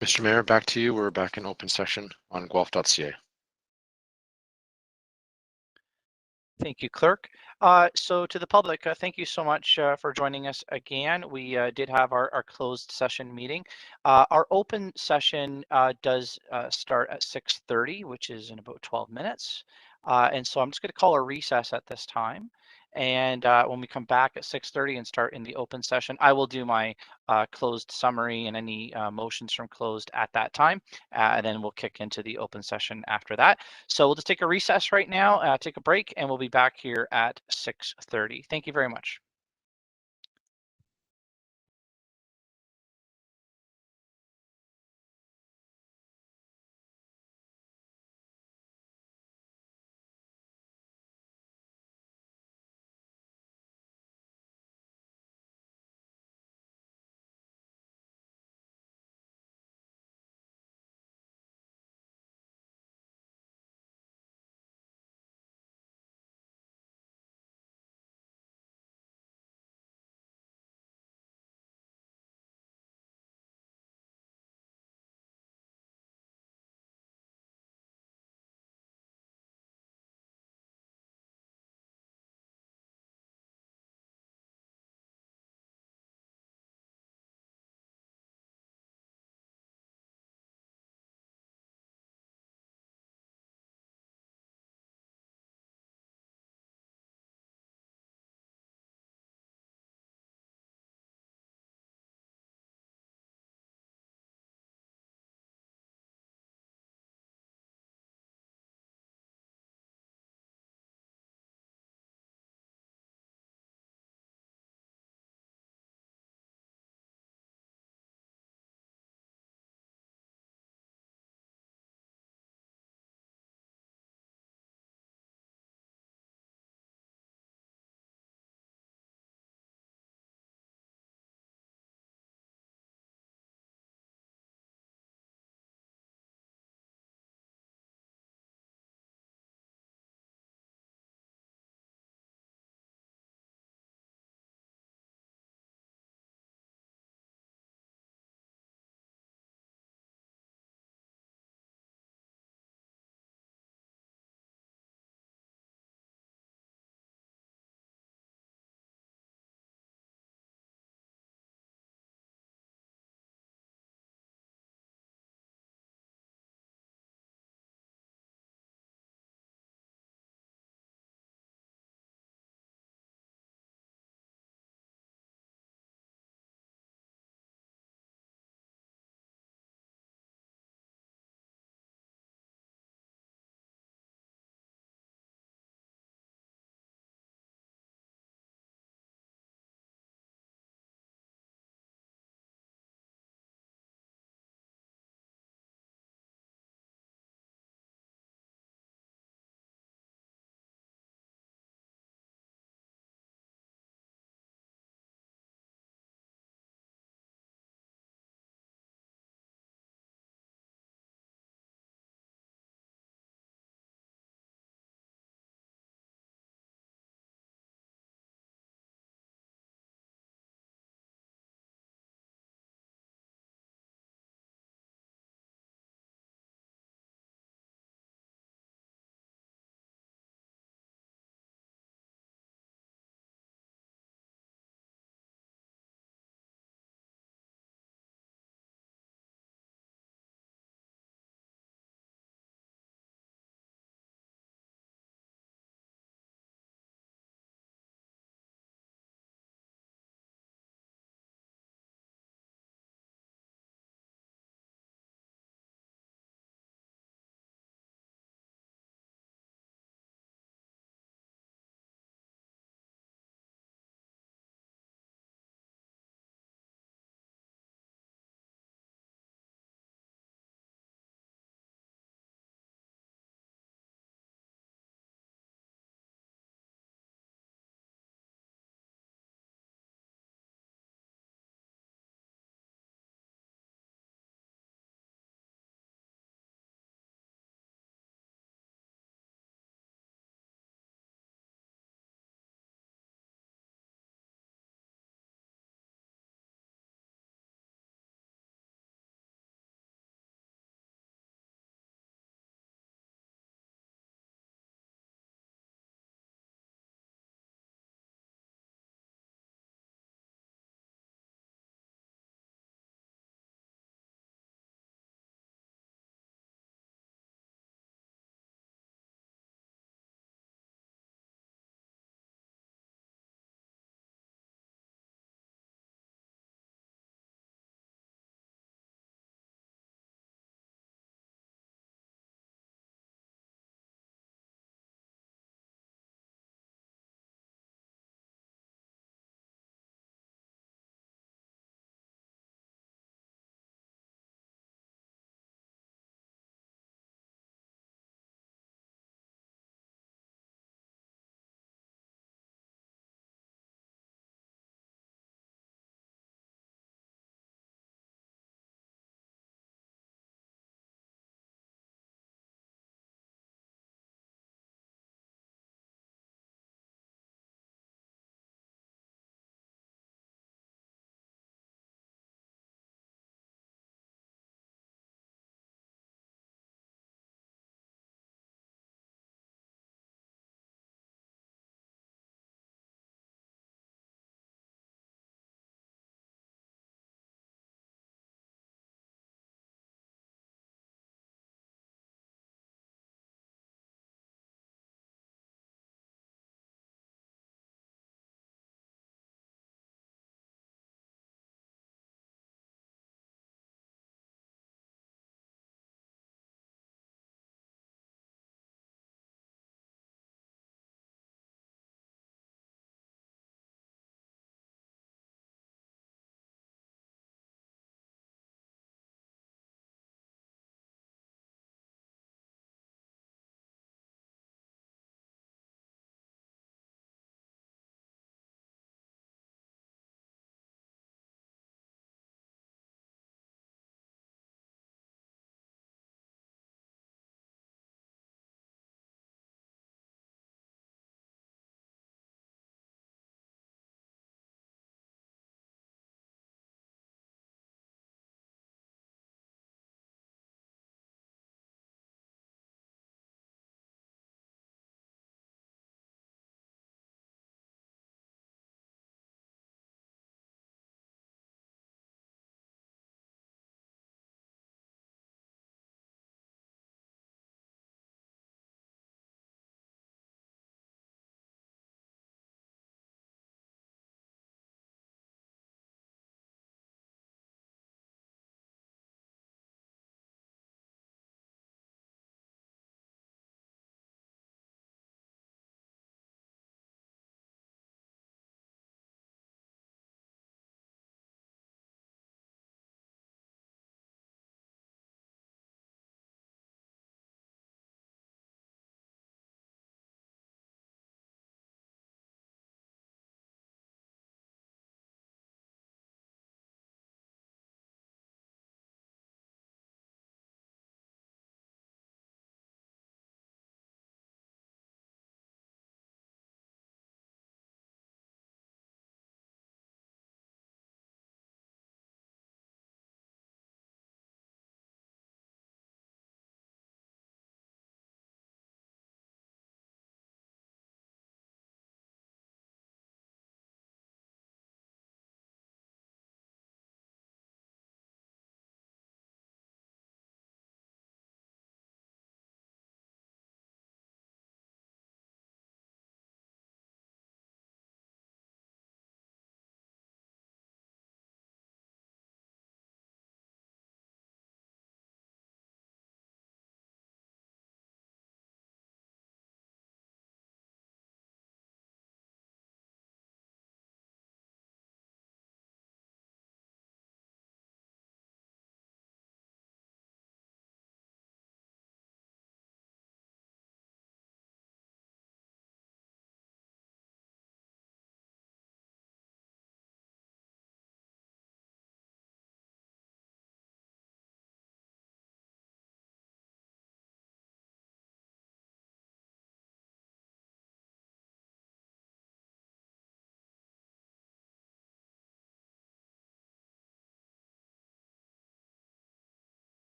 Mr. Mayor, back to you. We're back in open session on guelph.ca. Thank you, Clerk. So to the public, thank you so much for joining us again. We did have our closed session meeting. Our open session does start at 6:30, which is in about 12 minutes. And so I'm just going to call a recess at this time. And when we come back at 6:30 and start in the open session, I will do my closed summary and any motions from closed at that time. And then we'll kick into the open session after that. So we'll just take a recess right now, take a break, and we'll be back here at 6:30. Thank you very much.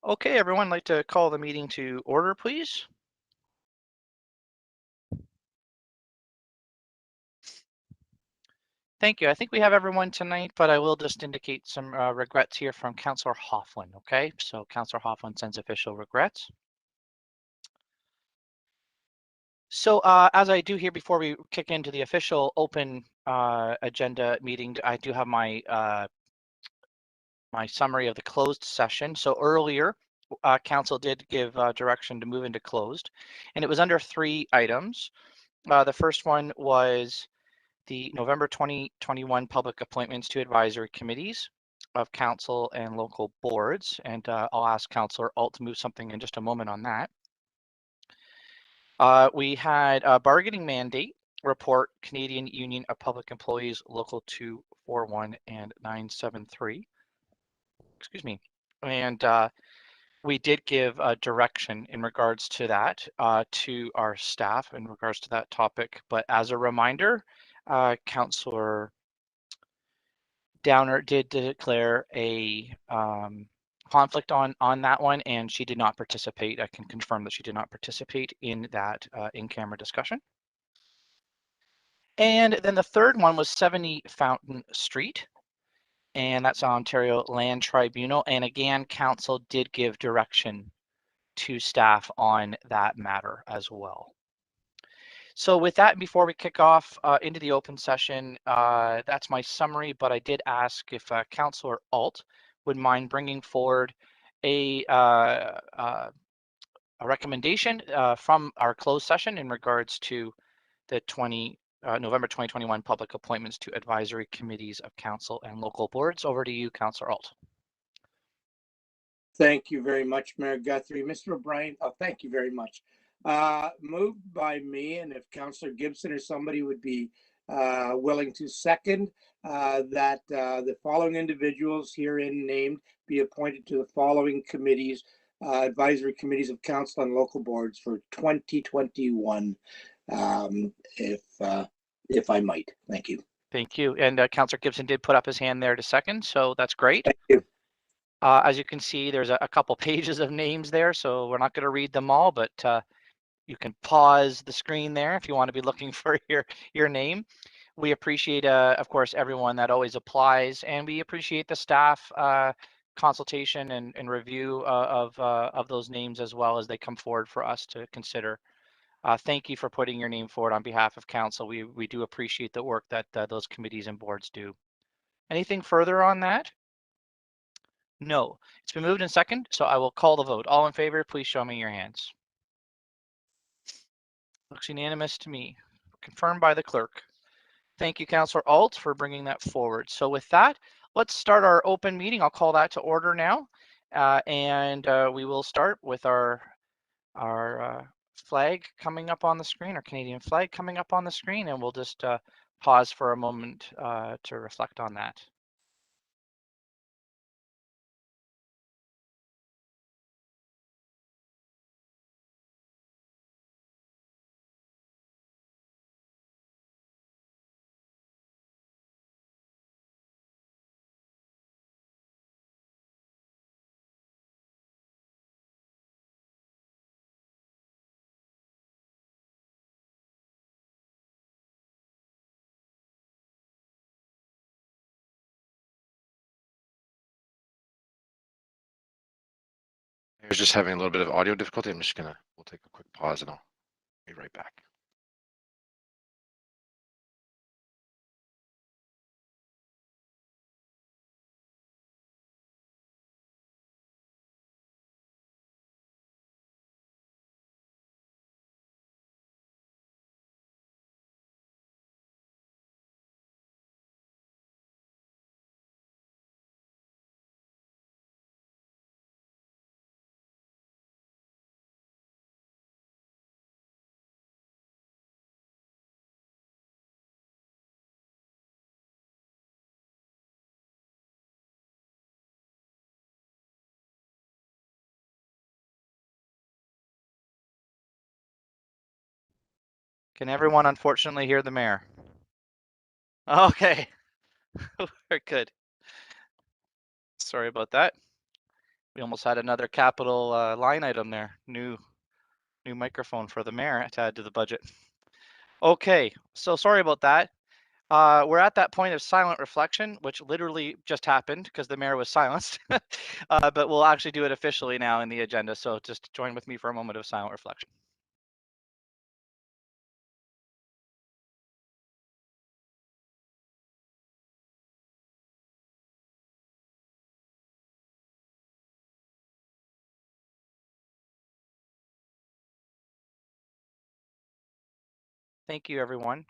Okay, everyone, I'd like to call the meeting to order, please. Thank you. I think we have everyone tonight, but I will just indicate some regrets here from Councillor Hofflin, okay? So Councillor Hofflin sends official regrets. So as I do here before we kick into the official open agenda meeting, I do have my my summary of the closed session. So earlier, Council did give direction to move into closed, and it was under 3 items. The first one was the November 2021 public appointments to advisory committees of council and local boards. And I'll ask Councillor Alt to move something in just a moment on that. We had a bargaining mandate report, Canadian Union of Public Employees, Local 241 and 973. Excuse me. And we did give direction in regards to that to our staff in regards to that topic. But as a reminder, Councillor Downer did declare a conflict on that one, and she did not participate. I can confirm that she did not participate in that in-camera discussion. And then the third one was 70 Fountain Street, and that's Ontario Land Tribunal. And again, council did give direction to staff on that matter as well. So with that, before we kick off into the open session, that's my summary, but I did ask if Councillor Alt would mind bringing forward a recommendation from our closed session in regards to the November 2021 public appointments to advisory committees of council and local boards. Over to you, Councillor Alt. Thank you very much, Mayor Guthrie. Mr. O'Brien, thank you very much. Moved by me, and if Councillor Gibson or somebody would be willing to second that the following individuals herein named be appointed to the following committees, advisory committees of council and local boards for 2021, if I might. Thank you. Thank you. And Councillor Gibson did put up his hand there to second, so that's great. Thank you. As you can see, there's a couple pages of names there, so we're not going to read them all, but you can pause the screen there if you want to be looking for your name. We appreciate, of course, everyone that always applies, and we appreciate the staff consultation and review of those names as well as they come forward for us to consider. Thank you for putting your name forward on behalf of council. We do appreciate the work that those committees and boards do. Anything further on that? No. It's been moved and second, so I will call the vote. All in favor, please show me your hands. Looks unanimous to me. Confirmed by the clerk. Thank you, Councillor Alt, for bringing that forward. So with that, let's start our open meeting. I'll call that to order now. And we will start with our flag coming up on the screen, our Canadian flag coming up on the screen, and we'll just pause for a moment to reflect on that. I was just having a little bit of audio difficulty. We'll take a quick pause and I'll be right back. Can everyone unfortunately hear the mayor? Okay, very good. Sorry about that. We almost had another capital line item there. New microphone for the mayor to add to the budget. Okay, so sorry about that. We're at that point of silent reflection, which literally just happened because the mayor was silenced. But we'll actually do it officially now in the agenda. So just join with me for a moment of silent reflection. Thank you, everyone.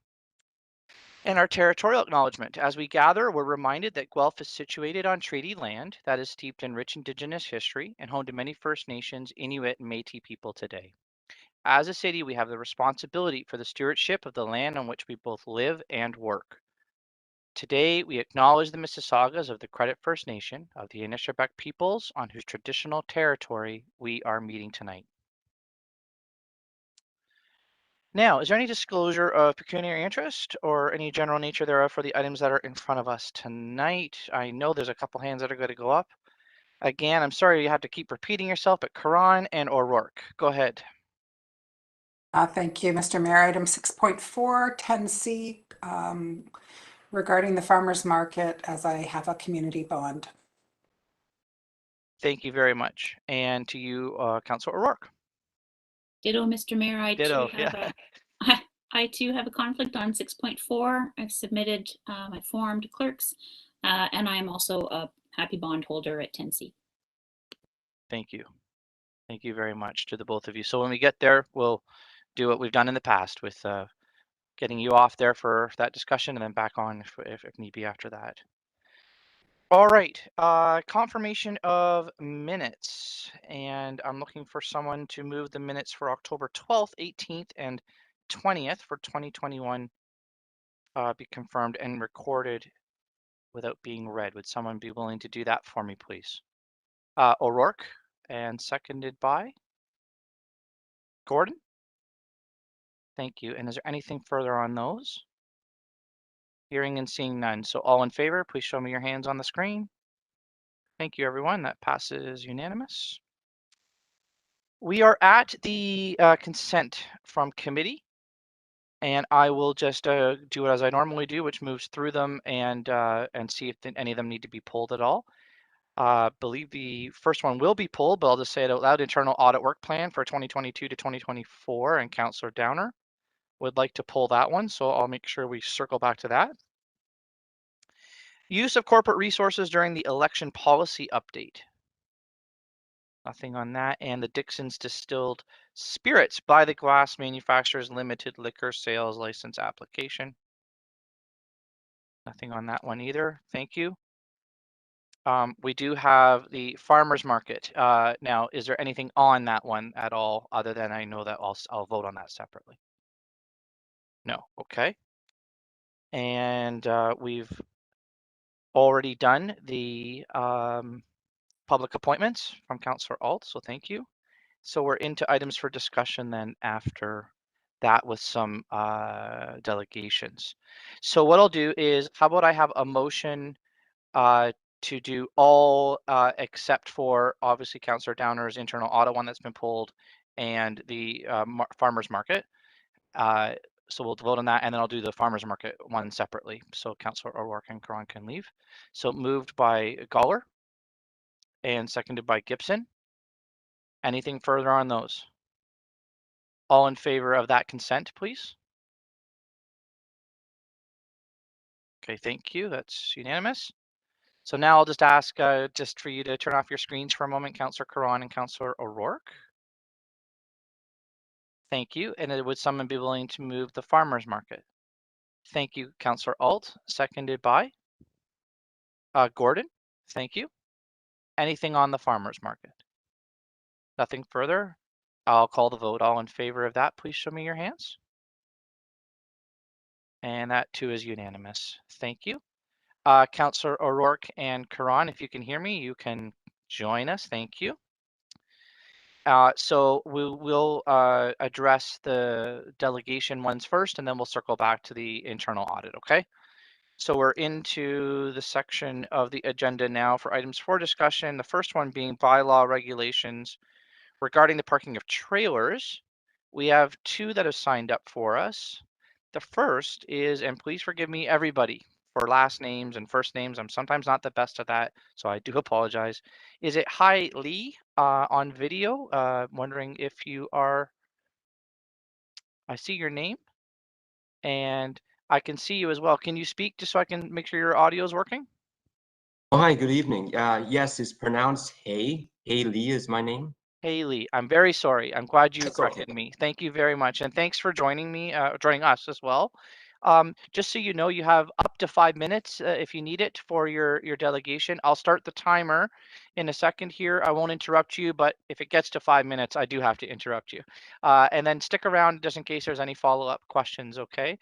And our territorial acknowledgement. As we gather, we're reminded that Guelph is situated on treaty land that is steeped in rich Indigenous history and home to many First Nations, Inuit, and Métis people today. As a city, we have the responsibility for the stewardship of the land on which we both live and work. Today, we acknowledge the Mississaugas of the Credit First Nation of the Anishinaabe peoples on whose traditional territory we are meeting tonight. Now, is there any disclosure of pecuniary interest or any general nature thereof for the items that are in front of us tonight? I know there's a couple hands that are going to go up. Again, I'm sorry you have to keep repeating yourself, but Karan and O'Rourke, go ahead. Thank you, Mr. Mayor. Item 6.4, 10C, regarding the farmers market, as I have a community bond. Thank you very much. And to you, Councillor O'Rourke. Ditto, Mr. Mayor. Ditto, I too have a conflict on 6.4. I've submitted my form to clerks, and I am also a happy bond holder at 10C. Thank you. Thank you very much to the both of you. So when we get there, we'll do what we've done in the past with getting you off there for that discussion and then back on if need be after that. All right, confirmation of minutes. And I'm looking for someone to move the minutes for October 12th, 18th, and 20th for 2021 be confirmed and recorded without being read. Would someone be willing to do that for me, please? O'Rourke, and seconded by Gordon. Thank you. And is there anything further on those? Hearing and seeing none. So all in favor, please show me your hands on the screen. Thank you, everyone. That passes unanimous. We are at the consent from committee, and I will just do it as I normally do, which moves through them and see if any of them need to be pulled at all. Believe the first one will be pulled, but I'll just say it out loud. Internal audit work plan for 2022 to 2024, and Councillor Downer would like to pull that one, so I'll make sure we circle back to that. Use of corporate resources during the election policy update. Nothing on that. And the Dixon's Distilled Spirits by the Glass Manufacturers Limited liquor sales license application. Nothing on that one either. Thank you. We do have the farmers market. Now, is there anything on that one at all other than I know that I'll vote on that separately? No. Okay. And we've already done the public appointments from Councillor Alt, so thank you. So we're into items for discussion then after that with some delegations. So what I'll do is, how about I have a motion to do all except for obviously Councillor Downer's internal audit one that's been pulled and the farmers market. So we'll vote on that, and then I'll do the farmers market one separately. So Councillor O'Rourke and Karan can leave. So moved by Gawler and seconded by Gibson. Anything further on those? All in favor of that consent, please? Okay, thank you. That's unanimous. So now I'll just ask just for you to turn off your screens for a moment, Councillor Karan and Councillor O'Rourke. Thank you. And would someone be willing to move the farmers market? Thank you, Councillor Alt, seconded by Gordon. Thank you. Anything on the farmers market? Nothing further? I'll call the vote. All in favor of that, please show me your hands. And that too is unanimous. Thank you. Councillor O'Rourke and Karan, if you can hear me, you can join us. Thank you. So we will address the delegation ones first, and then we'll circle back to the internal audit, okay? So we're into the section of the agenda now for items for discussion. The first one being bylaw regulations regarding the parking of trailers. We have two that have signed up for us. The first is, and please forgive me, everybody, for last names and first names. I'm sometimes not the best at that, so I do apologize. Is it Hi Lee on video? Wondering if you are. I see your name and I can see you as well. Can you speak just so I can make sure your audio is working? Oh, hi, good evening. Yes, it's pronounced Hay. Hay Lee is my name. Haley, I'm very sorry. I'm glad you That's okay. corrected me. Thank you very much. And thanks for joining me, joining us as well. Just so you know, you have up to 5 minutes if you need it for your delegation. I'll start the timer in a second here. I won't interrupt you, but if it gets to 5 minutes, I do have to interrupt you. And then stick around just in case there's any follow-up questions, okay?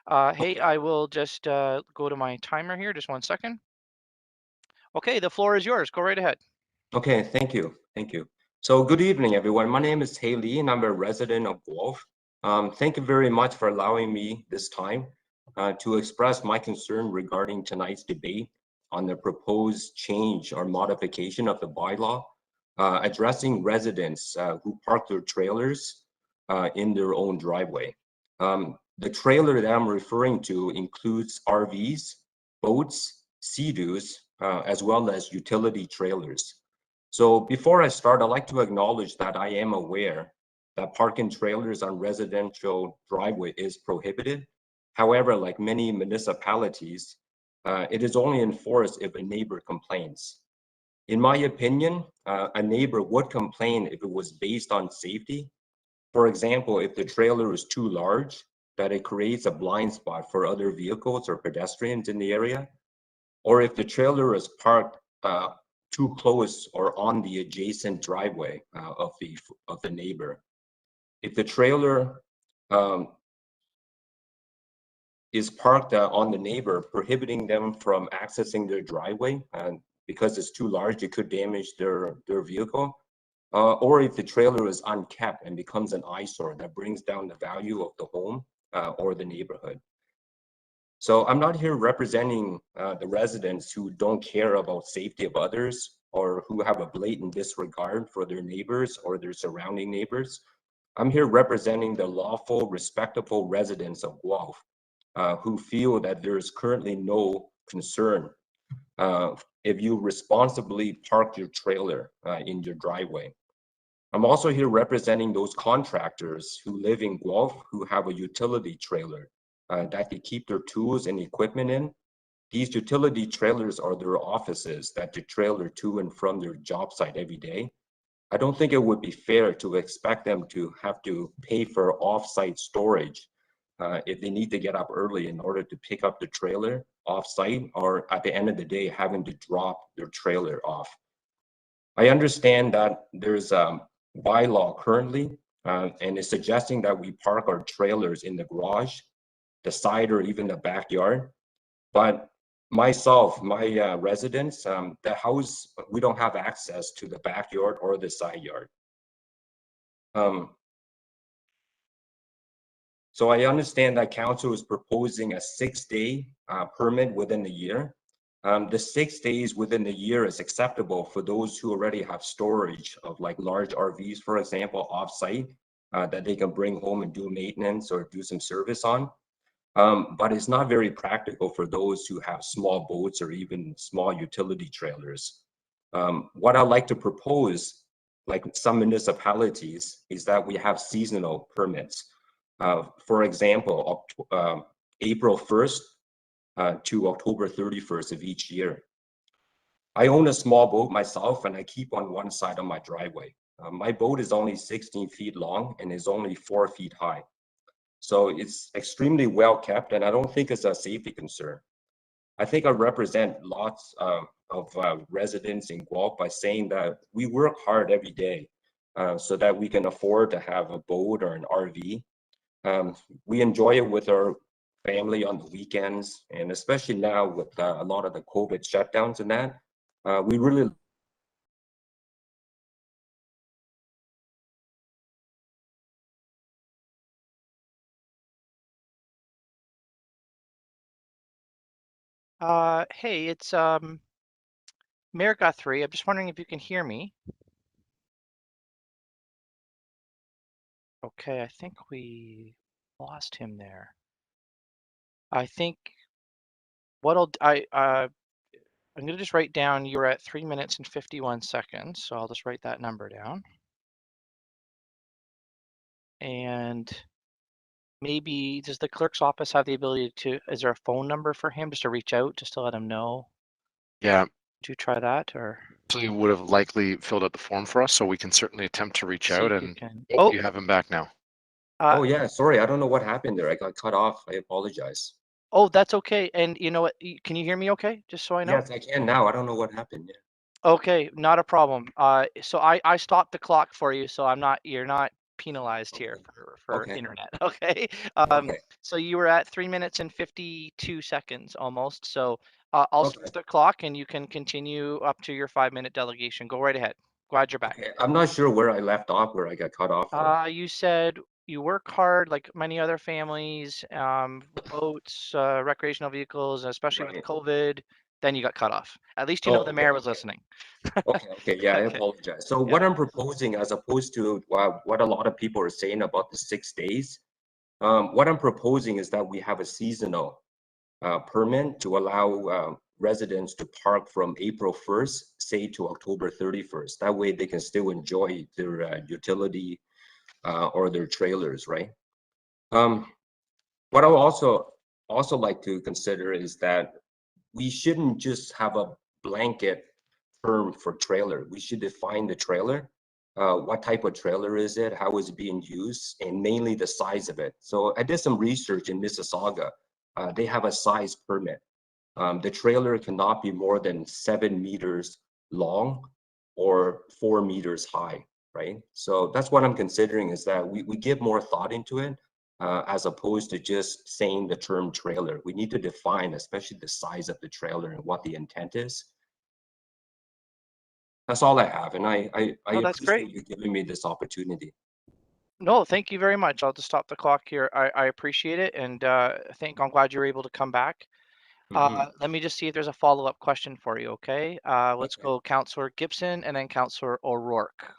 Hey, Okay. I will just go to my timer here. Just 1 second. Okay, the floor is yours. Go right ahead. Okay, thank you. Thank you. So good evening, everyone. My name is Hay Lee, and I'm a resident of Guelph. Thank you very much for allowing me this time to express my concern regarding tonight's debate on the proposed change or modification of the bylaw addressing residents who park their trailers in their own driveway. The trailer that I'm referring to includes RVs, boats, Sea-Doos, as well as utility trailers. So before I start, I'd like to acknowledge that I am aware that parking trailers on residential driveway is prohibited. However, like many municipalities, it is only enforced if a neighbor complains. In my opinion, a neighbor would complain if it was based on safety. For example, if the trailer is too large, that it creates a blind spot for other vehicles or pedestrians in the area, or if the trailer is parked too close or on the adjacent driveway of the neighbor. If the trailer is parked on the neighbor, prohibiting them from accessing their driveway, and because it's too large, it could damage their vehicle. Or if the trailer is unkept and becomes an eyesore that brings down the value of the home or the neighborhood. So I'm not here representing the residents who don't care about safety of others or who have a blatant disregard for their neighbors or their surrounding neighbors. I'm here representing the lawful, respectable residents of Guelph who feel that there is currently no concern if you responsibly park your trailer in your driveway. I'm also here representing those contractors who live in Guelph who have a utility trailer that they keep their tools and equipment in. These utility trailers are their offices that they trailer to and from their job site every day. I don't think it would be fair to expect them to have to pay for off-site storage if they need to get up early in order to pick up the trailer off-site, or at the end of the day having to drop their trailer off. I understand that there's a bylaw currently and is suggesting that we park our trailers in the garage, the side, or even the backyard. But myself, my residents, the house, we don't have access to the backyard or the side yard. So I understand that council is proposing a 6-day permit within the year. The 6 days within the year is acceptable for those who already have storage of like large RVs, for example, off-site that they can bring home and do maintenance or do some service on. But it's not very practical for those who have small boats or even small utility trailers. What I'd like to propose, like some municipalities, is that we have seasonal permits. For example, April 1st to October 31st of each year. I own a small boat myself and I keep on one side of my driveway. My boat is only 16 feet long and is only 4 feet high. So it's extremely well kept and I don't think it's a safety concern. I think I represent lots of residents in Guelph by saying that we work hard every day so that we can afford to have a boat or an RV. We enjoy it with our family on the weekends, and especially now with a lot of the COVID shutdowns and that, we really Hey, it's Mayor Guthrie. I'm just wondering if you can hear me. Okay, I think we lost him there. I think what I'm gonna just write down you're at 3 minutes and 51 seconds. So I'll just write that number down. And maybe does the clerk's office have the ability to, is there a phone number for him just to reach out, just to let him know? Yeah, Do you try that or? so you would have likely filled out the form for us, so we can certainly attempt to reach See out if you and can. oh, you have him back now. Oh yeah, sorry, I don't know what happened there. I got cut off. I apologize. Oh, that's okay. And you know what? Can you hear me okay? Just so I know. Yes, I can now. I don't know what happened. Yeah. Okay, not a problem. So I stopped the clock for you, so you're not penalized here Okay. for Okay. internet. Okay. Okay. So you were at 3 minutes and 52 seconds almost. So I'll Okay. start the clock and you can continue up to your 5-minute delegation. Go right ahead. Glad you're back. Okay. I'm not sure where I left off, where I got cut off from. You said you work hard like many other families, boats, recreational vehicles, especially with Right. COVID. Then you got cut off. At least you know Oh, the okay. mayor was Okay. listening. Okay. Yeah, I Okay. apologize. So Yeah. what I'm proposing, as opposed to what a lot of people are saying about the 6 days, what I'm proposing is that we have a seasonal permit to allow residents to park from April 1st, say, to October 31st. That way they can still enjoy their utility or their trailers, right? What I would also like to consider is that we shouldn't just have a blanket term for trailer. We should define the trailer. What type of trailer is it? How is it being used? And mainly the size of it. So I did some research in Mississauga. They have a size permit. The trailer cannot be more than 7 meters long or 4 meters high, right? So that's what I'm considering, is that we give more thought into it, as opposed to just saying the term trailer. We need to define, especially the size of the trailer and what the intent is. That's all I have, and I No, that's great. appreciate you giving me this opportunity. No, thank you very much. I'll just stop the clock here. I appreciate it, and I'm glad you were able to come back. Mhm. Let me just see if there's a follow-up question for you. Okay. Let's Okay. go, Councillor Gibson, and then Councillor O'Rourke.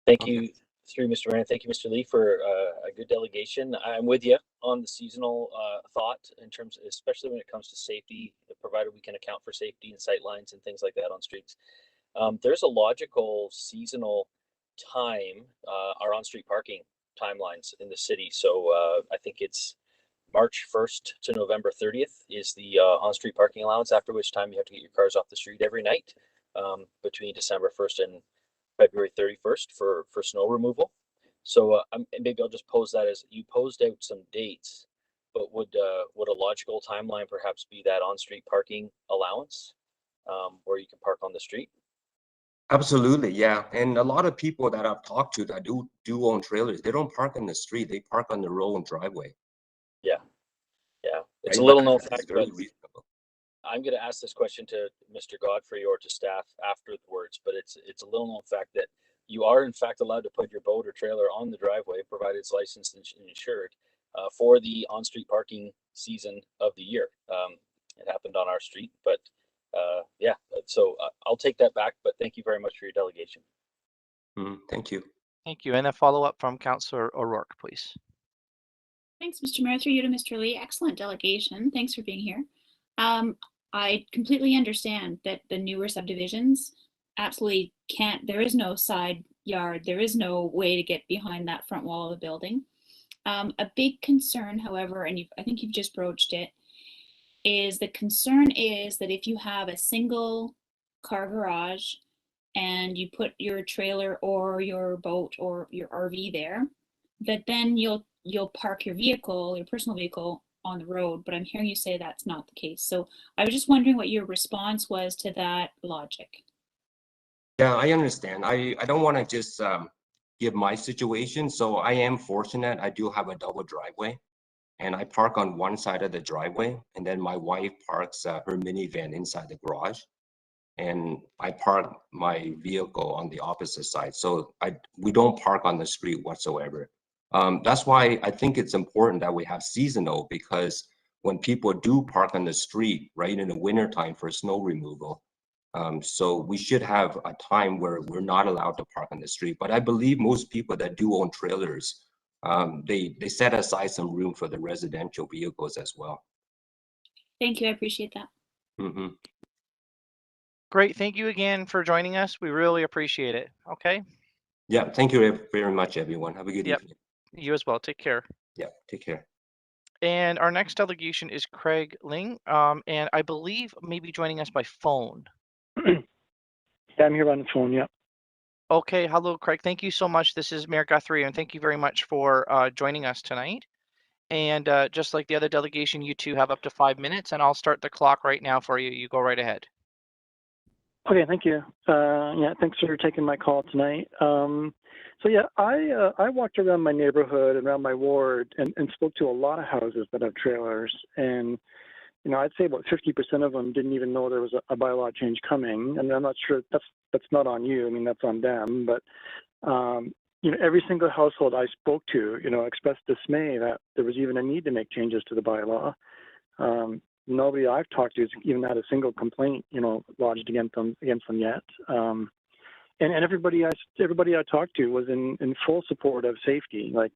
Thank Okay. you, through Mr. Mayor. Thank you, Mr. Lee, for a good delegation. I'm with you on the seasonal thought, in terms, especially when it comes to safety, provided we can account for safety and sight lines and things like that on streets. There's a logical seasonal time, our on-street parking timelines in the city. So I think it's March 1st to November 30th is the on-street parking allowance, after which time you have to get your cars off the street every night, between December 1st and February 31st for snow removal. So maybe I'll just pose that as, you posed out some dates, but would a logical timeline perhaps be that on-street parking allowance, where you can park on the street? Absolutely, yeah. And a lot of people that I've talked to that do own trailers, they don't park in the street. They park on their own driveway. Yeah, it's Right? a little Because known that is fact, very but reasonable. I'm going to ask this question to Mr. Godfrey or to staff afterwards, but it's a little known fact that you are in fact allowed to put your boat or trailer on the driveway, provided it's licensed and insured, for the on-street parking season of the year. It happened on our street, but yeah, so I'll take that back, but thank you very much for your delegation. Thank you. Thank you. And a follow-up from Councillor O'Rourke, please. Thanks, Mr. Mayor. Through you to Mr. Lee. Excellent delegation. Thanks for being here. I completely understand that the newer subdivisions absolutely can't, there is no side yard, there is no way to get behind that front wall of the building. A big concern, however, and I think you've just broached it, is the concern is that if you have a single car garage and you put your trailer or your boat or your RV there, that then you'll park your vehicle, your personal vehicle, on the road. But I'm hearing you say that's not the case. So I was just wondering what your response was to that logic. Yeah, I understand. I don't want to just give my situation. So I am fortunate. I do have a double driveway, and I park on one side of the driveway, and then my wife parks her minivan inside the garage, and I park my vehicle on the opposite side. So we don't park on the street whatsoever. That's why I think it's important that we have seasonal, because when people do park on the street, right, in the wintertime for snow removal. So we should have a time where we're not allowed to park on the street. But I believe most people that do own trailers, they set aside some room for the residential vehicles as well. Thank you. I appreciate that. Mm-hmm. Great. Thank you again for joining us. We really appreciate it. Okay. Yeah, thank you very much, everyone. Have a good Yep. evening. You as well. Take care. Yeah, take care. And our next delegation is Craig Ling, and I believe maybe joining us by phone. Yeah, I'm here on the phone. Yeah. Okay. Hello, Craig. Thank you so much. This is Mayor Guthrie, and thank you very much for joining us tonight. And just like the other delegation, you two have up to 5 minutes, and I'll start the clock right now for you. You go right ahead. Okay, thank you. Yeah, thanks for taking my call tonight. So yeah, I walked around my neighborhood and around my ward and spoke to a lot of houses that have trailers, and I'd say about 50% of them didn't even know there was a bylaw change coming. And I'm not sure that's not on you. I mean, that's on them. But every single household I spoke to, expressed dismay that there was even a need to make changes to the bylaw. Nobody I've talked to has even had a single complaint, lodged against them yet. And everybody I talked to was in full support of safety. Like,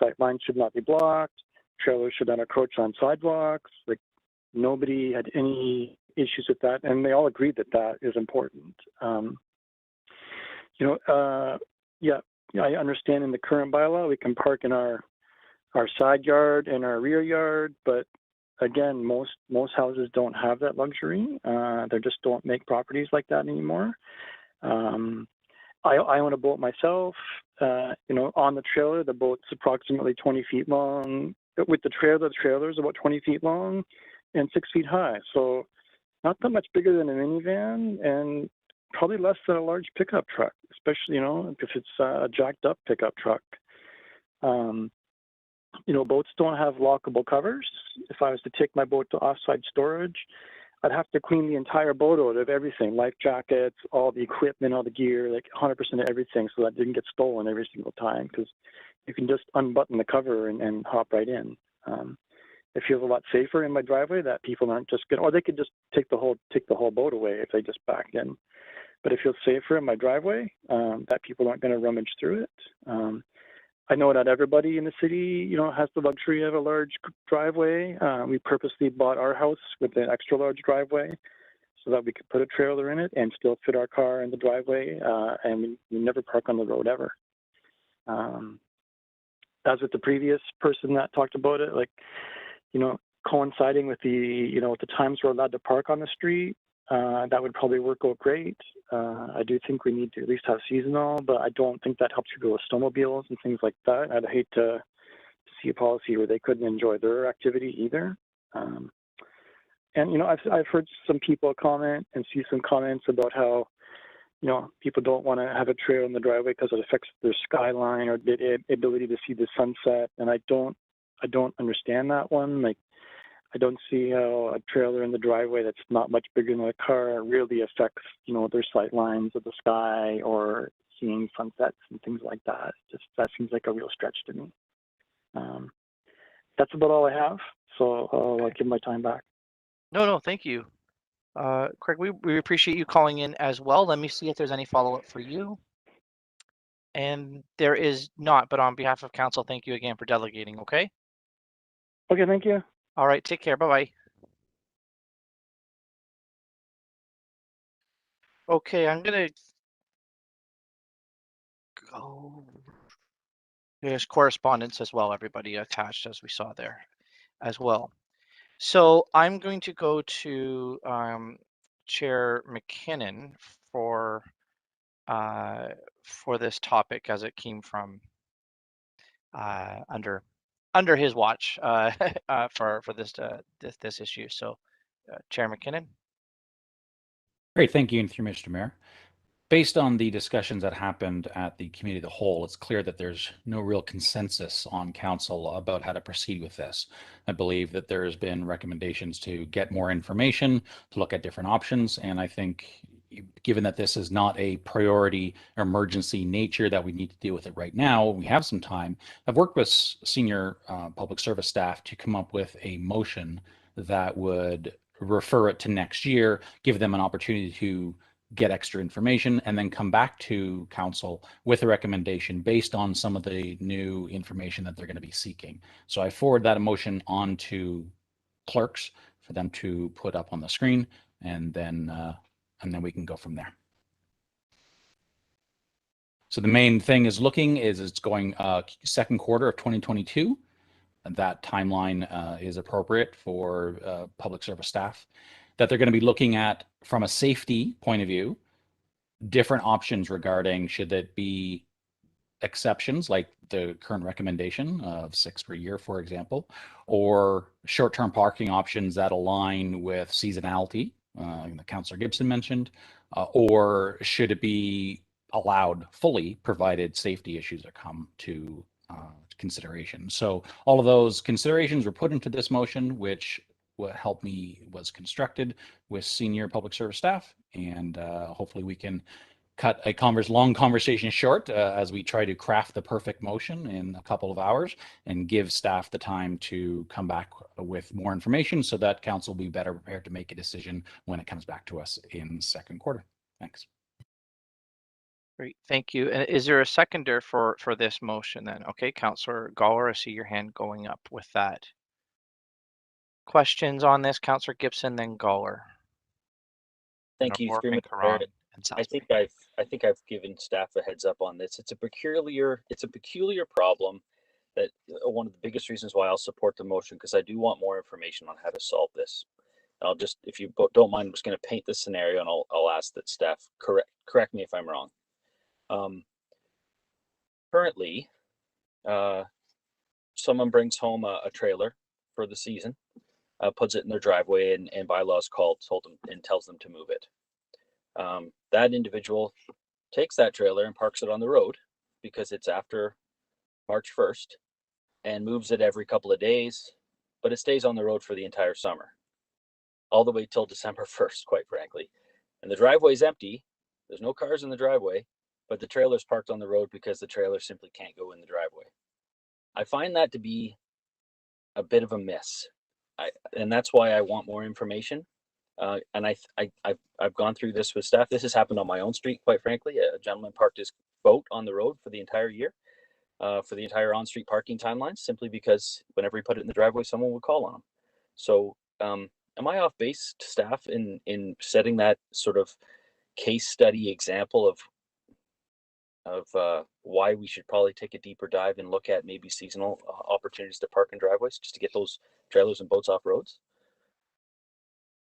sight lines should not be blocked, trailers should not encroach on sidewalks. Like, nobody had any issues with that, and they all agreed that is important. Yeah, I understand in the current bylaw we can park in our side yard and our rear yard, but again, most houses don't have that luxury. They just don't make properties like that anymore. I own a boat myself. On the trailer, the boat's approximately 20 feet long. With the trailer is about 20 feet long and 6 feet high. So not that much bigger than a minivan, and probably less than a large pickup truck, especially, if it's a jacked up pickup truck. Boats don't have lockable covers. If I was to take my boat to offsite storage, I'd have to clean the entire boat out of everything, life jackets, all the equipment, all the gear, like 100% of everything, so that didn't get stolen every single time, because you can just unbutton the cover and hop right in. It feels a lot safer in my driveway that people aren't just or they could just take the whole boat away if they just back in. But it feels safer in my driveway that people aren't going to rummage through it. I know not everybody in the city, has the luxury of a large driveway. We purposely bought our house with an extra large driveway so that we could put a trailer in it and still fit our car in the driveway. And we never park on the road ever. As with the previous person that talked about it, like, coinciding with the times we're allowed to park on the street, that would probably work out great. I do think we need to at least have seasonal, but I don't think that helps people with snowmobiles and things like that. I'd hate to see a policy where they couldn't enjoy their activity either. And I've heard some people comment and see some comments about how people don't want to have a trail in the driveway because it affects their skyline or the ability to see the sunset. And I don't understand that one. Like, I don't see how a trailer in the driveway that's not much bigger than a car really affects, their sight lines of the sky or seeing sunsets and things like that. That seems like a real stretch to me. That's about all I have. So I'll give my time back. No, thank you. Craig, we appreciate you calling in as well. Let me see if there's any follow-up for you. And there is not, but on behalf of council, thank you again for delegating, okay? Okay, thank you. All right, take care. Bye-bye. Okay, I'm going to go. There's correspondence as well, everybody attached, as we saw there as well. So I'm going to go to Chair McKinnon for this topic as it came from under his watch for this issue. So Chair McKinnon. Great, thank you, and through Mr. Mayor. Based on the discussions that happened at the committee of the whole, it's clear that there's no real consensus on council about how to proceed with this. I believe that there's been recommendations to get more information, to look at different options, and I think given that this is not a priority emergency nature that we need to deal with it right now, we have some time. I've worked with senior public service staff to come up with a motion that would refer it to next year, give them an opportunity to get extra information, and then come back to council with a recommendation based on some of the new information that they're going to be seeking. So I forward that motion on to clerks for them to put up on the screen, and then we can go from there. So the main thing is it's going second quarter of 2022. And that timeline is appropriate for public service staff, that they're going to be looking at, from a safety point of view, different options regarding should it be exceptions like the current recommendation of 6 per year, for example, or short-term parking options that align with seasonality, that Councillor Gibson mentioned, or should it be allowed fully, provided safety issues are come to consideration. So all of those considerations were put into this motion, which was constructed with senior public service staff, and hopefully we can cut a long conversation short as we try to craft the perfect motion in a couple of hours and give staff the time to come back with more information so that council will be better prepared to make a decision when it comes back to us in second quarter. Thanks. Great, thank you. And is there a seconder for this motion then? Okay, Councillor Goller, I see your hand going up with that. Questions on this, Councillor Gibson, then Goller. Thank you, through Mr. Mayor. I think I've given staff a heads up on this. It's a peculiar problem that one of the biggest reasons why I'll support the motion, because I do want more information on how to solve this. I'll just, if you don't mind, I'm just going to paint the scenario, and I'll ask that staff correct me if I'm wrong. Currently, someone brings home a trailer for the season, puts it in their driveway, and Bylaws told them and tells them to move it. That individual takes that trailer and parks it on the road because it's after March 1st and moves it every couple of days, but it stays on the road for the entire summer, all the way till December 1st, quite frankly. And the driveway is empty. There's no cars in the driveway, but the trailer's parked on the road because the trailer simply can't go in the driveway. I find that to be a bit of a miss. And that's why I want more information. And I've gone through this with staff. This has happened on my own street, quite frankly. A gentleman parked his boat on the road for the entire year, for the entire on-street parking timelines, simply because whenever he put it in the driveway, someone would call on him. So am I off base, staff, in setting that sort of case study example of why we should probably take a deeper dive and look at maybe seasonal opportunities to park in driveways just to get those trailers and boats off roads?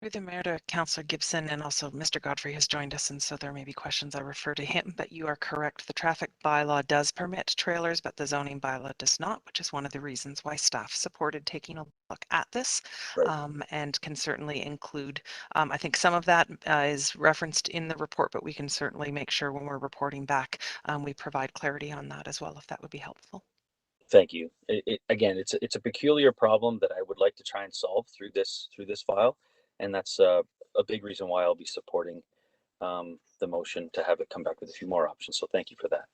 Through the Mayor to Councillor Gibson, and also Mr. Godfrey has joined us, and so there may be questions. I refer to him, but you are correct. The traffic bylaw does permit trailers, but the zoning bylaw does not, which is one of the reasons why staff supported taking a look at this, Right. and can certainly include, I think some of that is referenced in the report, but we can certainly make sure when we're reporting back, we provide clarity on that as well, if that would be helpful. Thank you. Again, it's a peculiar problem that I would like to try and solve through this file. And that's a big reason why I'll be supporting the motion to have it come back with a few more options. So thank you for that.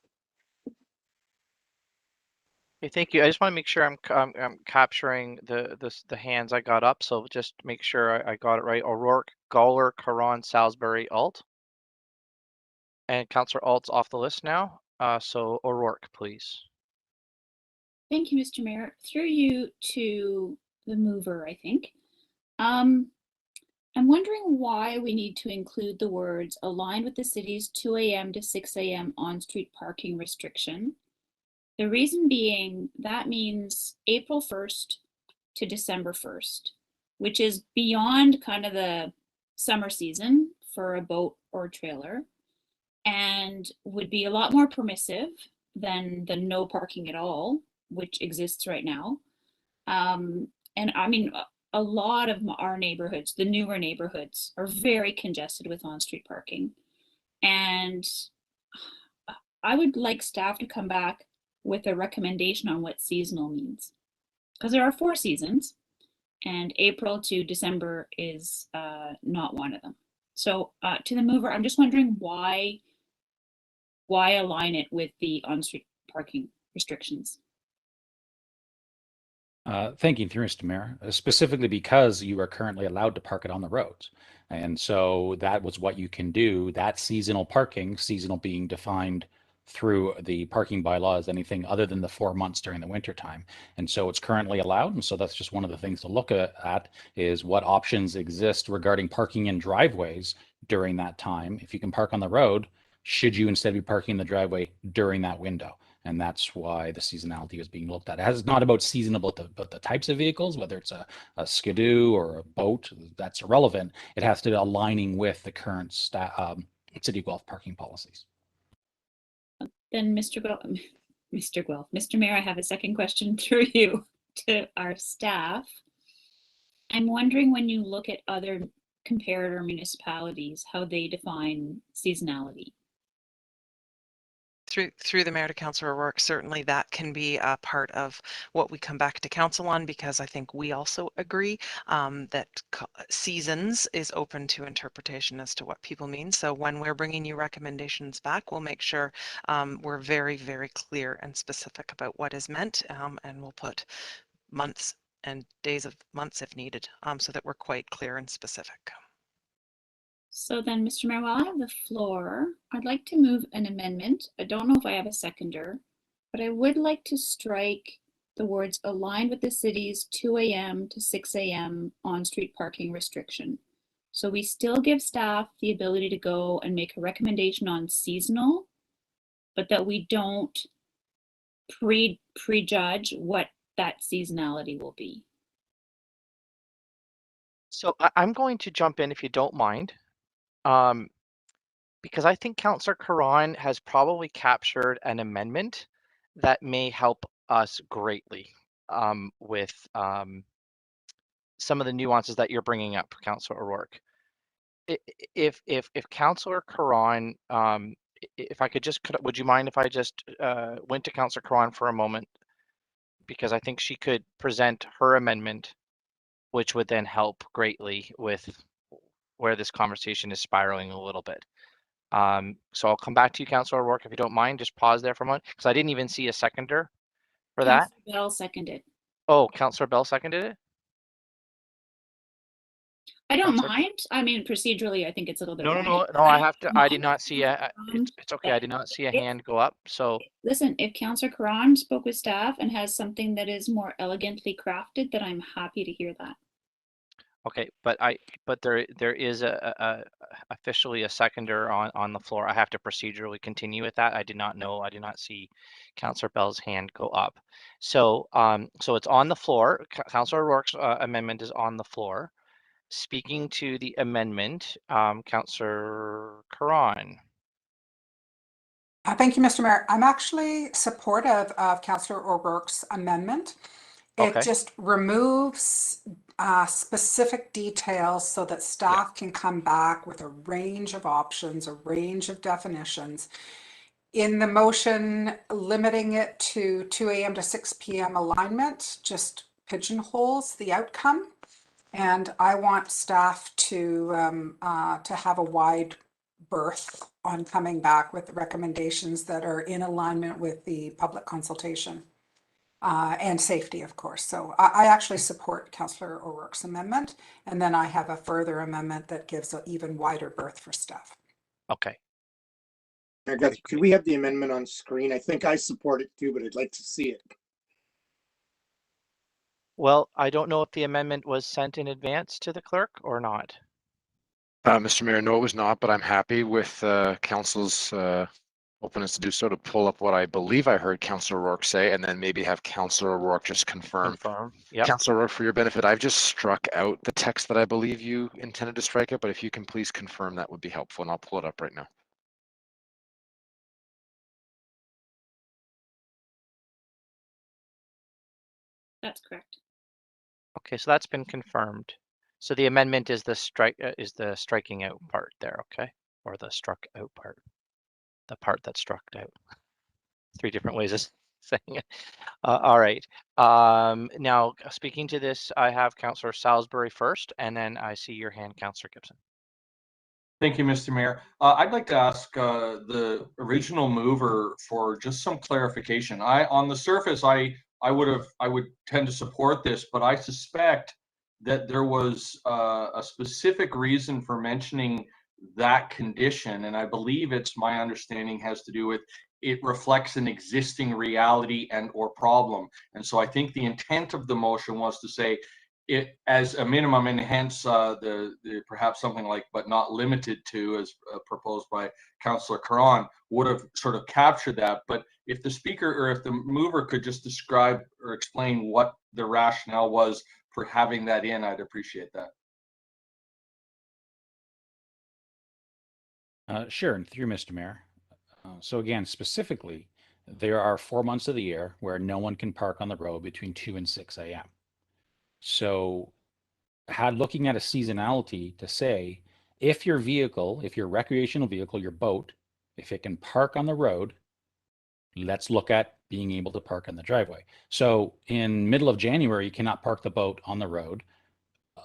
Okay, thank you. I just want to make sure I'm capturing the hands I got up. So just make sure I got it right. O'Rourke, Goller, Caron, Salisbury, Alt. And Councillor Alt's off the list now. So O'Rourke, please. Thank you, Mr. Mayor. Through you to the mover, I think. I'm wondering why we need to include the words aligned with the city's 2 a.m. to 6 a.m. on-street parking restriction. The reason being that means April 1st to December 1st, which is beyond kind of the summer season for a boat or trailer, and would be a lot more permissive than the no parking at all, which exists right now. And I mean, a lot of our neighborhoods, the newer neighborhoods, are very congested with on-street parking. And I would like staff to come back with a recommendation on what seasonal means. Because there are 4 seasons, and April to December is not one of them. So to the mover, I'm just wondering why align it with the on-street parking restrictions? Thank you, through Mr. Mayor, specifically because you are currently allowed to park it on the roads. And so that was what you can do. That seasonal parking, seasonal being defined through the parking bylaw as anything other than the 4 months during the winter time. And so it's currently allowed. And so that's just one of the things to look at is what options exist regarding parking in driveways during that time. If you can park on the road, should you instead be parking in the driveway during that window? And that's why the seasonality is being looked at. It's not about seasonal, but the types of vehicles, whether it's a skidoo or a boat, that's irrelevant. It has to be aligning with the current City of Guelph parking policies. Then Mr. Mayor, I have a second question through you to our staff. I'm wondering, when you look at other comparator municipalities, how they define seasonality. Through the mayor to Councillor O'Rourke, certainly that can be a part of what we come back to council on, because I think we also agree that seasons is open to interpretation as to what people mean. So when we're bringing you recommendations back, we'll make sure we're very, very clear and specific about what is meant, and we'll put months and days of months if needed, so that we're quite clear and specific. So then, Mr. Mayor, while I have the floor, I'd like to move an amendment. I don't know if I have a seconder, but I would like to strike the words aligned with the city's 2 a.m. to 6 a.m. on-street parking restriction. So we still give staff the ability to go and make a recommendation on seasonal, but that we don't prejudge what that seasonality will be. So I'm going to jump in if you don't mind. Because I think Councillor Karan has probably captured an amendment that may help us greatly with some of the nuances that you're bringing up, Councillor O'Rourke. If Councillor Karan, if I could just, would you mind if I just went to Councillor Karan for a moment? Because I think she could present her amendment, which would then help greatly with where this conversation is spiraling a little bit. So I'll come back to you, Councillor O'Rourke, if you don't mind. Just pause there for a moment, because I didn't even see a seconder for that. Councillor Bell seconded. Oh, Councillor Bell seconded it? I don't Councillor- mind. I mean, procedurally, I think it's a little bit. No, I have to. I did not see a. It's okay. I did not see a hand go up. So Listen, if Councillor Karan spoke with staff and has something that is more elegantly crafted, then I'm happy to hear that. okay, but there is a officially a seconder on the floor. I have to procedurally continue with that. I did not know. I did not see Councillor Bell's hand go up. So so it's on the floor. Councillor O'Rourke's amendment is on the floor. Speaking to the amendment, Councillor Karan. Thank you, Mr. Mayor. I'm actually supportive of Councillor O'Rourke's amendment. It Okay. just removes specific details so that staff can come back with a range of options, a range of definitions. In the motion, limiting it to 2 a.m. to 6 p.m. alignment just pigeonholes the outcome. And I want staff to have a wide berth on coming back with the recommendations that are in alignment with the public consultation and safety, of course. So I actually support Councillor O'Rourke's amendment, and then I have a further amendment that gives an even wider berth for staff. Okay. Could we have the amendment on screen? I think I support it too, but I'd like to see it. Well, I don't know if the amendment was sent in advance to the clerk or not. Mr. Mayor, no, it was not, but I'm happy with council's openness to do so, to pull up what I believe I heard Councillor O'Rourke say, and then maybe have Councillor O'Rourke just confirm. Yep. Councillor O'Rourke, for your benefit, I've just struck out the text that I believe you intended to strike it, but if you can please confirm, that would be helpful, and I'll pull it up right now. That's correct. Okay, so that's been confirmed. So the amendment is the striking out part there, okay? Or the struck out part. The part that's struck out. 3 different ways of saying it. All right. Now, speaking to this, I have Councillor Salisbury first, and then I see your hand, Councillor Gibson. Thank you, Mr. Mayor. I'd like to ask the original mover for just some clarification. On the surface, I would tend to support this, but I suspect that there was a specific reason for mentioning that condition, and I believe it's my understanding has to do with it reflects an existing reality and or problem. And so I think the intent of the motion was to say it as a minimum, and hence the perhaps something like but not limited to, as proposed by Councillor Caron, would have sort of captured that. But if the speaker or if the mover could just describe or explain what the rationale was for having that in, I'd appreciate that. Sure, and through Mr. Mayor. So again, specifically, there are 4 months of the year where no one can park on the road between 2 and 6 a.m. So looking at a seasonality to say, if your vehicle, if your recreational vehicle, your boat, if it can park on the road, let's look at being able to park in the driveway. So in middle of January, you cannot park the boat on the road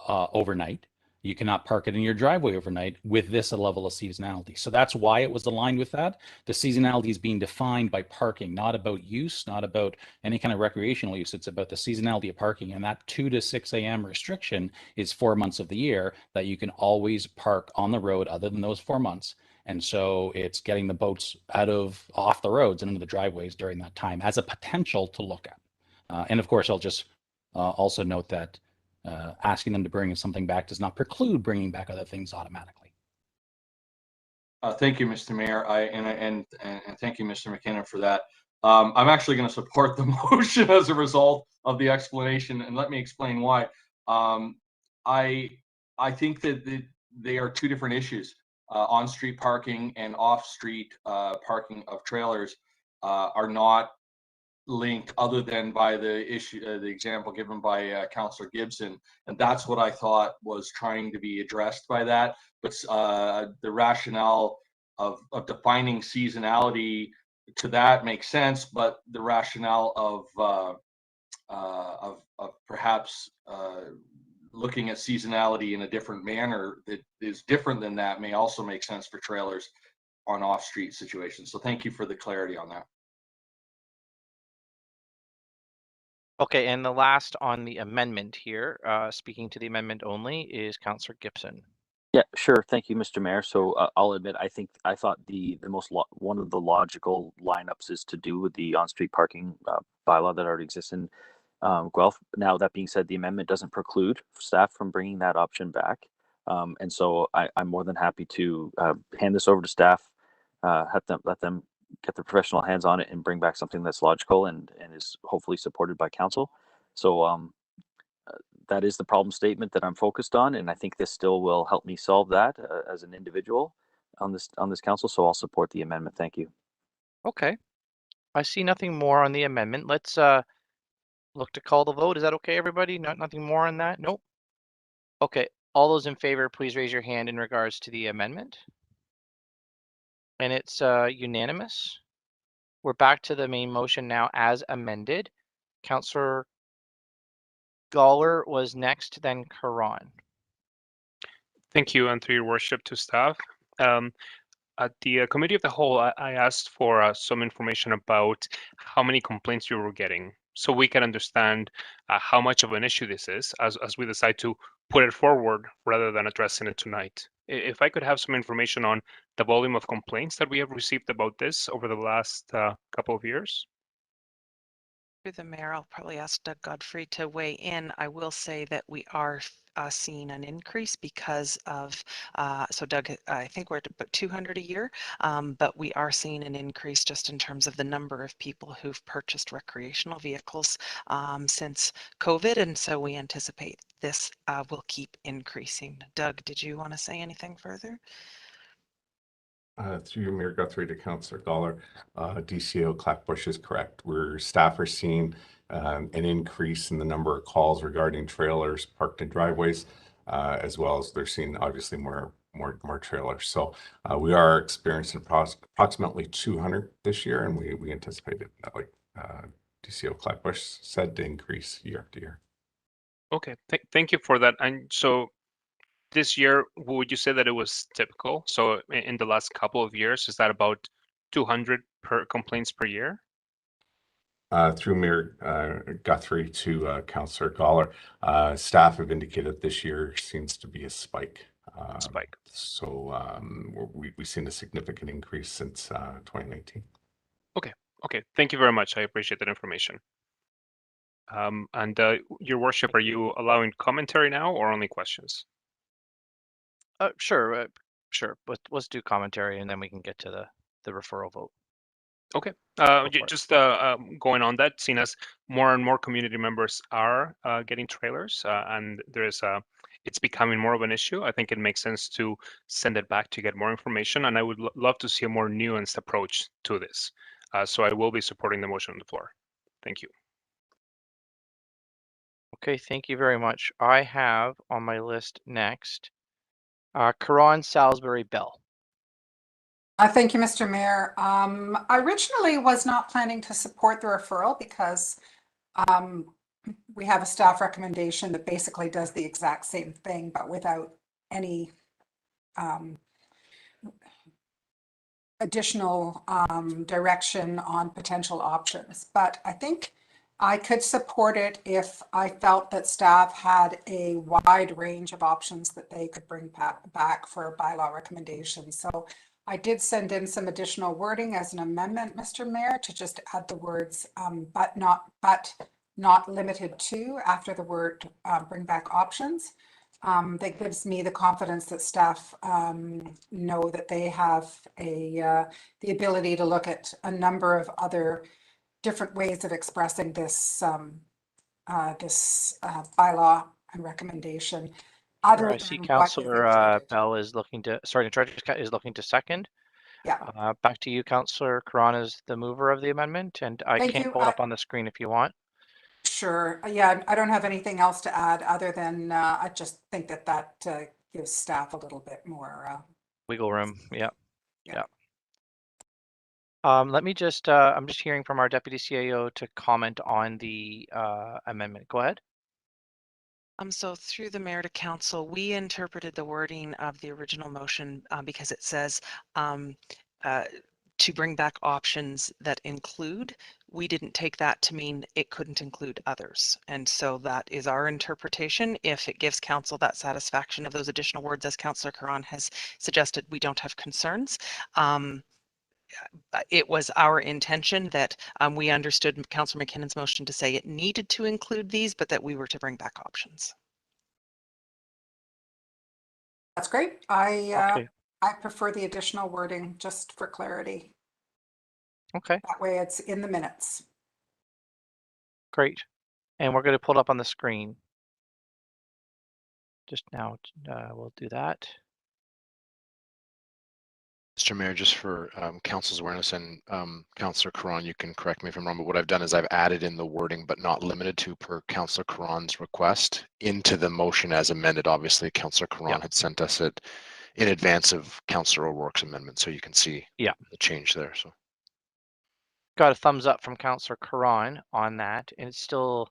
overnight. You cannot park it in your driveway overnight with this level of seasonality. So that's why it was aligned with that. The seasonality is being defined by parking, not about use, not about any kind of recreational use. It's about the seasonality of parking. And that 2 to 6 a.m. restriction is 4 months of the year that you can always park on the road other than those 4 months. And so it's getting the boats off the roads and into the driveways during that time as a potential to look at. And of course, I'll just also note that asking them to bring something back does not preclude bringing back other things automatically. Thank you, Mr. Mayor. And thank you, Mr. McKinnon, for that. I'm actually going to support the motion as a result of the explanation, and let me explain why. I think that they are two different issues. On-street parking and off-street parking of trailers are not linked other than by the issue, the example given by Councillor Gibson, and that's what I thought was trying to be addressed by that. But the rationale of defining seasonality to that makes sense, but the rationale of perhaps looking at seasonality in a different manner that is different than that may also make sense for trailers on off-street situations. So thank you for the clarity on that. Okay, and the last on the amendment here, speaking to the amendment only, is Councillor Gibson. Yeah, sure. Thank you, Mr. Mayor. So I'll admit, I thought the one of the logical lineups is to do with the on-street parking bylaw that already exists in Guelph. Now, that being said, the amendment doesn't preclude staff from bringing that option back. And so I'm more than happy to hand this over to staff, let them get their professional hands on it and bring back something that's logical and is hopefully supported by council. So that is the problem statement that I'm focused on, and I think this still will help me solve that as an individual on this council. So I'll support the amendment. Thank you. Okay, I see nothing more on the amendment. Let's look to call the vote. Is that okay, everybody? Nothing more on that? Nope. Okay, all those in favor, please raise your hand in regards to the amendment. And it's unanimous. We're back to the main motion now as amended. Councillor Gawler was next, then Caron. Thank you, and through your worship to staff. At the committee of the whole, I asked for some information about how many complaints you were getting, so we can understand how much of an issue this is as we decide to put it forward rather than addressing it tonight. If I could have some information on the volume of complaints that we have received about this over the last couple of years. Through the mayor, I'll probably ask Doug Godfrey to weigh in. I will say that we are seeing an increase because of, so Doug, I think we're at about 200 a year, but we are seeing an increase just in terms of the number of people who've purchased recreational vehicles since COVID, and so we anticipate this will keep increasing. Doug, did you want to say anything further? Through Mayor Guthrie to Councillor Gawler, DCO Clackbush is correct. Staff are seeing an increase in the number of calls regarding trailers parked in driveways, as well as they're seeing obviously more trailers. So we are experiencing approximately 200 this year, and we anticipated that, like DCO Clackbush said, to increase year after year. Okay, thank you for that. And so this year, would you say that it was typical? So in the last couple of years, is that about 200 complaints per year? Through Mayor Guthrie to Councillor Goller, staff have indicated this year seems to be a spike. So we've seen a significant increase since 2019. Okay, thank you very much. I appreciate that information. And Your Worship, are you allowing commentary now or only questions? Sure. Let's do commentary and then we can get to the referral vote. Okay. Just going on that, seeing as more and more community members are getting trailers and it's becoming more of an issue, I think it makes sense to send it back to get more information. And I would love to see a more nuanced approach to this. So I will be supporting the motion on the floor. Thank you. Okay, thank you very much. I have on my list next, Karan, Salisbury, Bell. Thank you, Mr. Mayor. I originally was not planning to support the referral because we have a staff recommendation that basically does the exact same thing, but without any additional direction on potential options. But I think I could support it if I felt that staff had a wide range of options that they could bring back for a bylaw recommendation. So I did send in some additional wording as an amendment, Mr. Mayor, to just add the words but not limited to after the word bring back options. That gives me the confidence that staff know that they have the ability to look at a number of other different ways of expressing this bylaw and recommendation. I see Councillor Bell is looking to, is looking to second. Yeah. Back to you, Councillor Karan is the mover of the amendment, and I can pull it up on the screen if you want. Sure. Yeah, I don't have anything else to add other than I just think that gives staff a little bit more wiggle room. Yeah. Let me just, I'm just hearing from our Deputy CAO to comment on the amendment. Go ahead. So through the Mayor to Council, we interpreted the wording of the original motion because it says to bring back options that include. We didn't take that to mean it couldn't include others. And so that is our interpretation. If it gives Council that satisfaction of those additional words, as Councillor Karan has suggested, we don't have concerns. It was our intention that we understood Councillor McKinnon's motion to say it needed to include these, but that we were to bring back options. That's great. I prefer the additional wording just for clarity. Okay. That way it's in the minutes. Great. And we're going to pull it up on the screen. Just now, we'll do that. Mr. Mayor, just for Council's awareness and Councillor Karan, you can correct me if I'm wrong, but what I've done is I've added in the wording, but not limited to per Councillor Karan's request into the motion as amended. Obviously, Councillor Karan had sent us it in advance of Councillor O'Rourke's amendment, so you can see the change there. So, got a thumbs up from Councillor Karan on that, and it's still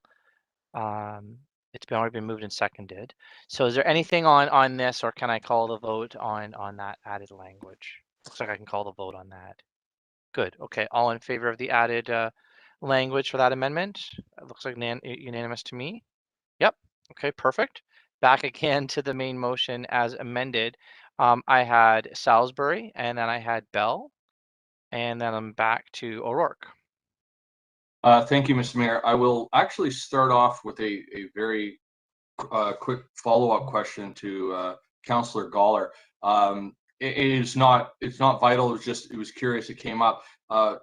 it's already been moved and seconded. So is there anything on this, or can I call the vote on that added language? Looks like I can call the vote on that. Good. Okay. All in favor of the added language for that amendment? It looks like unanimous to me. Yep. Okay, perfect. Back again to the main motion as amended. I had Salisbury, and then I had Bell, and then I'm back to O'Rourke. Thank you, Mr. Mayor. I will actually start off with a very quick follow-up question to Councillor Goller. It's not vital. It was curious. It came up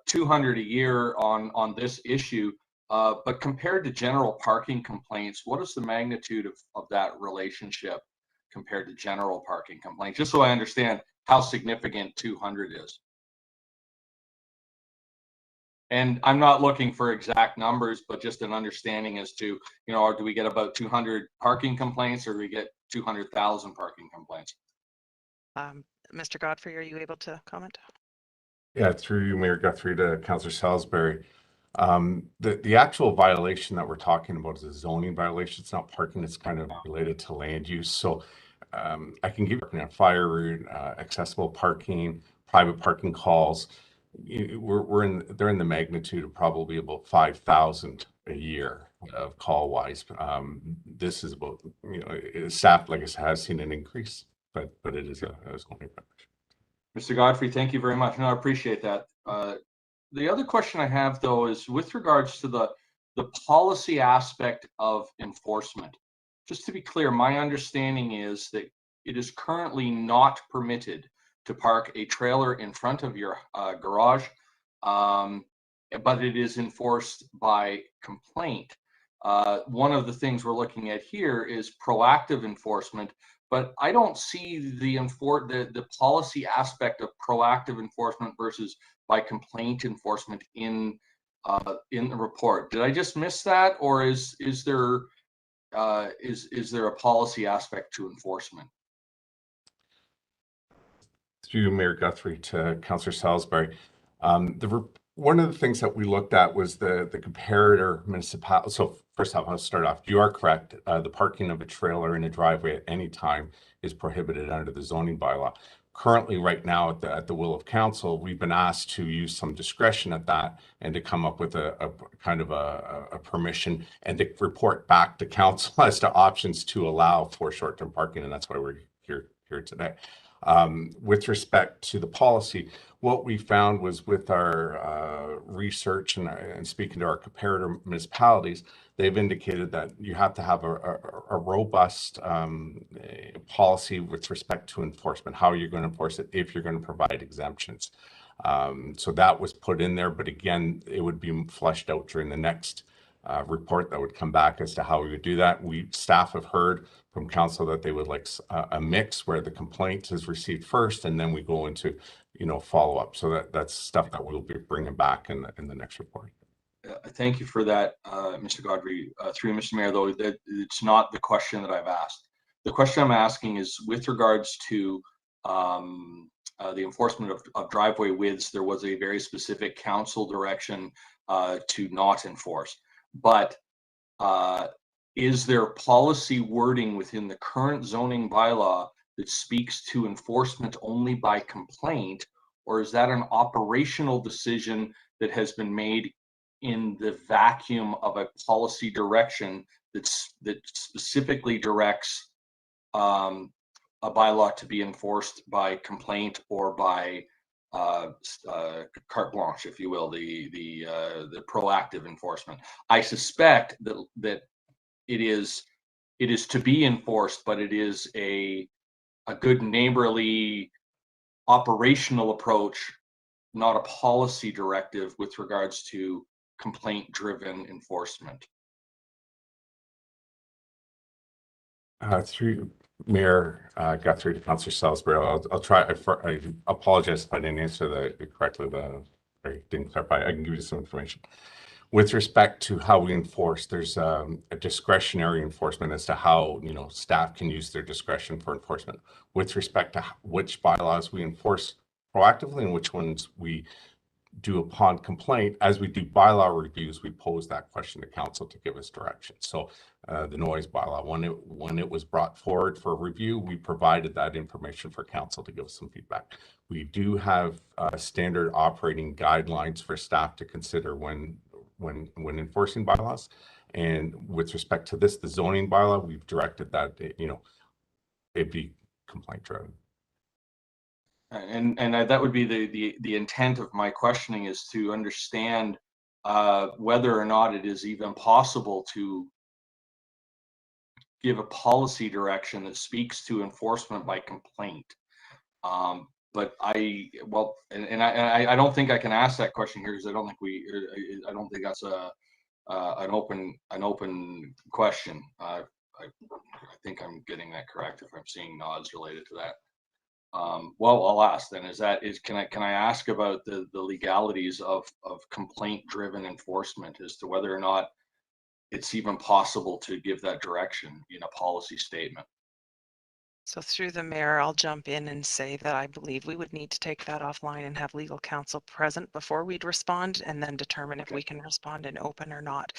200 a year on this issue, but compared to general parking complaints, what is the magnitude of that relationship compared to general parking complaints? Just so I understand how significant 200 is. And I'm not looking for exact numbers, but just an understanding as to, do we get about 200 parking complaints, or do we get 200,000 parking complaints? Mr. Godfrey, are you able to comment? Yeah, through Mayor Guthrie to Councillor Salisbury. The actual violation that we're talking about is a zoning violation. It's not parking. It's kind of related to land use. So I can give you a fire route, accessible parking, private parking calls. They're in the magnitude of probably about 5,000 a year of call wise. This is about, staff, like I said, has seen an increase, but it is a only. Mr. Godfrey, thank you very much. No, I appreciate that. The other question I have, though, is with regards to the policy aspect of enforcement. Just to be clear, my understanding is that it is currently not permitted to park a trailer in front of your garage, but it is enforced by complaint. One of the things we're looking at here is proactive enforcement, but I don't see the policy aspect of proactive enforcement versus by complaint enforcement in the report. Did I just miss that, or is there a policy aspect to enforcement? Through Mayor Guthrie to Councillor Salisbury, one of the things that we looked at was the comparator municipality. So first off, I'll start off. You are correct. The parking of a trailer in a driveway at any time is prohibited under the zoning bylaw. Currently, right now, at the will of council, we've been asked to use some discretion at that and to come up with a kind of a permission and to report back to council as to options to allow for short-term parking, and that's why we're here today. With respect to the policy, what we found was with our research and speaking to our comparator municipalities, they've indicated that you have to have a robust policy with respect to enforcement, how you're going to enforce it, if you're going to provide exemptions. So that was put in there, but again, it would be fleshed out during the next report that would come back as to how we would do that. Staff have heard from council that they would like a mix where the complaint is received first and then we go into follow up. So that's stuff that we'll be bringing back in the next report. Thank you for that, Mr. Godfrey. Through Mr. Mayor, though, it's not the question that I've asked. The question I'm asking is with regards to the enforcement of driveway widths. There was a very specific council direction to not enforce. But is there policy wording within the current zoning bylaw that speaks to enforcement only by complaint, or is that an operational decision that has been made in the vacuum of a policy direction that specifically directs a bylaw to be enforced by complaint or by carte blanche, if you will, the proactive enforcement? I suspect that it is to be enforced, but it is a good neighborly operational approach, not a policy directive with regards to complaint-driven enforcement. Through Mayor Guthrie to Councillor Salisbury, I'll try. I apologize if I didn't answer that correctly. I didn't clarify. I can give you some information. With respect to how we enforce, there's a discretionary enforcement as to how staff can use their discretion for enforcement. With respect to which bylaws we enforce proactively and which ones we do upon complaint, as we do bylaw reviews, we pose that question to council to give us direction. So the noise bylaw, when it was brought forward for review, we provided that information for council to give us some feedback. We do have standard operating guidelines for staff to consider when enforcing bylaws. And with respect to this, the zoning bylaw, we've directed that it be complaint driven. And that would be the intent of my questioning, is to understand whether or not it is even possible to give a policy direction that speaks to enforcement by complaint. But I don't think I can ask that question here, because I don't think that's an open question. I think I'm getting that correct if I'm seeing nods related to that. Well, I'll ask then. Can I ask about the legalities of complaint-driven enforcement as to whether or not it's even possible to give that direction in a policy statement? So through the mayor, I'll jump in and say that I believe we would need to take that offline and have legal counsel present before we'd respond, and then determine if we can respond in open or not.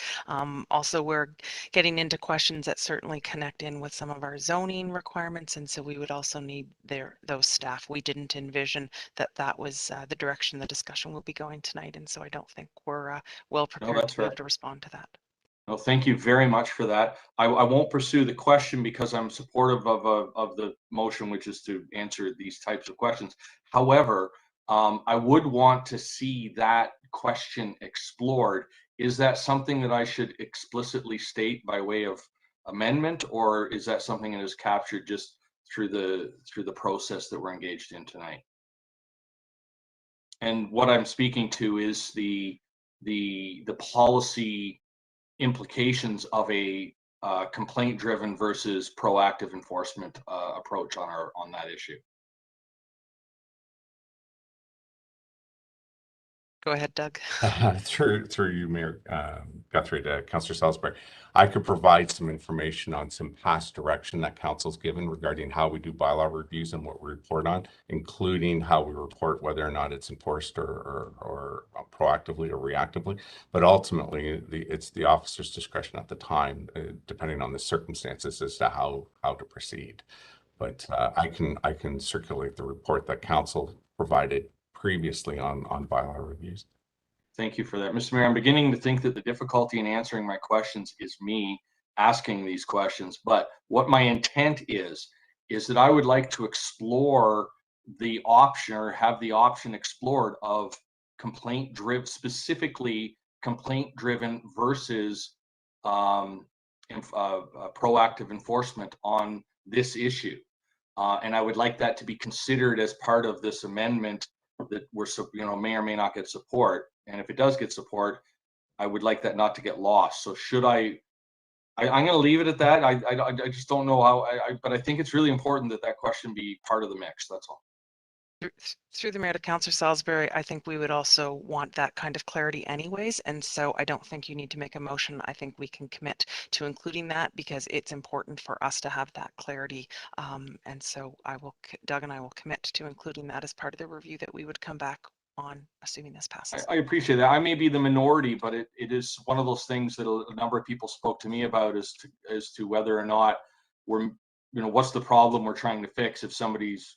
Also, we're getting into questions that certainly connect in with some of our zoning requirements, and so we would also need those staff. We didn't envision that was the direction the discussion will be going tonight, and so I don't think we're well prepared to be able to respond to that. Well, thank you very much for that. I won't pursue the question because I'm supportive of the motion, which is to answer these types of questions. However, I would want to see that question explored. Is that something that I should explicitly state by way of amendment, or is that something that is captured just through the process that we're engaged in tonight? And what I'm speaking to is the policy implications of a complaint-driven versus proactive enforcement approach on that issue. Go ahead, Doug. Through you, Mayor Guthrie, to Councillor Salisbury, I could provide some information on some past direction that council's given regarding how we do bylaw reviews and what we report on, including how we report whether or not it's enforced or proactively or reactively. But ultimately, it's the officer's discretion at the time, depending on the circumstances, as to how to proceed. But I can circulate the report that council provided previously on bylaw reviews. Thank you for that, Mr. Mayor. I'm beginning to think that the difficulty in answering my questions is me asking these questions, but what my intent is that I would like to explore the option, or have the option explored, of specifically complaint-driven versus proactive enforcement on this issue. And I would like that to be considered as part of this amendment that may or may not get support. And if it does get support, I would like that not to get lost. So should I'm going to leave it at that. I just don't know how, but I think it's really important that question be part of the mix. That's all. Through the mayor to Councillor Salisbury, I think we would also want that kind of clarity anyways, and so I don't think you need to make a motion. I think we can commit to including that because it's important for us to have that clarity, and so Doug and I will commit to including that as part of the review that we would come back on, assuming this passes. I appreciate that. I may be the minority, but it is one of those things that a number of people spoke to me about as to whether or not we're, what's the problem we're trying to fix if somebody's,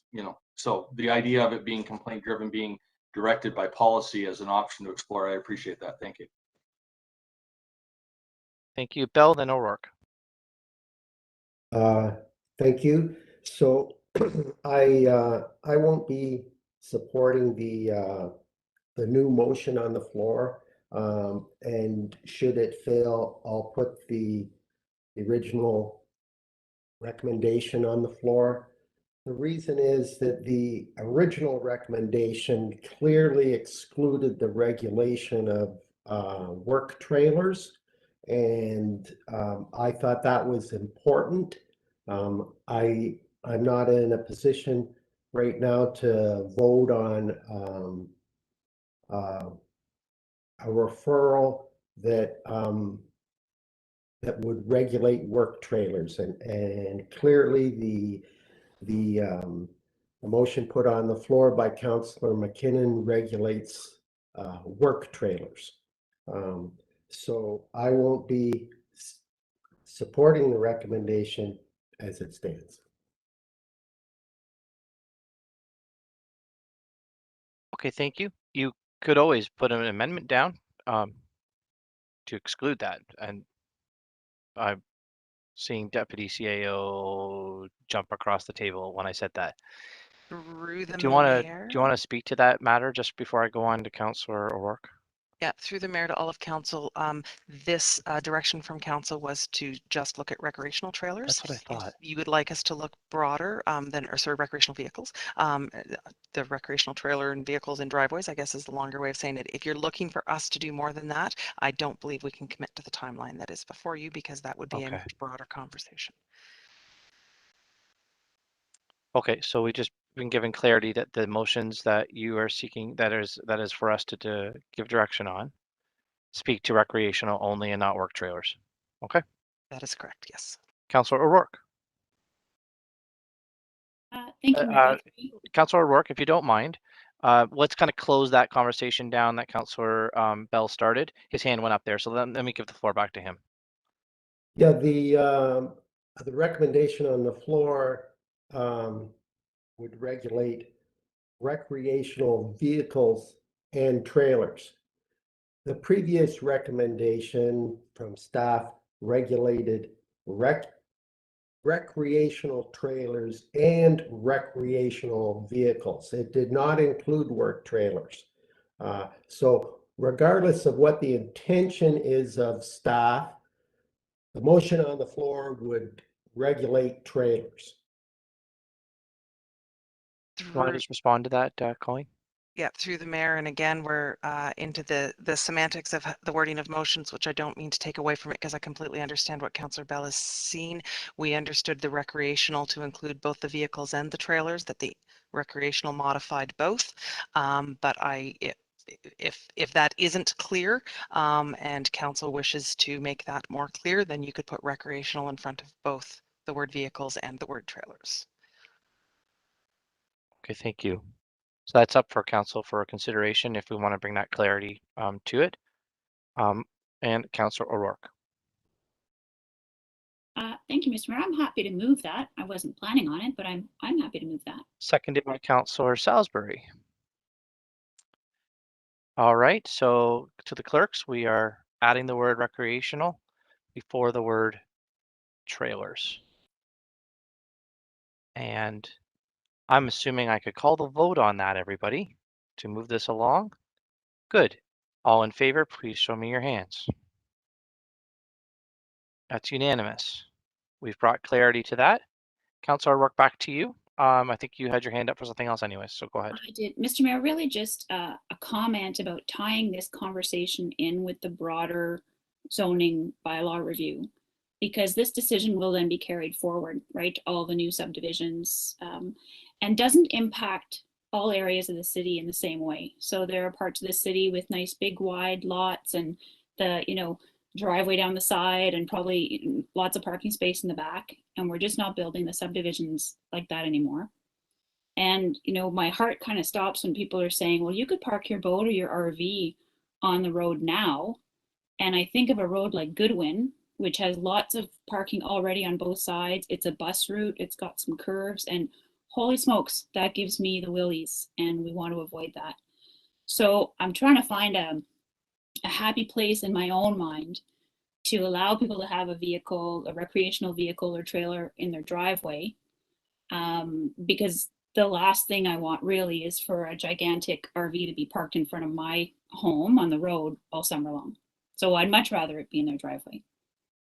so the idea of it being complaint driven, being directed by policy as an option to explore, I appreciate that. Thank you. Thank you, Bill, then O'Rourke. Thank you. So I won't be supporting the new motion on the floor, and should it fail, I'll put the original recommendation on the floor. The reason is that the original recommendation clearly excluded the regulation of work trailers, and I thought that was important. I'm not in a position right now to vote on a referral that that would regulate work trailers, and clearly the motion put on the floor by Councillor McKinnon regulates work trailers. So I won't be supporting the recommendation as it stands. Okay, thank you. You could always put an amendment down to exclude that, and I'm seeing Deputy CAO jump across the table when I said that. Through the Do you want to speak to that matter just before I go on to Councillor O'Rourke? Yeah, through the mayor to all of council, this direction from council was to just look at recreational trailers. That's what I thought. If you would like us to look broader recreational vehicles, the recreational trailer and vehicles in driveways, I guess, is the longer way of saying it. If you're looking for us to do more than that, I don't believe we can commit to the timeline that is before you, because that would be a much broader conversation. Okay, so we just been given clarity that the motions that you are seeking, that is for us to give direction on, speak to recreational only and not work trailers. Okay. That is correct, yes. Councillor O'Rourke. Thank you, Mayor Guthrie. Councillor O'Rourke, if you don't mind, let's kind of close that conversation down that Councillor Bell started. His hand went up there, so let me give the floor back to him. Yeah, the recommendation on the floor would regulate recreational vehicles and trailers. The previous recommendation from staff regulated recreational trailers and recreational vehicles. It did not include work trailers. So regardless of what the intention is of staff, the motion on the floor would regulate trailers. Do you want to just respond to that, Colleen? Yeah, through the mayor. And again, we're into the semantics of the wording of motions, which I don't mean to take away from it because I completely understand what Councillor Bell has seen. We understood the recreational to include both the vehicles and the trailers, that the recreational modified both. But if that isn't clear and council wishes to make that more clear, then you could put recreational in front of both the word vehicles and the word trailers. Okay, thank you. So that's up for council for consideration if we want to bring that clarity to it. And Councillor O'Rourke. Thank you, Mr. Mayor. I'm happy to move that. I wasn't planning on it, but I'm happy to move that. Seconded by Councillor Salisbury. All right, so to the clerks, we are adding the word recreational before the word trailers. And I'm assuming I could call the vote on that, everybody, to move this along. Good. All in favor, please show me your hands. That's unanimous. We've brought clarity to that. Councillor O'Rourke, back to you. I think you had your hand up for something else anyway, so go ahead. I did. Mr. Mayor, really just a comment about tying this conversation in with the broader zoning bylaw review, because this decision will then be carried forward, right? All the new subdivisions, and doesn't impact all areas of the city in the same way. So there are parts of the city with nice big wide lots and the, driveway down the side and probably lots of parking space in the back. And we're just not building the subdivisions like that anymore. And, my heart kind of stops when people are saying, well, you could park your boat or your RV on the road now. And I think of a road like Goodwin, which has lots of parking already on both sides. It's a bus route. It's got some curves, and holy smokes, that gives me the willies, and we want to avoid that. So I'm trying to find a happy place in my own mind to allow people to have a vehicle, a recreational vehicle or trailer in their driveway, because the last thing I want really is for a gigantic RV to be parked in front of my home on the road all summer long. So I'd much rather it be in their driveway.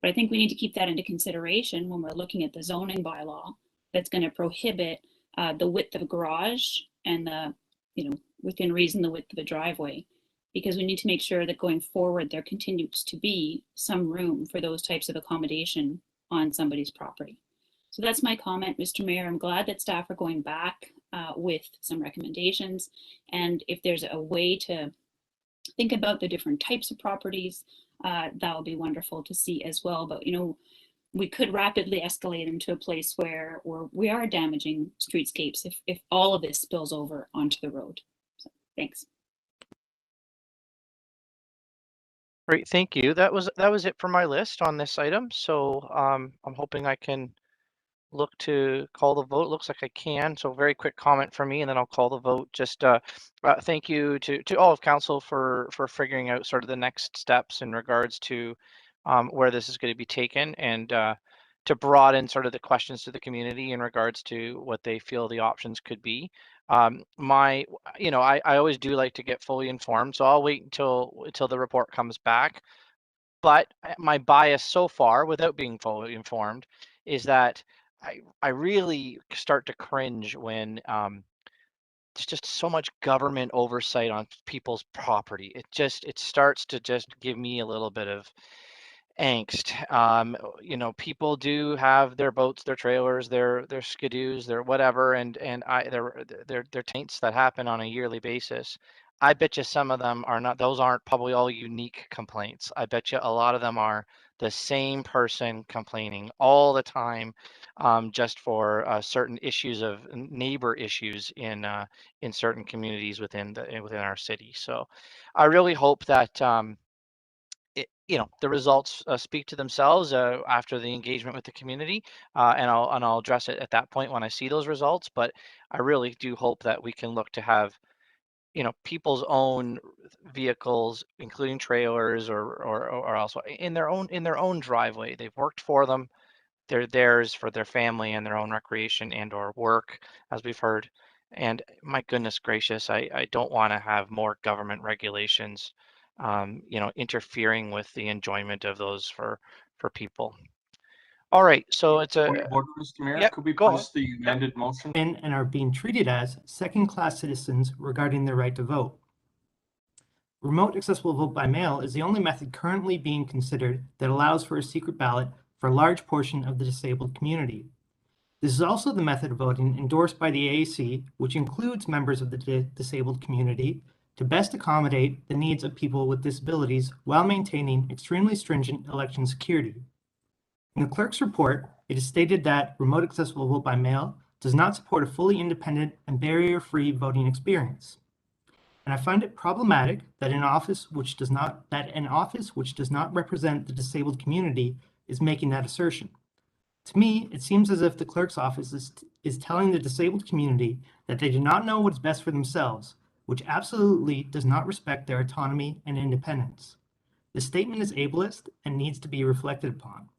But I think we need to keep that into consideration when we're looking at the zoning bylaw that's going to prohibit the width of a garage and the, within reason, the width of a driveway, because we need to make sure that going forward there continues to be some room for those types of accommodation on somebody's property. So that's my comment, Mr. Mayor. I'm glad that staff are going back with some recommendations. And if there's a way to think about the different types of properties, that will be wonderful to see as well. But, we could rapidly escalate into a place where we are damaging streetscapes if all of this spills over onto the road. So, thanks. Great, thank you. That was it for my list on this item. So I'm hoping I can look to call the vote. Looks like I can. So very quick comment from me, and then I'll call the vote. Just thank you to all of council for figuring out sort of the next steps in regards to where this is going to be taken, and to broaden sort of the questions to the community in regards to what they feel the options could be. I always do like to get fully informed, so I'll wait until the report comes back. But my bias so far, without being fully informed, is that I really start to cringe when there's just so much government oversight on people's property. It starts to just give me a little bit of angst. People do have their boats, their trailers, their skidoos, their whatever, and they're taints that happen on a yearly basis. I bet you some of them are not, those aren't probably all unique complaints. I bet you a lot of them are the same person complaining all the time, just for certain issues of neighbor issues in certain communities within our city. So I really hope that the results speak to themselves after the engagement with the community, and I'll address it at that point when I see those results. But I really do hope that we can look to have people's own vehicles, including trailers or also in their own driveway. They've worked for them. They're theirs for their family and their own recreation and or work, as we've heard. And my goodness gracious, I don't want to have more government regulations, interfering with the enjoyment of those for people. All right, so it's Point a of order, Mr. Mayor. Yep, Could we go ahead. place the amended motion? And are being treated as second-class citizens regarding their right to vote. Remote accessible vote by mail is the only method currently being considered that allows for a secret ballot for a large portion of the disabled community. This is also the method of voting endorsed by the AAC, which includes members of the disabled community, to best accommodate the needs of people with disabilities while maintaining extremely stringent election security. In the clerk's report, it is stated that remote accessible vote by mail does not support a fully independent and barrier-free voting experience. And I find it problematic that an office which does not represent the disabled community is making that assertion. To me, it seems as if the clerk's office is telling the disabled community that they do not know what is best for themselves, which absolutely does not respect their autonomy and independence. This statement is ableist and needs to be reflected upon.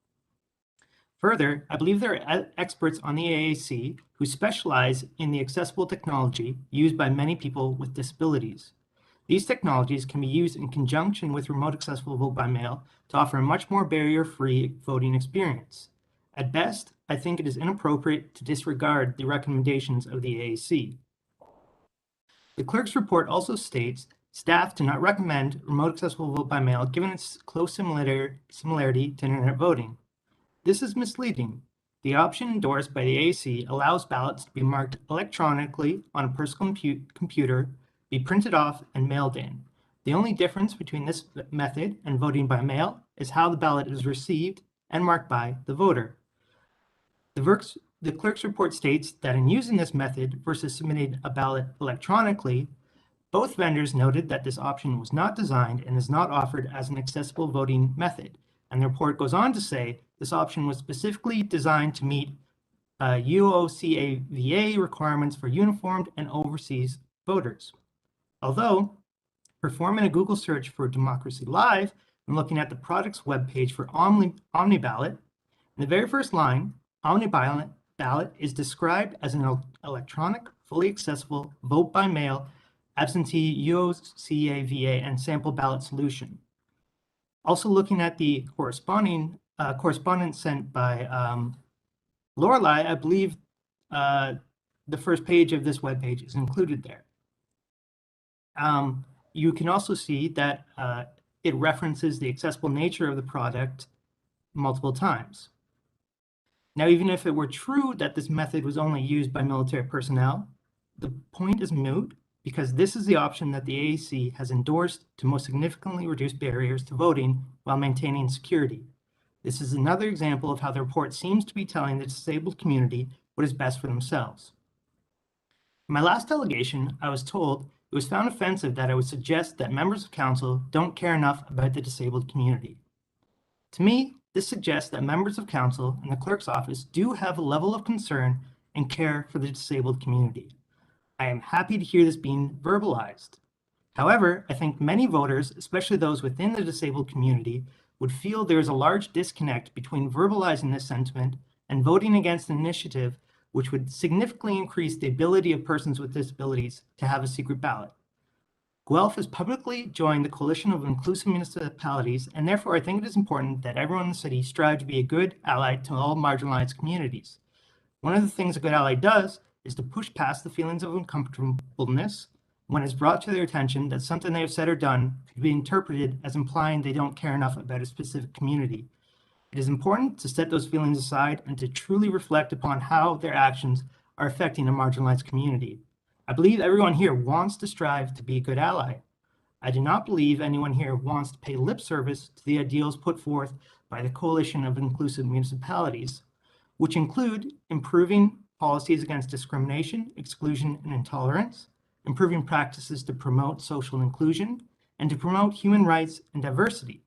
Further, I believe there are experts on the AAC who specialize in the accessible technology used by many people with disabilities. These technologies can be used in conjunction with remote accessible vote by mail to offer a much more barrier-free voting experience. At best, I think it is inappropriate to disregard the recommendations of the AAC. The clerk's report also states staff do not recommend remote accessible vote by mail given its close similarity to internet voting. This is misleading. The option endorsed by the AAC allows ballots to be marked electronically on a personal computer, be printed off, and mailed in. The only difference between this method and voting by mail is how the ballot is received and marked by the voter. The clerk's report states that in using this method versus submitting a ballot electronically, both vendors noted that this option was not designed and is not offered as an accessible voting method. And the report goes on to say this option was specifically designed to meet UOCAVA requirements for uniformed and overseas voters. Although, performing a Google search for Democracy Live and looking at the product's webpage for OmniBallot, in the very first line, OmniBallot is described as an electronic, fully accessible, vote by mail, absentee UOCAVA and sample ballot solution. Also looking at the correspondence sent by Lorelei, I believe the first page of this webpage is included there. You can also see that it references the accessible nature of the product multiple times. Now, even if it were true that this method was only used by military personnel, the point is moot because this is the option that the AAC has endorsed to most significantly reduce barriers to voting while maintaining security. This is another example of how the report seems to be telling the disabled community what is best for themselves. In my last delegation, I was told it was found offensive that I would suggest that members of council don't care enough about the disabled community. To me, this suggests that members of council and the clerk's office do have a level of concern and care for the disabled community. I am happy to hear this being verbalized. However, I think many voters, especially those within the disabled community, would feel there is a large disconnect between verbalizing this sentiment and voting against an initiative which would significantly increase the ability of persons with disabilities to have a secret ballot. Guelph has publicly joined the Coalition of Inclusive Municipalities, and therefore I think it is important that everyone in the city strive to be a good ally to all marginalized communities. One of the things a good ally does is to push past the feelings of uncomfortableness when it's brought to their attention that something they have said or done could be interpreted as implying they don't care enough about a specific community. It is important to set those feelings aside and to truly reflect upon how their actions are affecting a marginalized community. I believe everyone here wants to strive to be a good ally. I do not believe anyone here wants to pay lip service to the ideals put forth by the Coalition of Inclusive Municipalities, which include improving policies against discrimination, exclusion, and intolerance, improving practices to promote social inclusion, and to promote human rights and diversity.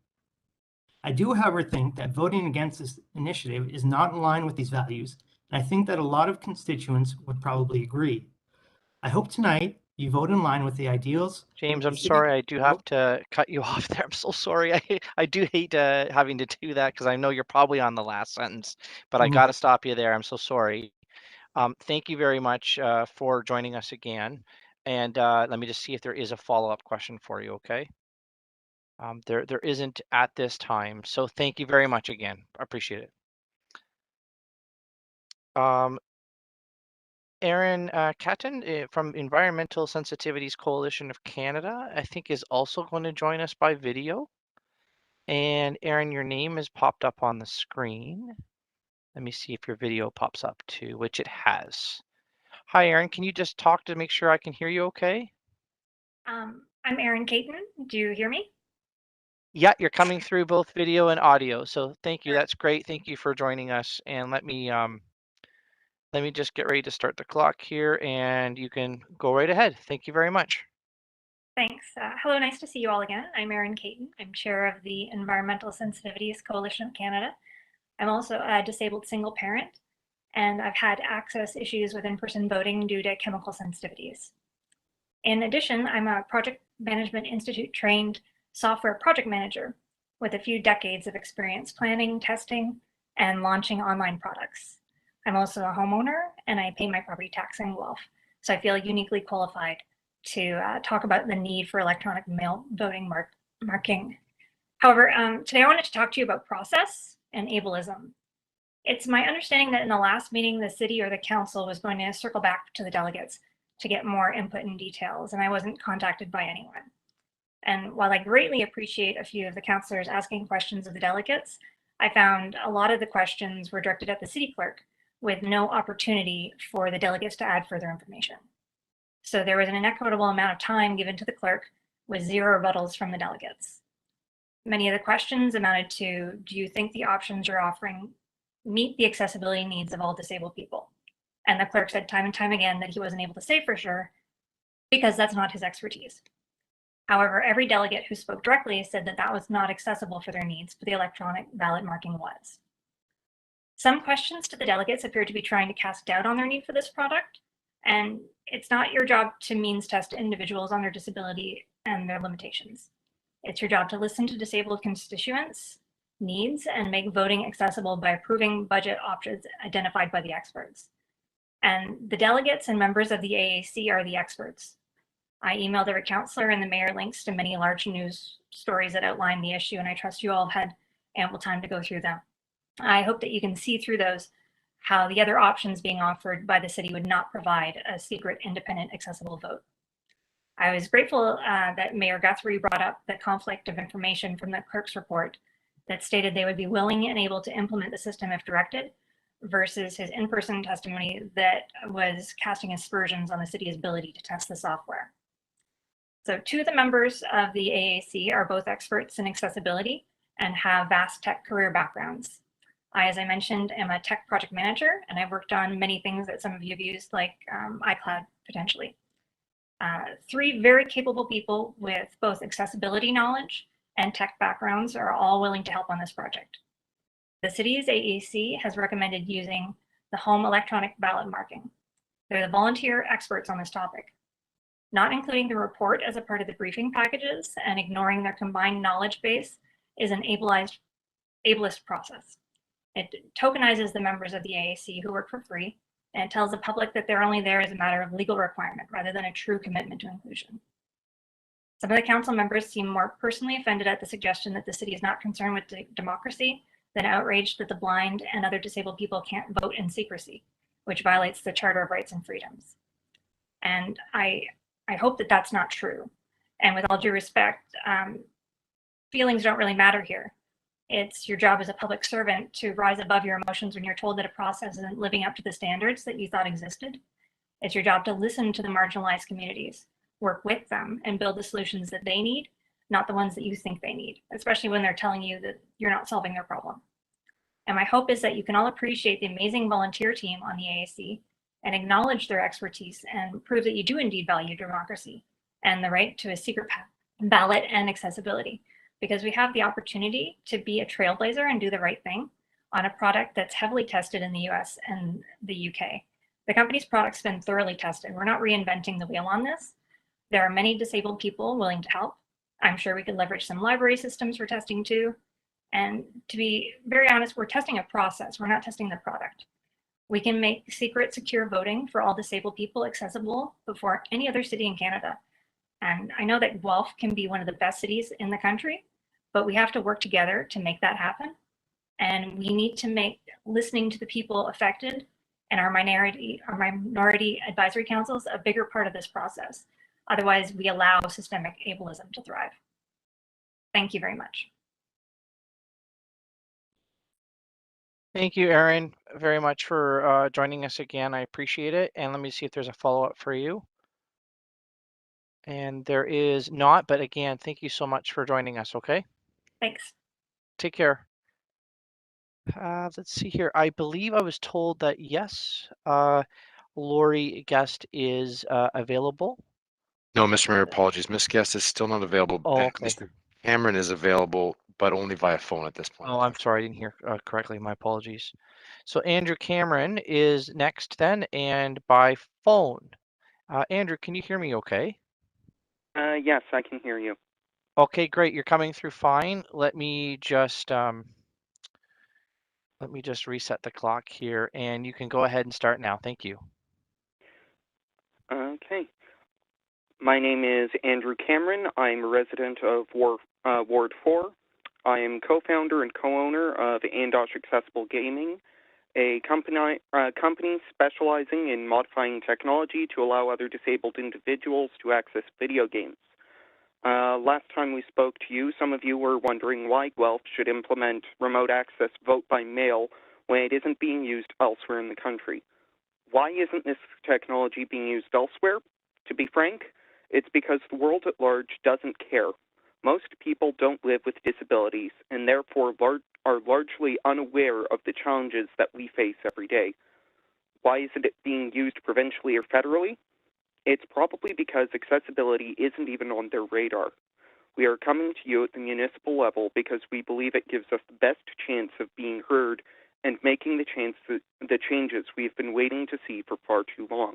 I do, however, think that voting against this initiative is not in line with these values, and I think that a lot of constituents would probably agree. I hope tonight you vote in line with the ideals. James, I'm sorry, I do have to cut you off there. I'm so sorry. I do hate having to do that because I know you're probably on the last sentence, but I got to stop you there. I'm so sorry. Thank you very much for joining us again. And let me just see if there is a follow-up question for you, okay? There isn't at this time. So thank you very much again. I appreciate it. Aaron Catton from Environmental Sensitivities Coalition of Canada, I think, is also going to join us by video. And Aaron, your name is popped up on the screen. Let me see if your video pops up too, which it has. Hi, Aaron. Can you just talk to make sure I can hear you okay? I'm Aaron Caton. Do you hear me? Yeah, you're coming through both video and audio. So thank you. That's great. Thank you for joining us. And let me just get ready to start the clock here, and you can go right ahead. Thank you very much. Thanks. Hello, nice to see you all again. I'm Erin Caton. I'm chair of the Environmental Sensitivities Coalition of Canada. I'm also a disabled single parent, and I've had access issues with in-person voting due to chemical sensitivities. In addition, I'm a Project Management Institute trained software project manager with a few decades of experience planning, testing, and launching online products. I'm also a homeowner, and I pay my property tax in Guelph, so I feel uniquely qualified to talk about the need for electronic mail voting marking. However, today I wanted to talk to you about process and ableism. It's my understanding that in the last meeting, the city or the council was going to circle back to the delegates to get more input and details, and I wasn't contacted by anyone. And while I greatly appreciate a few of the councillors asking questions of the delegates, I found a lot of the questions were directed at the city clerk, with no opportunity for the delegates to add further information. So there was an inequitable amount of time given to the clerk with zero rebuttals from the delegates. Many of the questions amounted to, do you think the options you're offering meet the accessibility needs of all disabled people? And the clerk said time and time again that he wasn't able to say for sure because that's not his expertise. However, every delegate who spoke directly said that that was not accessible for their needs, but the electronic ballot marking was. Some questions to the delegates appear to be trying to cast doubt on their need for this product, and it's not your job to means test individuals on their disability and their limitations. It's your job to listen to disabled constituents' needs and make voting accessible by approving budget options identified by the experts. And the delegates and members of the AAC are the experts. I emailed every councillor and the mayor links to many large news stories that outline the issue, and I trust you all have had ample time to go through them. I hope that you can see through those how the other options being offered by the city would not provide a secret, independent, accessible vote. I was grateful that Mayor Guthrie brought up the conflict of information from the clerk's report that stated they would be willing and able to implement the system if directed, versus his in-person testimony that was casting aspersions on the city's ability to test the software. So two of the members of the AAC are both experts in accessibility and have vast tech career backgrounds. I, as I mentioned, am a tech project manager, and I've worked on many things that some of you have used, like iCloud, potentially. Three very capable people with both accessibility knowledge and tech backgrounds are all willing to help on this project. The city's AAC has recommended using the home electronic ballot marking. They're the volunteer experts on this topic. Not including the report as a part of the briefing packages and ignoring their combined knowledge base is an ableist process. It tokenizes the members of the AAC who work for free, and it tells the public that they're only there as a matter of legal requirement rather than a true commitment to inclusion. Some of the council members seem more personally offended at the suggestion that the city is not concerned with democracy than outraged that the blind and other disabled people can't vote in secrecy, which violates the Charter of Rights and Freedoms. And I hope that that's not true. And with all due respect, feelings don't really matter here. It's your job as a public servant to rise above your emotions when you're told that a process isn't living up to the standards that you thought existed. It's your job to listen to the marginalized communities, work with them, and build the solutions that they need, not the ones that you think they need, especially when they're telling you that you're not solving their problem. And my hope is that you can all appreciate the amazing volunteer team on the AAC and acknowledge their expertise and prove that you do indeed value democracy and the right to a secret ballot and accessibility, because we have the opportunity to be a trailblazer and do the right thing on a product that's heavily tested in the US and the UK. The company's product's been thoroughly tested. We're not reinventing the wheel on this. There are many disabled people willing to help. I'm sure we could leverage some library systems for testing too. And to be very honest, we're testing a process. We're not testing the product. We can make secret, secure voting for all disabled people accessible before any other city in Canada. And I know that Guelph can be one of the best cities in the country, but we have to work together to make that happen. And we need to make listening to the people affected and our minority advisory councils a bigger part of this process. Otherwise, we allow systemic ableism to thrive. Thank you very much. Thank you, Erin, very much for joining us again. I appreciate it. And let me see if there's a follow-up for you. And there is not, but again, thank you so much for joining us, okay? Thanks. Take care. Let's see here. I believe I was told that yes, Lori Guest is available. No, Mr. Mayor, apologies. Ms. Guest is still not available. Oh, okay. Mr. Cameron is available, but only via phone at this point. Oh, I'm sorry, I didn't hear correctly. My apologies. So Andrew Cameron is next then, and by phone. Andrew, can you hear me okay? Yes, I can hear you. Okay, great. You're coming through fine. Let me just reset the clock here, and you can go ahead and start now. Thank you. Okay. My name is Andrew Cameron. I'm a resident of Ward 4. I am co-founder and co-owner of Andosh Accessible Gaming, a company specializing in modifying technology to allow other disabled individuals to access video games. Last time we spoke to you, some of you were wondering why Guelph should implement remote access vote by mail when it isn't being used elsewhere in the country. Why isn't this technology being used elsewhere? To be frank, it's because the world at large doesn't care. Most people don't live with disabilities and therefore are largely unaware of the challenges that we face every day. Why isn't it being used provincially or federally? It's probably because accessibility isn't even on their radar. We are coming to you at the municipal level because we believe it gives us the best chance of being heard and making the changes we've been waiting to see for far too long.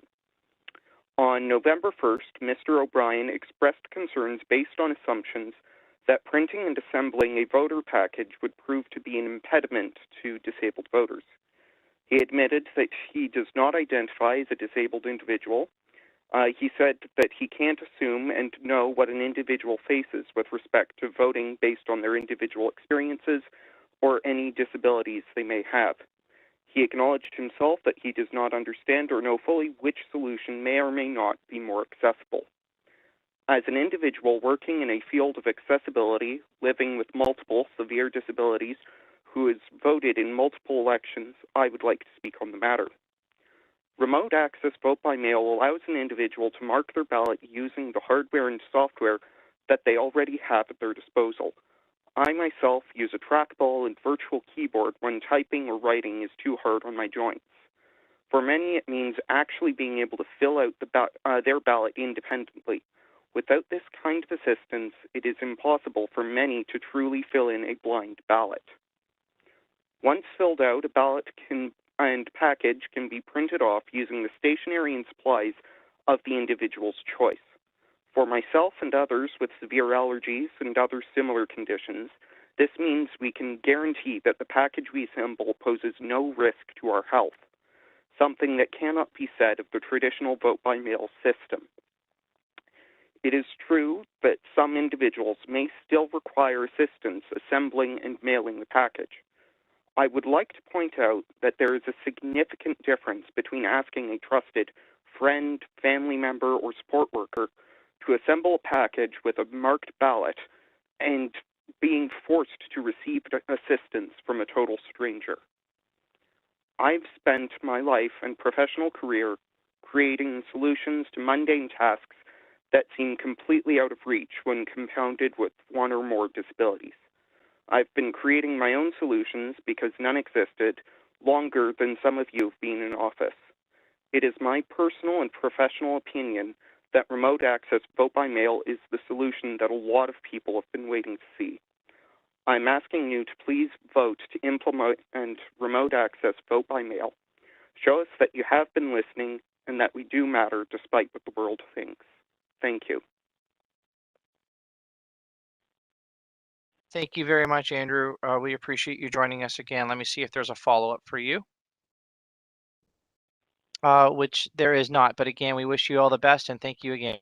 On November 1st, Mr. O'Brien expressed concerns based on assumptions that printing and assembling a voter package would prove to be an impediment to disabled voters. He admitted that he does not identify as a disabled individual. He said that he can't assume and know what an individual faces with respect to voting based on their individual experiences or any disabilities they may have. He acknowledged himself that he does not understand or know fully which solution may or may not be more accessible. As an individual working in a field of accessibility, living with multiple severe disabilities, who has voted in multiple elections, I would like to speak on the matter. Remote access vote by mail allows an individual to mark their ballot using the hardware and software that they already have at their disposal. I myself use a trackball and virtual keyboard when typing or writing is too hard on my joints. For many, it means actually being able to fill out their ballot independently. Without this kind of assistance, it is impossible for many to truly fill in a blind ballot. Once filled out, a ballot and package can be printed off using the stationery and supplies of the individual's choice. For myself and others with severe allergies and other similar conditions, this means we can guarantee that the package we assemble poses no risk to our health, something that cannot be said of the traditional vote-by-mail system. It is true that some individuals may still require assistance assembling and mailing the package. I would like to point out that there is a significant difference between asking a trusted friend, family member, or support worker to assemble a package with a marked ballot and being forced to receive assistance from a total stranger. I've spent my life and professional career creating solutions to mundane tasks that seem completely out of reach when compounded with one or more disabilities. I've been creating my own solutions because none existed longer than some of you have been in office. It is my personal and professional opinion that remote access vote by mail is the solution that a lot of people have been waiting to see. I'm asking you to please vote to implement remote access vote by mail. Show us that you have been listening and that we do matter despite what the world thinks. Thank you. Thank you very much, Andrew. We appreciate you joining us again. Let me see if there's a follow-up for you. Which there is not, but again, we wish you all the best and thank you again.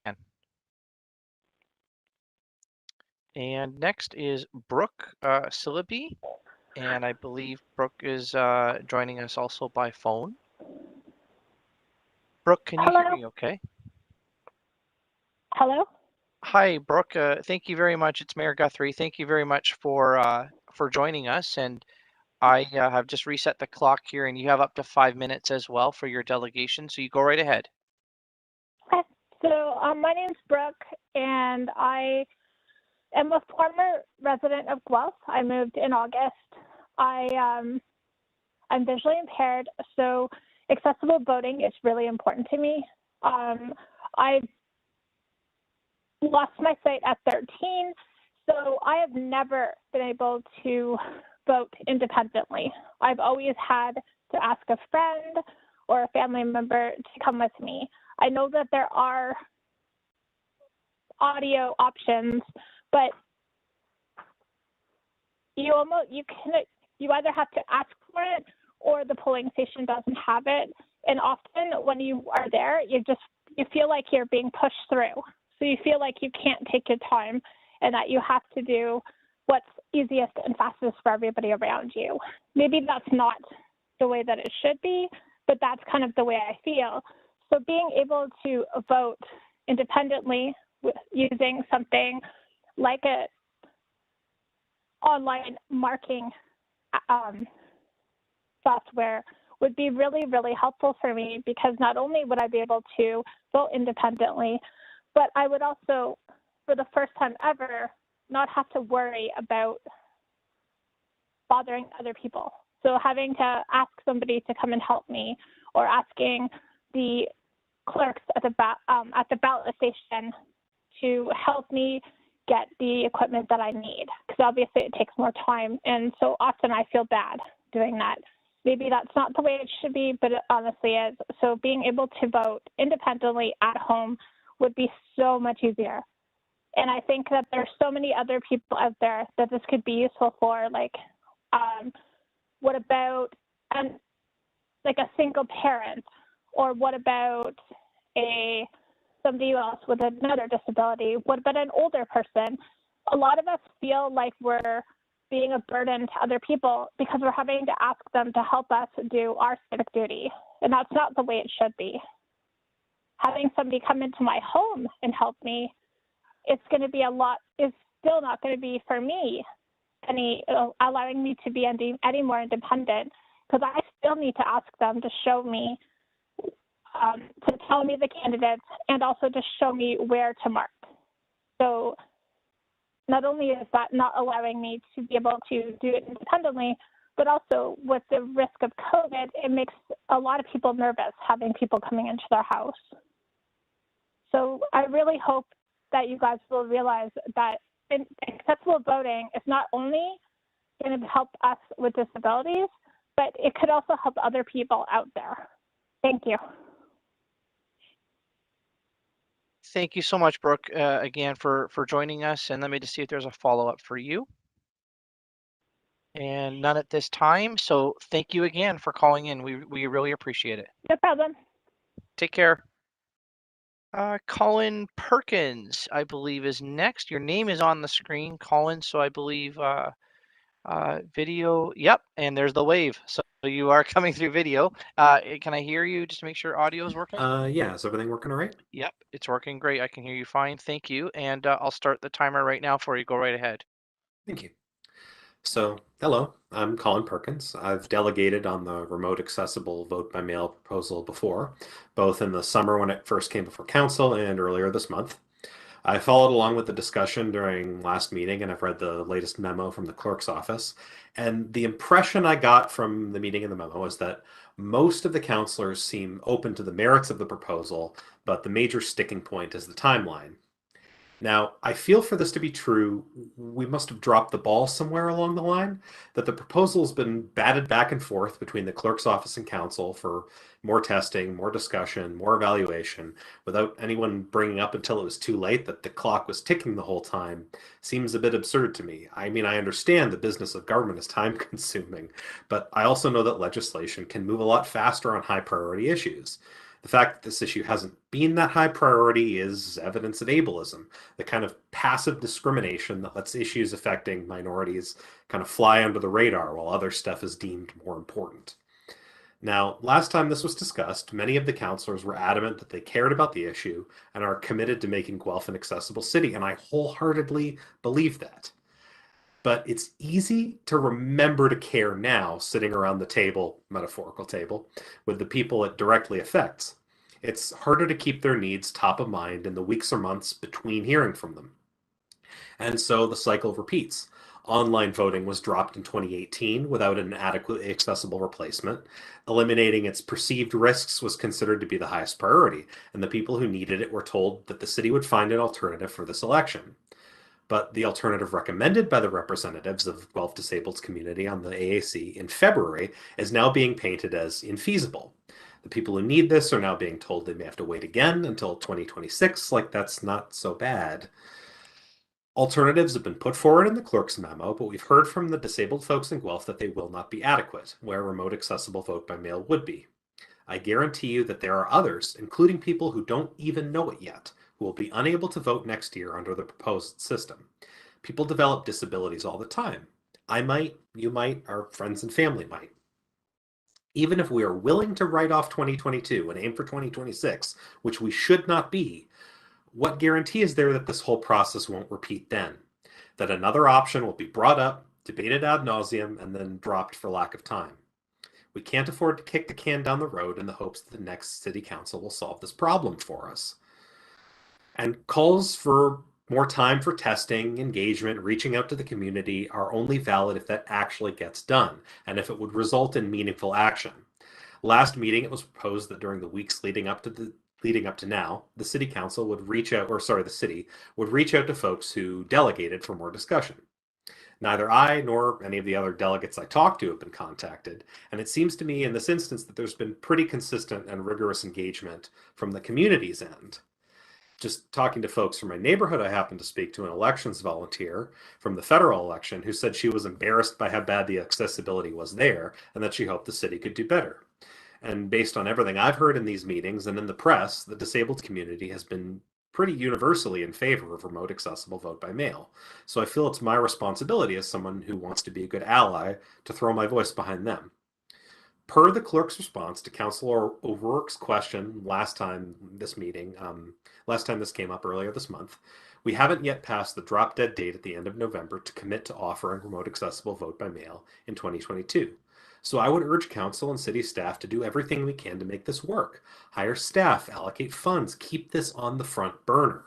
And next is Brooke Sillaby, and I believe Brooke is joining us also by phone. Brooke, can you hear me okay? Hello? Hi, Brooke. Thank you very much. It's Mayor Guthrie. Thank you very much for joining us. And I have just reset the clock here, and you have up to 5 minutes as well for your delegation. So you go right ahead. Okay. So my name's Brooke, and I am a former resident of Guelph. I moved in August. I'm visually impaired, so accessible voting is really important to me. I lost my sight at 13, so I have never been able to vote independently. I've always had to ask a friend or a family member to come with me. I know that there are audio options, but you either have to ask for it or the polling station doesn't have it. And often when you are there, you feel like you're being pushed through. So you feel like you can't take your time and that you have to do what's easiest and fastest for everybody around you. Maybe that's not the way that it should be, but that's kind of the way I feel. So being able to vote independently using something like a online marking software would be really, really helpful for me, because not only would I be able to vote independently, but I would also, for the first time ever, not have to worry about bothering other people. So having to ask somebody to come and help me, or asking the clerks at the ballot station to help me get the equipment that I need, because obviously it takes more time, and so often I feel bad doing that. Maybe that's not the way it should be, but it honestly is. So being able to vote independently at home would be so much easier. And I think that there's so many other people out there that this could be useful for, like, what about like a single parent, or what about somebody else with another disability? What about an older person? A lot of us feel like we're being a burden to other people because we're having to ask them to help us do our civic duty, and that's not the way it should be. Having somebody come into my home and help me, it's going to be it's still not going to be for me allowing me to be any more independent, because I still need to ask them to show me, to tell me the candidates, and also to show me where to mark. So not only is that not allowing me to be able to do it independently, but also with the risk of COVID, it makes a lot of people nervous having people coming into their house. So I really hope that you guys will realize that accessible voting is not only going to help us with disabilities, but it could also help other people out there. Thank you. Thank you so much, Brooke, again for joining us. And let me just see if there's a follow-up for you. And none at this time. So thank you again for calling in. We really appreciate it. No problem. Take care. Colin Perkins, I believe, is next. Your name is on the screen, Colin. So I believe video. Yep. And there's the wave. So you are coming through video. Can I hear you just to make sure audio is working? Yeah, is everything working all right? Yep, it's working great. I can hear you fine. Thank you. And I'll start the timer right now for you. Go right ahead. Thank you. So, hello, I'm Colin Perkins. I've delegated on the remote accessible vote by mail proposal before, both in the summer when it first came before council and earlier this month. I followed along with the discussion during last meeting, and I've read the latest memo from the clerk's office. And the impression I got from the meeting and the memo is that most of the councillors seem open to the merits of the proposal, but the major sticking point is the timeline. Now, I feel for this to be true, we must have dropped the ball somewhere along the line, that the proposal's been batted back and forth between the clerk's office and council for more testing, more discussion, more evaluation, without anyone bringing up until it was too late that the clock was ticking the whole time, seems a bit absurd to me. I mean, I understand the business of government is time consuming, but I also know that legislation can move a lot faster on high priority issues. The fact that this issue hasn't been that high priority is evidence of ableism, the kind of passive discrimination that lets issues affecting minorities kind of fly under the radar while other stuff is deemed more important. Now, last time this was discussed, many of the councillors were adamant that they cared about the issue and are committed to making Guelph an accessible city, and I wholeheartedly believe that. But it's easy to remember to care now, sitting around the table, metaphorical table, with the people it directly affects. It's harder to keep their needs top of mind in the weeks or months between hearing from them. And so the cycle repeats. Online voting was dropped in 2018 without an adequately accessible replacement. Eliminating its perceived risks was considered to be the highest priority, and the people who needed it were told that the city would find an alternative for this election. But the alternative recommended by the representatives of Guelph Disabled's community on the AAC in February is now being painted as infeasible. The people who need this are now being told they may have to wait again until 2026, like that's not so bad. Alternatives have been put forward in the clerk's memo, but we've heard from the disabled folks in Guelph that they will not be adequate, where remote accessible vote by mail would be. I guarantee you that there are others, including people who don't even know it yet, who will be unable to vote next year under the proposed system. People develop disabilities all the time. I might, you might, our friends and family might. Even if we are willing to write off 2022 and aim for 2026, which we should not be, what guarantee is there that this whole process won't repeat then? That another option will be brought up, debated ad nauseum, and then dropped for lack of time? We can't afford to kick the can down the road in the hopes that the next city council will solve this problem for us. And calls for more time for testing, engagement, reaching out to the community are only valid if that actually gets done, and if it would result in meaningful action. Last meeting, it was proposed that during the weeks leading up to now, the city council would reach out, the city would reach out to folks who delegated for more discussion. Neither I nor any of the other delegates I talked to have been contacted, and it seems to me in this instance that there's been pretty consistent and rigorous engagement from the community's end. Just talking to folks from my neighborhood, I happened to speak to an elections volunteer from the federal election who said she was embarrassed by how bad the accessibility was there and that she hoped the city could do better. And based on everything I've heard in these meetings and in the press, the disabled community has been pretty universally in favor of remote accessible vote by mail. So I feel it's my responsibility as someone who wants to be a good ally to throw my voice behind them. Per the clerk's response to Councillor O'Rourke's question last time this came up earlier this month, we haven't yet passed the drop dead date at the end of November to commit to offering remote accessible vote by mail in 2022. So I would urge council and city staff to do everything we can to make this work. Hire staff, allocate funds, keep this on the front burner.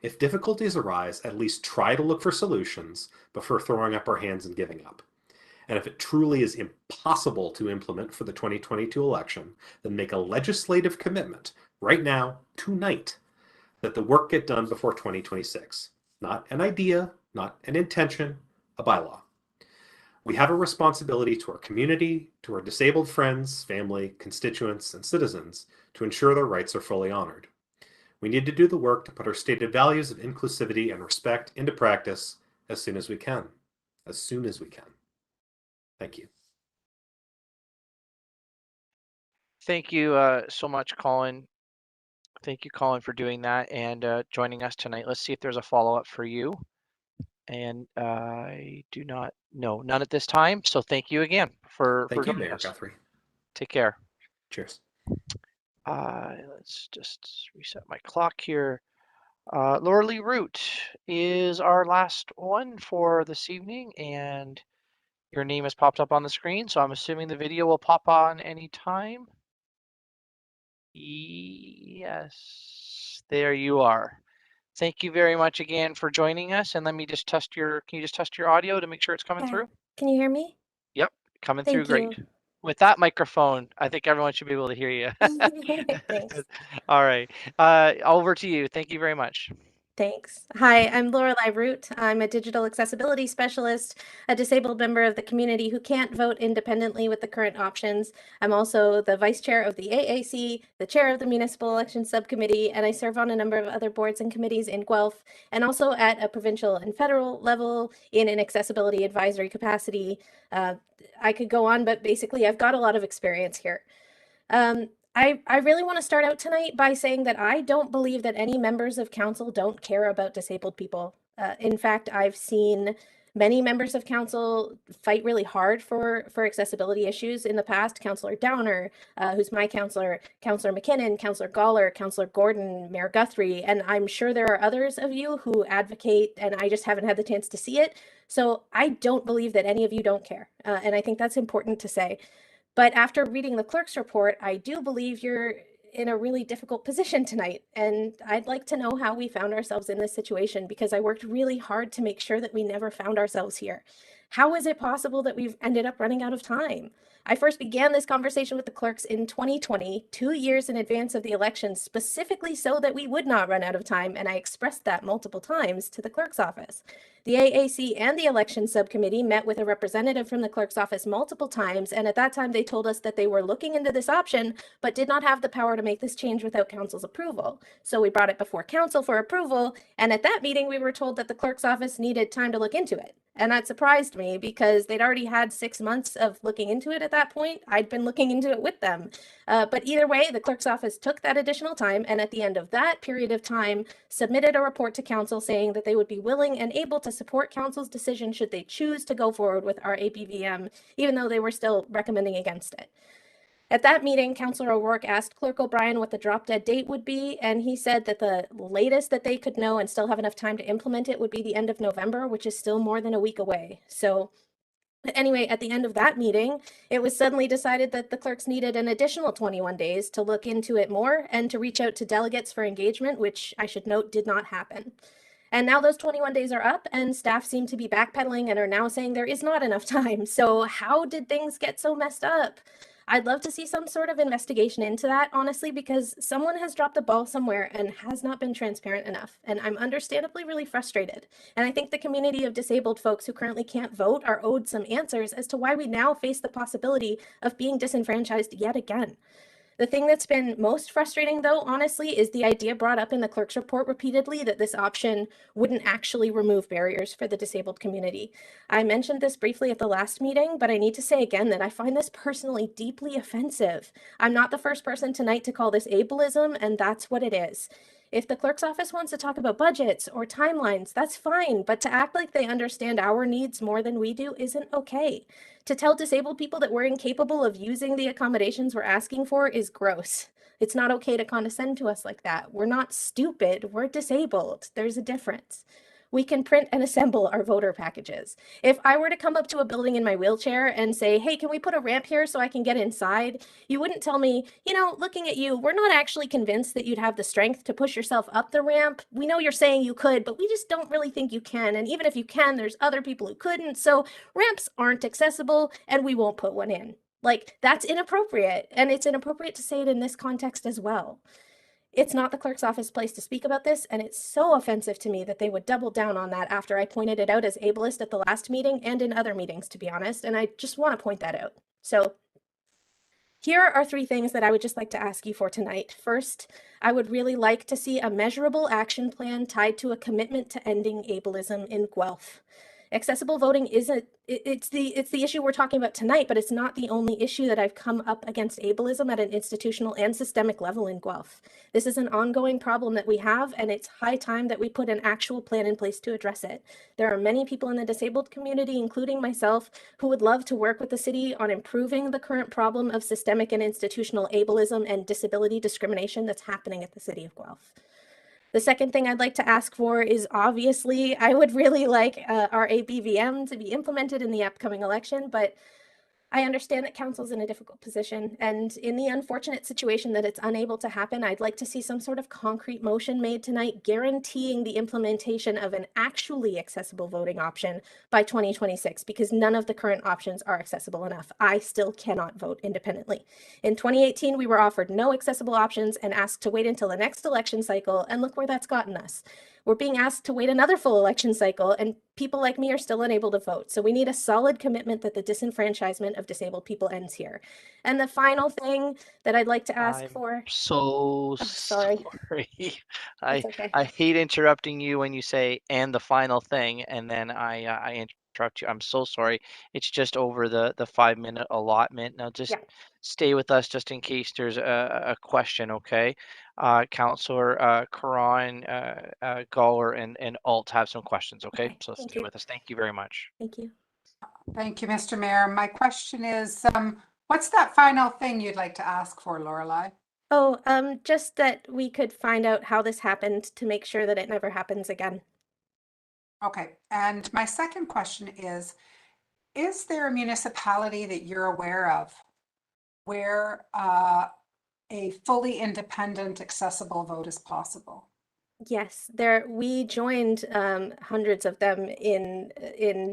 If difficulties arise, at least try to look for solutions before throwing up our hands and giving up. And if it truly is impossible to implement for the 2022 election, then make a legislative commitment right now, tonight, that the work get done before 2026. Not an idea, not an intention, a bylaw. We have a responsibility to our community, to our disabled friends, family, constituents, and citizens to ensure their rights are fully honored. We need to do the work to put our stated values of inclusivity and respect into practice as soon as we can. As soon as we can. Thank you. Thank you so much, Colin. Thank you, Colin, for doing that and joining us tonight. Let's see if there's a follow-up for you. And I do not know, none at this time. So thank you again for joining Mayor us. Guthrie. Take care. Cheers. Let's just reset my clock here. Laura Lee Root is our last one for this evening, and Your name has popped up on the screen, so I'm assuming the video will pop on anytime. Yes, there you are. Thank you very much again for joining us. And let me just test your, can you just test your audio to make sure it's coming through? Can you hear me? Yep, coming Thank through great. you. With that microphone, I think everyone should be able to hear you. Thanks. All right, over to you. Thank you very much. Thanks. Hi, I'm Lorelei Root. I'm a digital accessibility specialist, a disabled member of the community who can't vote independently with the current options. I'm also the vice chair of the AAC, the chair of the Municipal Elections Subcommittee, and I serve on a number of other boards and committees in Guelph, and also at a provincial and federal level in an accessibility advisory capacity. I could go on, but basically I've got a lot of experience here. I really want to start out tonight by saying that I don't believe that any members of council don't care about disabled people. In fact, I've seen many members of council fight really hard for accessibility issues in the past. Councillor Downer, who's my councillor, Councillor McKinnon, Councillor Goller, Councillor Gordon, Mayor Guthrie, and I'm sure there are others of you who advocate, and I just haven't had the chance to see it. So I don't believe that any of you don't care, and I think that's important to say. But after reading the clerk's report, I do believe you're in a really difficult position tonight. And I'd like to know how we found ourselves in this situation, because I worked really hard to make sure that we never found ourselves here. How is it possible that we've ended up running out of time? I first began this conversation with the clerks in 2020, 2 years in advance of the election, specifically so that we would not run out of time, and I expressed that multiple times to the clerk's office. The AAC and the election subcommittee met with a representative from the clerk's office multiple times, and at that time they told us that they were looking into this option, but did not have the power to make this change without council's approval. So we brought it before council for approval, and at that meeting we were told that the clerk's office needed time to look into it. And that surprised me because they'd already had 6 months of looking into it at that point. I'd been looking into it with them. But either way, the clerk's office took that additional time, and at the end of that period of time, submitted a report to council saying that they would be willing and able to support council's decision should they choose to go forward with our APVM, even though they were still recommending against it. At that meeting, Councillor O'Rourke asked Clerk O'Brien what the drop dead date would be, and he said that the latest that they could know and still have enough time to implement it would be the end of November, which is still more than a week away. So anyway, at the end of that meeting, it was suddenly decided that the clerks needed an additional 21 days to look into it more and to reach out to delegates for engagement, which I should note did not happen. And now those 21 days are up and staff seem to be backpedaling and are now saying there is not enough time. So how did things get so messed up? I'd love to see some sort of investigation into that, honestly, because someone has dropped the ball somewhere and has not been transparent enough. And I'm understandably really frustrated. And I think the community of disabled folks who currently can't vote are owed some answers as to why we now face the possibility of being disenfranchised yet again. The thing that's been most frustrating, though, honestly, is the idea brought up in the clerk's report repeatedly that this option wouldn't actually remove barriers for the disabled community. I mentioned this briefly at the last meeting, but I need to say again that I find this personally deeply offensive. I'm not the first person tonight to call this ableism, and that's what it is. If the clerk's office wants to talk about budgets or timelines, that's fine, but to act like they understand our needs more than we do isn't okay. To tell disabled people that we're incapable of using the accommodations we're asking for is gross. It's not okay to condescend to us like that. We're not stupid, we're disabled. There's a difference. We can print and assemble our voter packages. If I were to come up to a building in my wheelchair and say, hey, can we put a ramp here so I can get inside? You wouldn't tell me, you know, looking at you, we're not actually convinced that you'd have the strength to push yourself up the ramp. We know you're saying you could, but we just don't really think you can. And even if you can, there's other people who couldn't. So ramps aren't accessible and we won't put one in. Like, that's inappropriate. And it's inappropriate to say it in this context as well. It's not the clerk's office place to speak about this, and it's so offensive to me that they would double down on that after I pointed it out as ableist at the last meeting and in other meetings, to be honest, and I just want to point that out. So here are 3 things that I would just like to ask you for tonight. First, I would really like to see a measurable action plan tied to a commitment to ending ableism in Guelph. Accessible voting isn't, it's the issue we're talking about tonight, but it's not the only issue that I've come up against ableism at an institutional and systemic level in Guelph. This is an ongoing problem that we have, and it's high time that we put an actual plan in place to address it. There are many people in the disabled community, including myself, who would love to work with the city on improving the current problem of systemic and institutional ableism and disability discrimination that's happening at the city of Guelph. The second thing I'd like to ask for is obviously I would really like our ABVM to be implemented in the upcoming election, but I understand that council's in a difficult position, and in the unfortunate situation that it's unable to happen, I'd like to see some sort of concrete motion made tonight guaranteeing the implementation of an actually accessible voting option by 2026, because none of the current options are accessible enough. I still cannot vote independently. In 2018, we were offered no accessible options and asked to wait until the next election cycle, and look where that's gotten us. We're being asked to wait another full election cycle, and people like me are still unable to vote. So we need a solid commitment that the disenfranchisement of disabled people ends here. And the final thing that I'd like to ask for. So sorry. I okay. I hate interrupting you when you say "and the final thing," and then I interrupt you. I'm so sorry. It's just over the 5-minute allotment. Now just stay with us just in case there's a question. Okay. Councillor Karan, Gawler, and Alt have some questions. Okay, so stay with us. Thank you very much. Thank you. Thank you, Mr. Mayor. My question is, what's that final thing you'd like to ask for, Lorelei? Oh, just that we could find out how this happened to make sure that it never happens again. Okay, and my second question is there a municipality that you're aware of where a fully independent accessible vote is possible? Yes, we joined hundreds of them in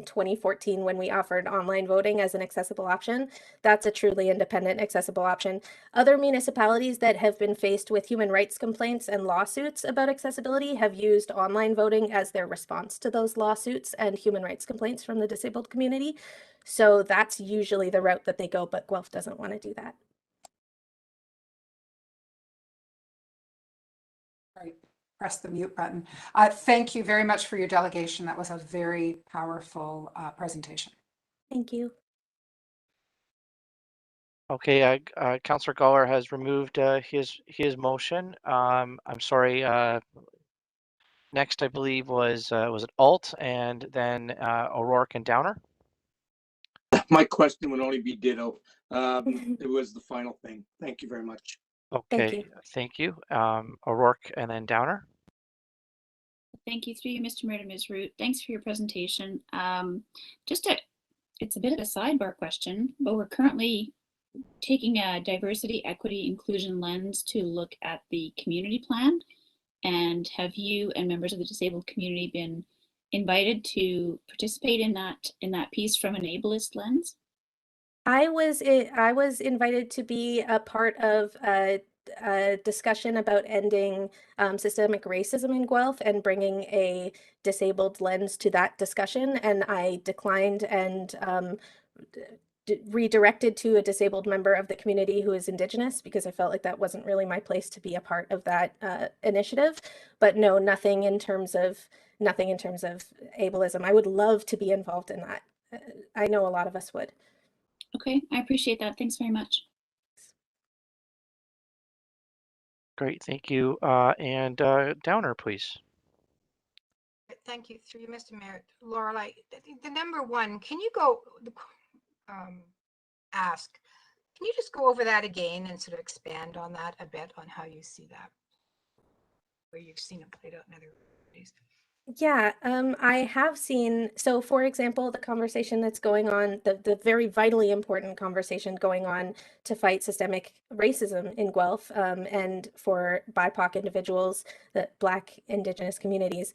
2014 when we offered online voting as an accessible option. That's a truly independent accessible option. Other municipalities that have been faced with human rights complaints and lawsuits about accessibility have used online voting as their response to those lawsuits and human rights complaints from the disabled community. So that's usually the route that they go, but Guelph doesn't want to do that. Right. Press the mute button. Thank you very much for your delegation. That was a very powerful presentation. Thank you. Okay, Councillor Gawler has removed his motion. I'm sorry. Next, I believe was it Alt, and then O'Rourke and Downer. My question would only be ditto. It was the final thing. Thank you very much. Okay, thank you. O'Rourke and then Downer. Thank you, through you, Mr. Mayor, to Ms. Root. Thanks for your presentation. It's a bit of a sidebar question, but we're currently taking a diversity, equity, inclusion lens to look at the community plan. And have you and members of the disabled community been invited to participate in that piece from an ableist lens? I was invited to be a part of a discussion about ending systemic racism in Guelph and bringing a disabled lens to that discussion, and I declined and redirected to a disabled member of the community who is Indigenous, because I felt like that wasn't really my place to be a part of that initiative. But no, nothing in terms of ableism. I would love to be involved in that. I know a lot of us would. Okay, I appreciate that. Thanks very much. Great, thank you. And Downer, please. Thank you, through you, Mr. Mayor. Lorelei, the number one, can you go ask, can you just go over that again and sort of expand on that a bit, on how you see that, where you've seen it played out in other ways? Yeah, I have seen, so for example, the conversation that's going on, the very vitally important conversation going on to fight systemic racism in Guelph, and for BIPOC individuals, the Black Indigenous communities,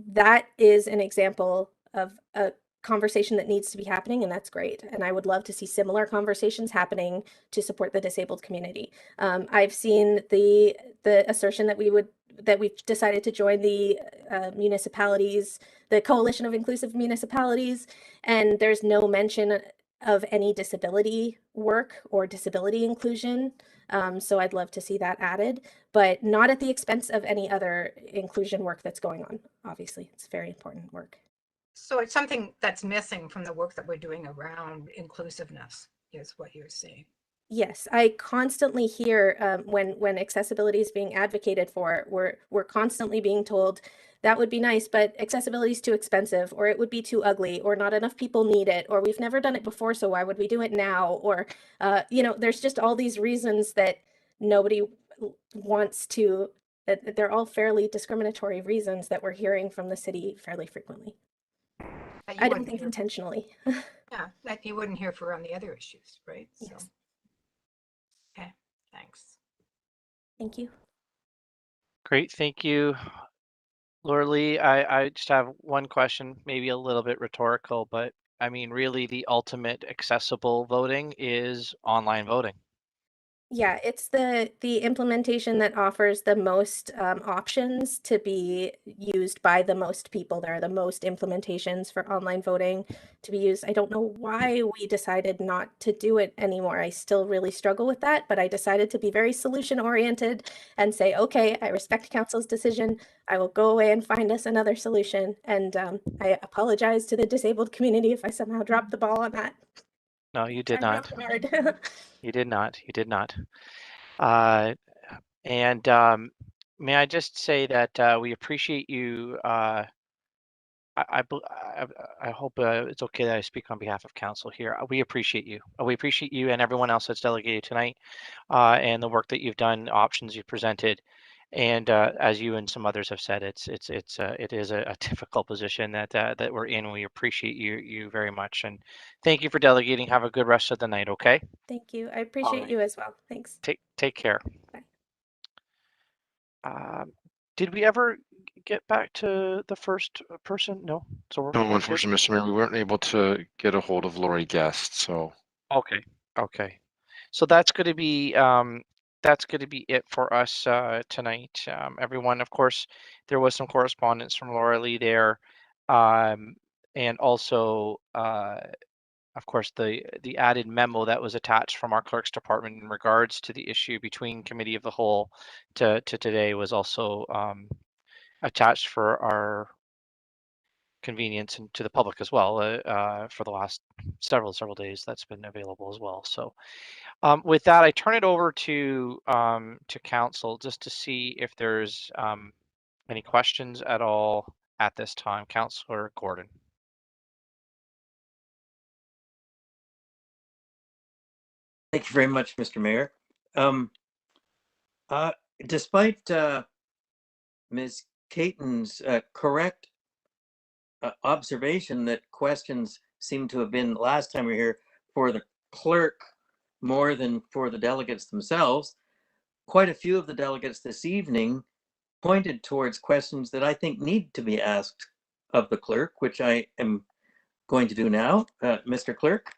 that is an example of a conversation that needs to be happening, and that's great. And I would love to see similar conversations happening to support the disabled community. I've seen the assertion that we've decided to join the municipalities, the Coalition of Inclusive Municipalities, and there's no mention of any disability work or disability inclusion. So I'd love to see that added, but not at the expense of any other inclusion work that's going on. Obviously, it's very important work. So it's something that's missing from the work that we're doing around inclusiveness, is what you're saying. Yes, I constantly hear when accessibility is being advocated for, we're constantly being told that would be nice, but accessibility is too expensive, or it would be too ugly, or not enough people need it, or we've never done it before, so why would we do it now? Or, there's just all these reasons that nobody wants to They're all fairly discriminatory reasons that we're hearing from the city fairly frequently. I don't think intentionally. Yeah, that you wouldn't hear for on the other issues, right? Yes. So, okay, thanks. Thank you. Great, thank you. Laura Lee, I just have one question, maybe a little bit rhetorical, but I mean, really the ultimate accessible voting is online voting. Yeah, it's the implementation that offers the most options to be used by the most people. There are the most implementations for online voting to be used. I don't know why we decided not to do it anymore. I still really struggle with that, but I decided to be very solution oriented and say, okay, I respect council's decision. I will go away and find us another solution. And I apologize to the disabled community if I somehow dropped the ball on that. No, you did Trying not. really hard. You did not. You did not. And may I just say that we appreciate you. I hope it's okay that I speak on behalf of council here. We appreciate you. We appreciate you and everyone else that's delegated tonight, and the work that you've done, options you've presented. And as you and some others have said, it is a difficult position that we're in. We appreciate you very much, and thank you for delegating. Have a good rest of the night. Okay. Thank you. I appreciate you as well. Thanks. Take care. Bye. Did we ever get back to the first person? No. So we're No, good? unfortunately, Mr. Mayor, we weren't able to get a hold of Lori Guest, so. Okay. Okay. So that's going to be it for us tonight. Everyone, of course, there was some correspondence from Laura Lee there, and also, of course, the added memo that was attached from our clerk's department in regards to the issue between committee of the whole to today was also attached for our convenience and to the public as well for the last several days. That's been available as well. So with that, I turn it over to council just to see if there's any questions at all at this time. Councillor Gordon. Thank you very much, Mr. Mayor. Despite Ms. Caton's correct observation that questions seem to have been last time we were here for the clerk more than for the delegates themselves, quite a few of the delegates this evening pointed towards questions that I think need to be asked of the clerk, which I am going to do now, Mr. Clerk.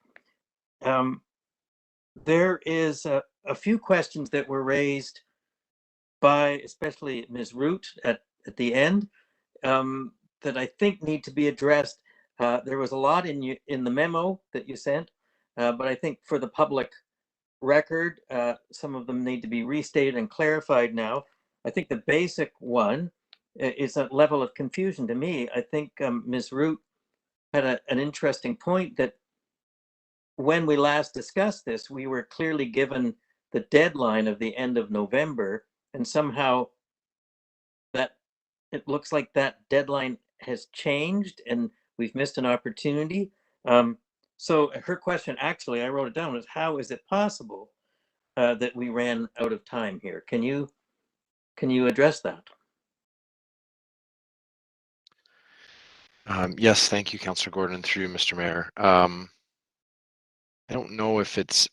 There is a few questions that were raised by especially Ms. Root at the end that I think need to be addressed. There was a lot in the memo that you sent, but I think for the public record, some of them need to be restated and clarified now. I think the basic one is a level of confusion to me. I think Ms. Root had an interesting point that when we last discussed this, we were clearly given the deadline of the end of November, and somehow that it looks like that deadline has changed and we've missed an opportunity. So her question, actually, I wrote it down, is how is it possible that we ran out of time here? Can you address that? Yes, thank you, Councillor Gordon, through you, Mr. Mayor. I don't know if it's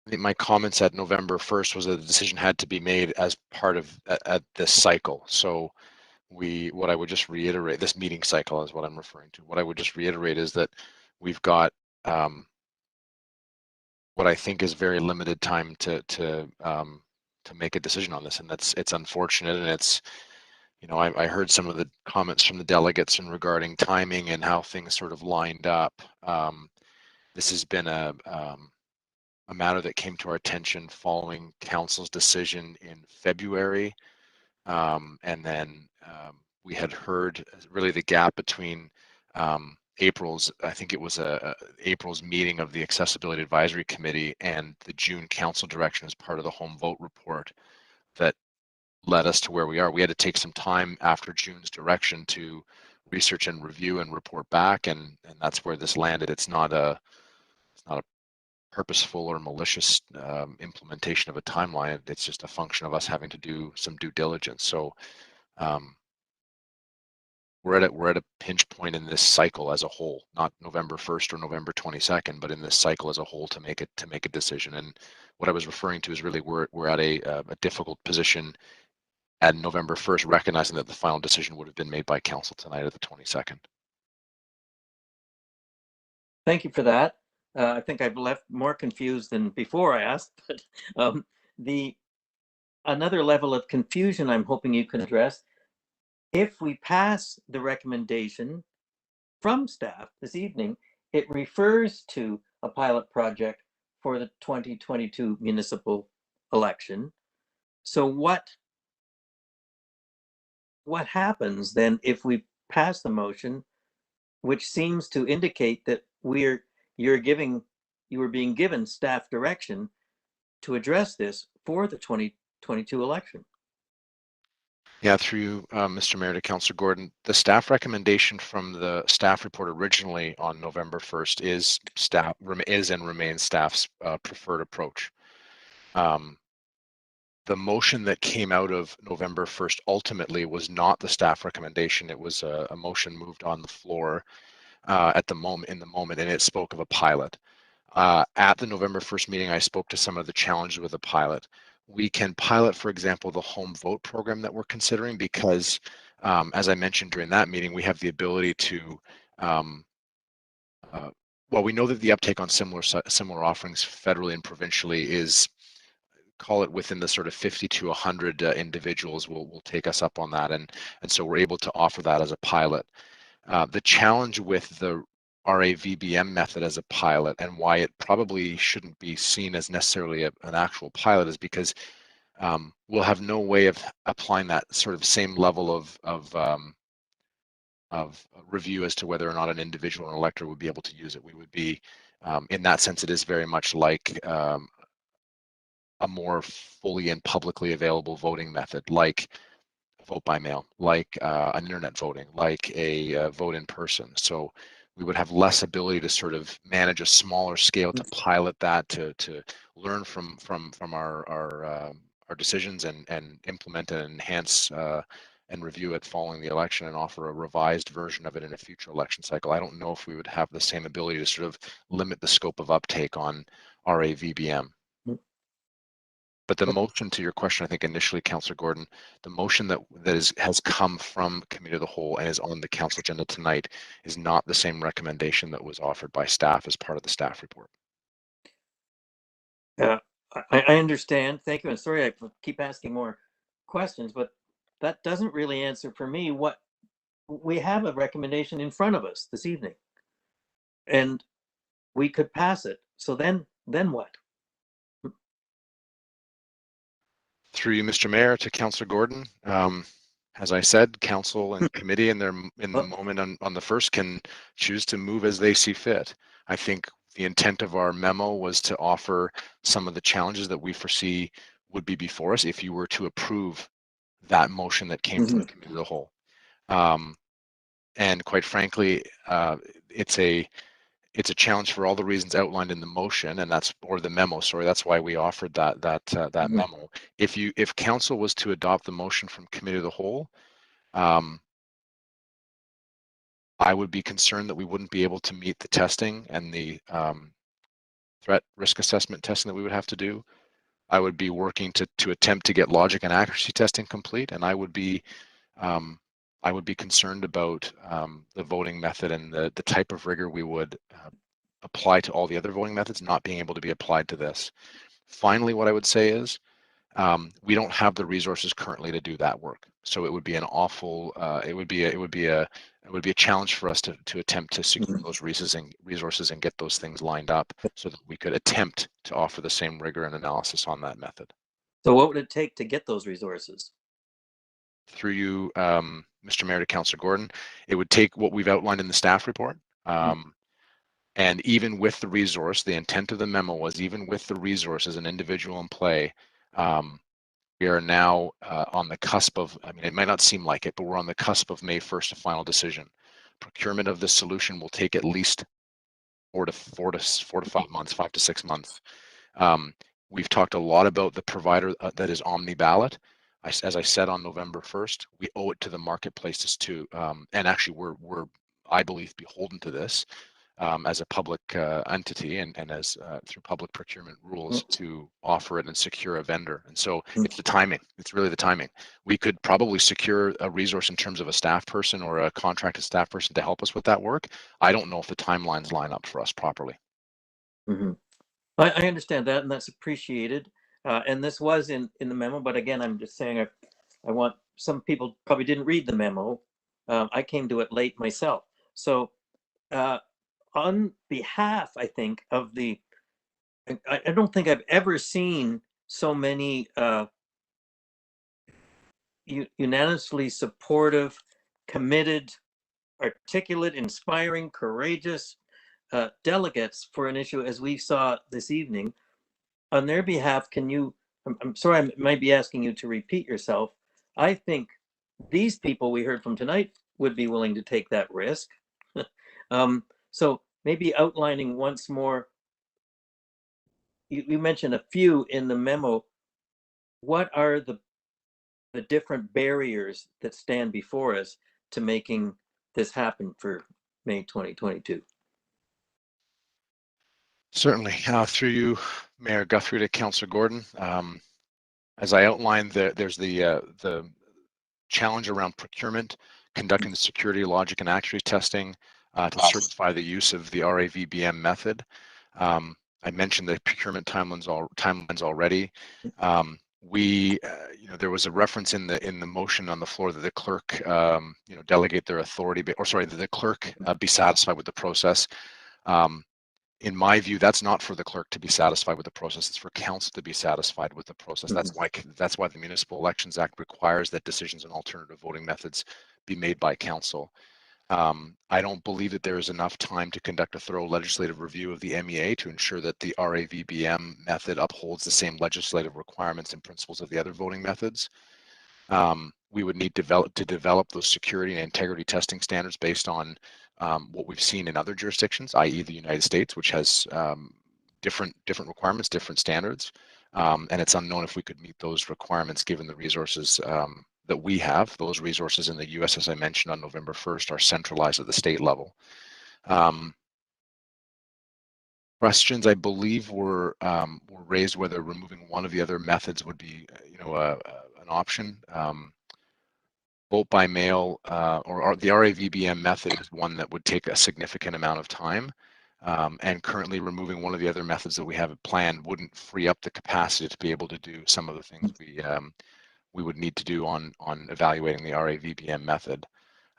I think my comments at November 1st was that the decision had to be made as part of at this cycle. So what I would just reiterate, this meeting cycle is what I'm referring to. What I would just reiterate is that we've got what I think is very limited time to make a decision on this, and it's unfortunate, and it's, you know, I heard some of the comments from the delegates in regarding timing and how things sort of lined up. This has been a matter that came to our attention following council's decision in February, and then we had heard really the gap between April's, I think it was April's meeting of the Accessibility Advisory Committee and the June council direction as part of the home vote report that led us to where we are. We had to take some time after June's direction to research and review and report back, and that's where this landed. It's not a purposeful or malicious implementation of a timeline. It's just a function of us having to do some due diligence. So we're at a pinch point in this cycle as a whole, not November 1st or November 22nd, but in this cycle as a whole to make a decision. And what I was referring to is really we're at a difficult position at November 1st, recognizing that the final decision would have been made by council tonight at the 22nd. Thank you for that. I think I've left more confused than before I asked, but another level of confusion I'm hoping you can address. If we pass the recommendation from staff this evening, it refers to a pilot project for the 2022 municipal election. So what happens then if we pass the motion, which seems to indicate that you were being given staff direction to address this for the 2022 election? Yeah, through you, Mr. Mayor, to Councillor Gordon, the staff recommendation from the staff report originally on November 1st is and remains staff's preferred approach. The motion that came out of November 1st ultimately was not the staff recommendation. It was a motion moved on the floor in the moment, and it spoke of a pilot. At the November 1st meeting, I spoke to some of the challenges with the pilot. We can pilot, for example, the home vote program that we're considering because, as I mentioned during that meeting, we have the ability to, well, we know that the uptake on similar offerings federally and provincially is, call it within the sort of 50 to 100 individuals will take us up on that. And so we're able to offer that as a pilot. The challenge with the RAVBM method as a pilot and why it probably shouldn't be seen as necessarily an actual pilot is because we'll have no way of applying that sort of same level of review as to whether or not an individual and elector would be able to use it. We would be, in that sense, it is very much like a more fully and publicly available voting method, like vote by mail, like an internet voting, like a vote in person. So we would have less ability to sort of manage a smaller scale, to pilot that, to learn from our decisions and implement and enhance and review it following the election and offer a revised version of it in a future election cycle. I don't know if we would have the same ability to sort of limit the scope of uptake on RAVBM. But the motion, to your question, I think initially, Councillor Gordon, the motion that has come from Committee of the Whole and is on the council agenda tonight is not the same recommendation that was offered by staff as part of the staff report. I understand. Thank you. And sorry, I keep asking more questions, but that doesn't really answer for me what we have a recommendation in front of us this evening, and we could pass it. So then what? Through you, Mr. Mayor, to Councillor Gordon. As I said, council and committee in the moment on the first can choose to move as they see fit. I think the intent of our memo was to offer some of the challenges that we foresee would be before us if you were to approve that motion that came from the Committee of the Whole. And quite frankly, it's a challenge for all the reasons outlined in the motion, and the memo. Sorry, that's why we offered that memo. If council was to adopt the motion from Committee of the Whole, I would be concerned that we wouldn't be able to meet the testing and the threat risk assessment testing that we would have to do. I would be working to attempt to get logic and accuracy testing complete, and I would be concerned about the voting method and the type of rigor we would apply to all the other voting methods not being able to be applied to this. Finally, what I would say is we don't have the resources currently to do that work. So it would be an awful, it would be a challenge for us to attempt to secure those resources and get those things lined up so that we could attempt to offer the same rigor and analysis on that method. So what would it take to get those resources? Through you, Mr. Mayor, to Councillor Gordon, it would take what we've outlined in the staff report. And even with the resource, the intent of the memo was even with the resource as an individual in play, we are now on the cusp of, I mean, it might not seem like it, but we're on the cusp of May 1st, a final decision. Procurement of this solution will take at least 4 to 5 months, 5 to 6 months. We've talked a lot about the provider that is omni-ballot. As I said on November 1st, we owe it to the marketplaces to, and actually we're I believe beholden to this as a public entity and as through public procurement rules to offer it and secure a vendor. And so it's the timing. It's really the timing. We could probably secure a resource in terms of a staff person or a contracted staff person to help us with that work. I don't know if the timelines line up for us properly. Mm-hmm. I understand that, and that's appreciated. And this was in the memo, but again, I'm just saying I want, some people probably didn't read the memo. I came to it late myself. So on behalf, I think, of the, I don't think I've ever seen so many unanimously supportive, committed, articulate, inspiring, courageous delegates for an issue as we saw this evening. On their behalf, can you, I'm sorry, I might be asking you to repeat yourself. I think these people we heard from tonight would be willing to take that risk. So maybe outlining once more, you mentioned a few in the memo. What are the different barriers that stand before us to making this happen for May 2022? Certainly. Through you, Mayor Guthrie, to Councillor Gordon. As I outlined, there's the challenge around procurement, conducting the security, logic, and accuracy testing to certify the use of the RAVBM method. I mentioned the procurement timelines already. There was a reference in the motion on the floor that the clerk, delegate their authority, that the clerk be satisfied with the process. In my view, that's not for the clerk to be satisfied with the process. It's for council to be satisfied with the process. That's why the Municipal Elections Act requires that decisions on alternative voting methods be made by council. I don't believe that there is enough time to conduct a thorough legislative review of the MEA to ensure that the RAVBM method upholds the same legislative requirements and principles of the other voting methods. We would need to develop those security and integrity testing standards based on what we've seen in other jurisdictions, i.e. the United States, which has different requirements, different standards. And it's unknown if we could meet those requirements given the resources that we have. Those resources in the US, as I mentioned on November 1st, are centralized at the state level. Questions, I believe, were raised whether removing one of the other methods would be, an option. Vote by mail or the RAVBM method is one that would take a significant amount of time. And currently removing one of the other methods that we have planned wouldn't free up the capacity to be able to do some of the things we would need to do on evaluating the RAVBM method.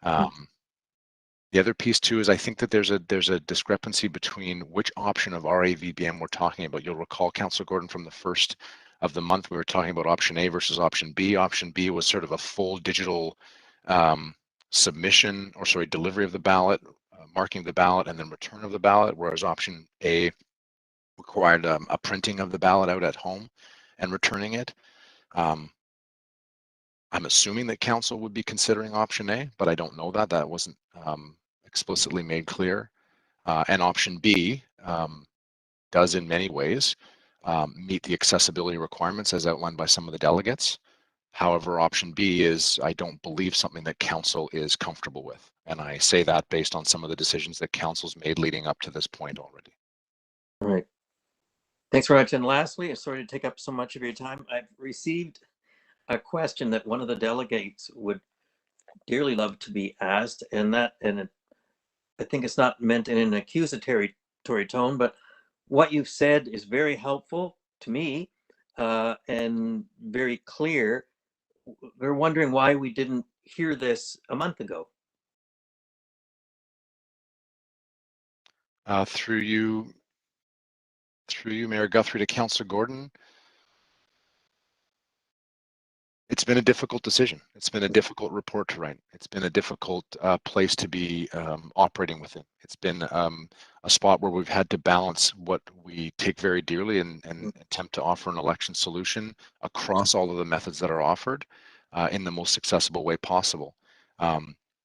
The other piece too is I think that there's a discrepancy between which option of RAVBM we're talking about. You'll recall, Councillor Gordon, from the first of the month, we were talking about option A versus option B. Option B was sort of a full digital submission, delivery of the ballot, marking of the ballot, and then return of the ballot, whereas option A required a printing of the ballot out at home and returning it. I'm assuming that council would be considering option A, but I don't know that. That wasn't explicitly made clear. And option B does in many ways meet the accessibility requirements as outlined by some of the delegates. However, option B is, I don't believe, something that council is comfortable with. And I say that based on some of the decisions that council's made leading up to this point already. All right. Thanks very much. And lastly, I'm sorry to take up so much of your time. I've received a question that one of the delegates would dearly love to be asked, and I think it's not meant in an accusatory tone, but what you've said is very helpful to me and very clear. We're wondering why we didn't hear this a month ago. Through you, Mayor Guthrie, to Councillor Gordon. It's been a difficult decision. It's been a difficult report to write. It's been a difficult place to be operating within. It's been a spot where we've had to balance what we take very dearly and attempt to offer an election solution across all of the methods that are offered in the most accessible way possible.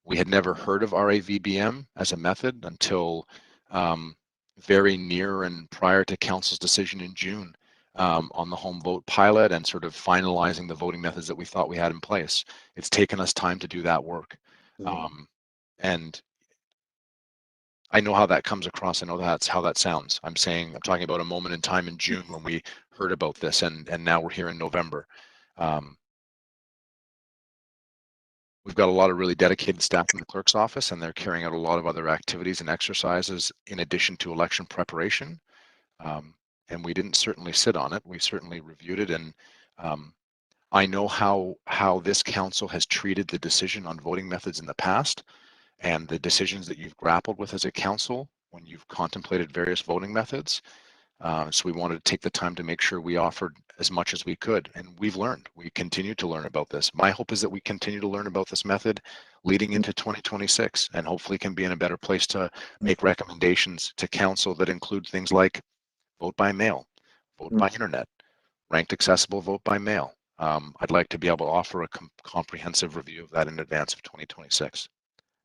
We had never heard of RAVBM as a method until very near and prior to council's decision in June on the home vote pilot and sort of finalizing the voting methods that we thought we had in place. It's taken us time to do that work. And I know how that comes across. I know that's how that sounds. I'm talking about a moment in time in June when we heard about this, and now we're here in November. We've got a lot of really dedicated staff in the clerk's office, and they're carrying out a lot of other activities and exercises in addition to election preparation. And we didn't certainly sit on it. We certainly reviewed it, and I know how this council has treated the decision on voting methods in the past, and the decisions that you've grappled with as a council when you've contemplated various voting methods. So we wanted to take the time to make sure we offered as much as we could, and we've learned. We continue to learn about this. My hope is that we continue to learn about this method leading into 2026, and hopefully can be in a better place to make recommendations to council that include things like vote by mail, vote by internet, ranked accessible vote by mail. I'd like to be able to offer a comprehensive review of that in advance of 2026.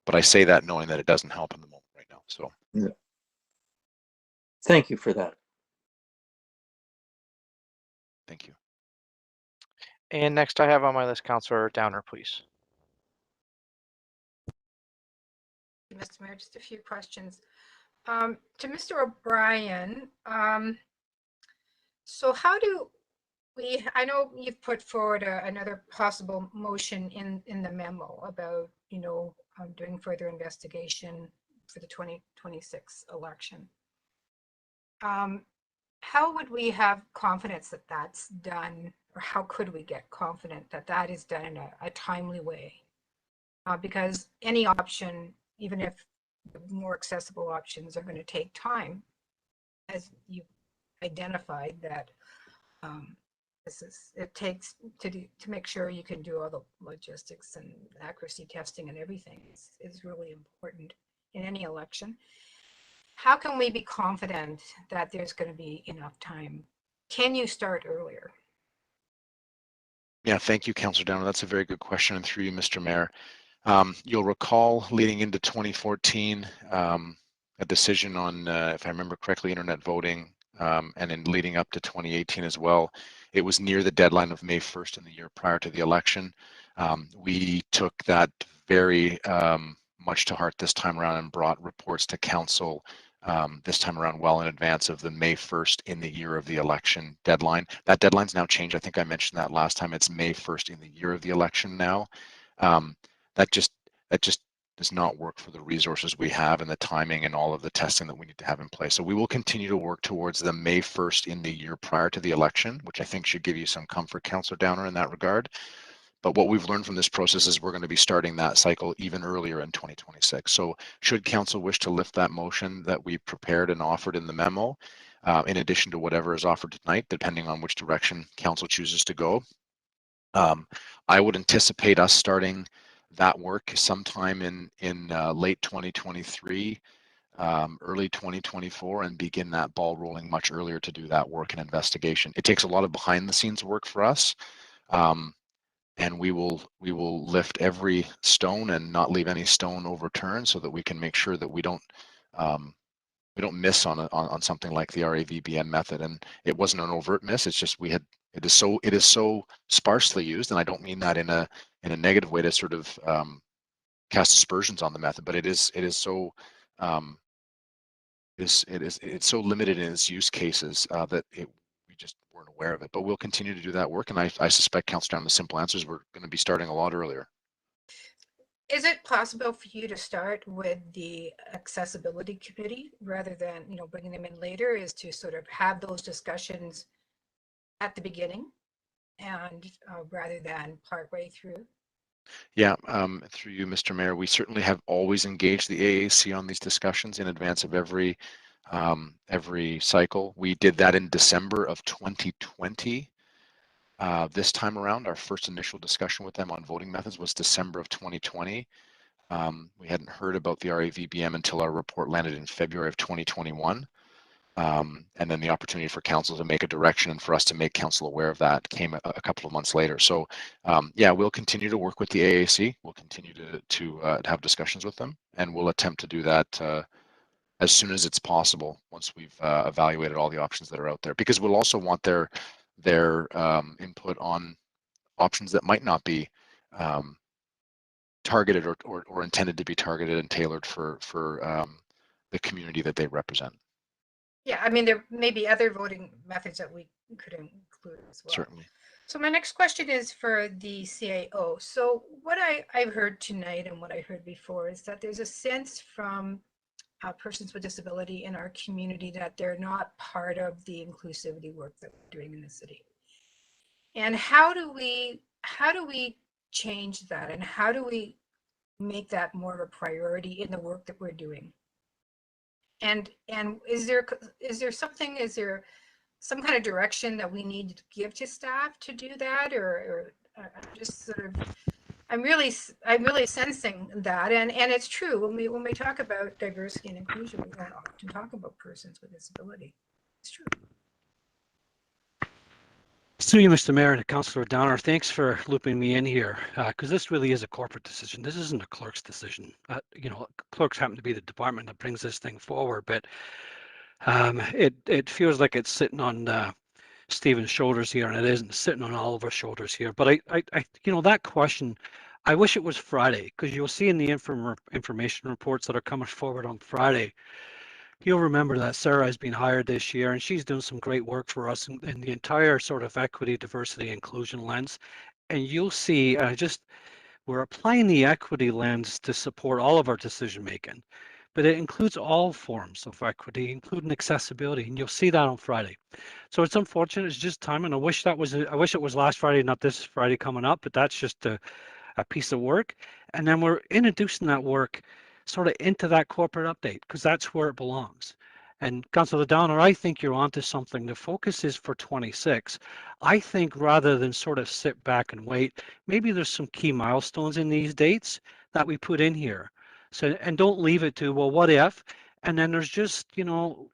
But I say that knowing that it doesn't help in the moment right now. So yeah. Thank you for that. Thank you. And next I have on my list, Councillor Downer, please. Mr. Mayor, just a few questions. To Mr. O'Brien, so how do we, I know you've put forward another possible motion in the memo about, doing further investigation for the 2026 election. How would we have confidence that that's done, or how could we get confident that that is done in a timely way? Because any option, even if the more accessible options, are going to take time, as you identified that it takes to make sure you can do all the logistics and accuracy testing and everything is really important in any election. How can we be confident that there's going to be enough time? Can you start earlier? Yeah, thank you, Councillor Downer. That's a very good question, and through you, Mr. Mayor. You'll recall leading into 2014, a decision on, if I remember correctly, internet voting, and in leading up to 2018 as well. It was near the deadline of May 1st in the year prior to the election. We took that very much to heart this time around and brought reports to council this time around well in advance of the May 1st in the year of the election deadline. That deadline's now changed. I think I mentioned that last time. It's May 1st in the year of the election now. That just does not work for the resources we have and the timing and all of the testing that we need to have in place. So we will continue to work towards the May 1st in the year prior to the election, which I think should give you some comfort, Councillor Downer, in that regard. But what we've learned from this process is we're going to be starting that cycle even earlier in 2026. So should council wish to lift that motion that we prepared and offered in the memo, in addition to whatever is offered tonight, depending on which direction council chooses to go, I would anticipate us starting that work sometime in late 2023, early 2024, and begin that ball rolling much earlier to do that work and investigation. It takes a lot of behind the scenes work for us, and we will lift every stone and not leave any stone overturned so that we can make sure that we don't miss on something like the RAVBN method. And it wasn't an overt miss. It's just it is so sparsely used, and I don't mean that in a negative way to sort of cast aspersions on the method, but it's so limited in its use cases that we just weren't aware of it. But we'll continue to do that work, and I suspect, Councillor, the simple answer is we're going to be starting a lot earlier. Is it possible for you to start with the accessibility committee rather than bringing them in later? Is to sort of have those discussions at the beginning, and rather than partway through? Yeah, through you, Mr. Mayor, we certainly have always engaged the AAC on these discussions in advance of every cycle. We did that in December of 2020. This time around, our first initial discussion with them on voting methods was December of 2020. We hadn't heard about the RAVBM until our report landed in February of 2021. And then the opportunity for council to make a direction and for us to make council aware of that came a couple of months later. So yeah, we'll continue to work with the AAC. We'll continue to have discussions with them, and we'll attempt to do that as soon as it's possible once we've evaluated all the options that are out there, because we'll also want their input on options that might not be targeted or intended to be targeted and tailored for the community that they represent. Yeah, I mean, there may be other voting methods that we could include as well. Certainly. So my next question is for the CAO. So what I've heard tonight and what I heard before is that there's a sense from persons with disability in our community that they're not part of the inclusivity work that we're doing in the city. And how do we change that, and how do we make that more of a priority in the work that we're doing? And is there some kind of direction that we need to give to staff to do that, or just sort of, I'm really sensing that, and it's true when we talk about diversity and inclusion, we don't often talk about persons with disability. It's true. Through you, Mr. Mayor and Councillor Downer, thanks for looping me in here, because this really is a corporate decision. This isn't a clerk's decision. You know, clerks happen to be the department that brings this thing forward, but it feels like it's sitting on Stephen's shoulders here, and it isn't sitting on all of our shoulders here. But I you know, that question, I wish it was Friday, because you'll see in the information reports that are coming forward on Friday, you'll remember that Sarah has been hired this year, and she's doing some great work for us in the entire sort of equity, diversity, inclusion lens. And you'll see we're applying the equity lens to support all of our decision making, but it includes all forms of equity, including accessibility, and you'll see that on Friday. So it's unfortunate, it's just time, and I wish it was last Friday, not this Friday coming up, but that's just a piece of work. And then we're introducing that work sort of into that corporate update, because that's where it belongs. And Councillor Downer, I think you're onto something. The focus is for 26. I think rather than sort of sit back and wait, maybe there's some key milestones in these dates that we put in here. So, and don't leave it to, well, what if? And then there's just, you know,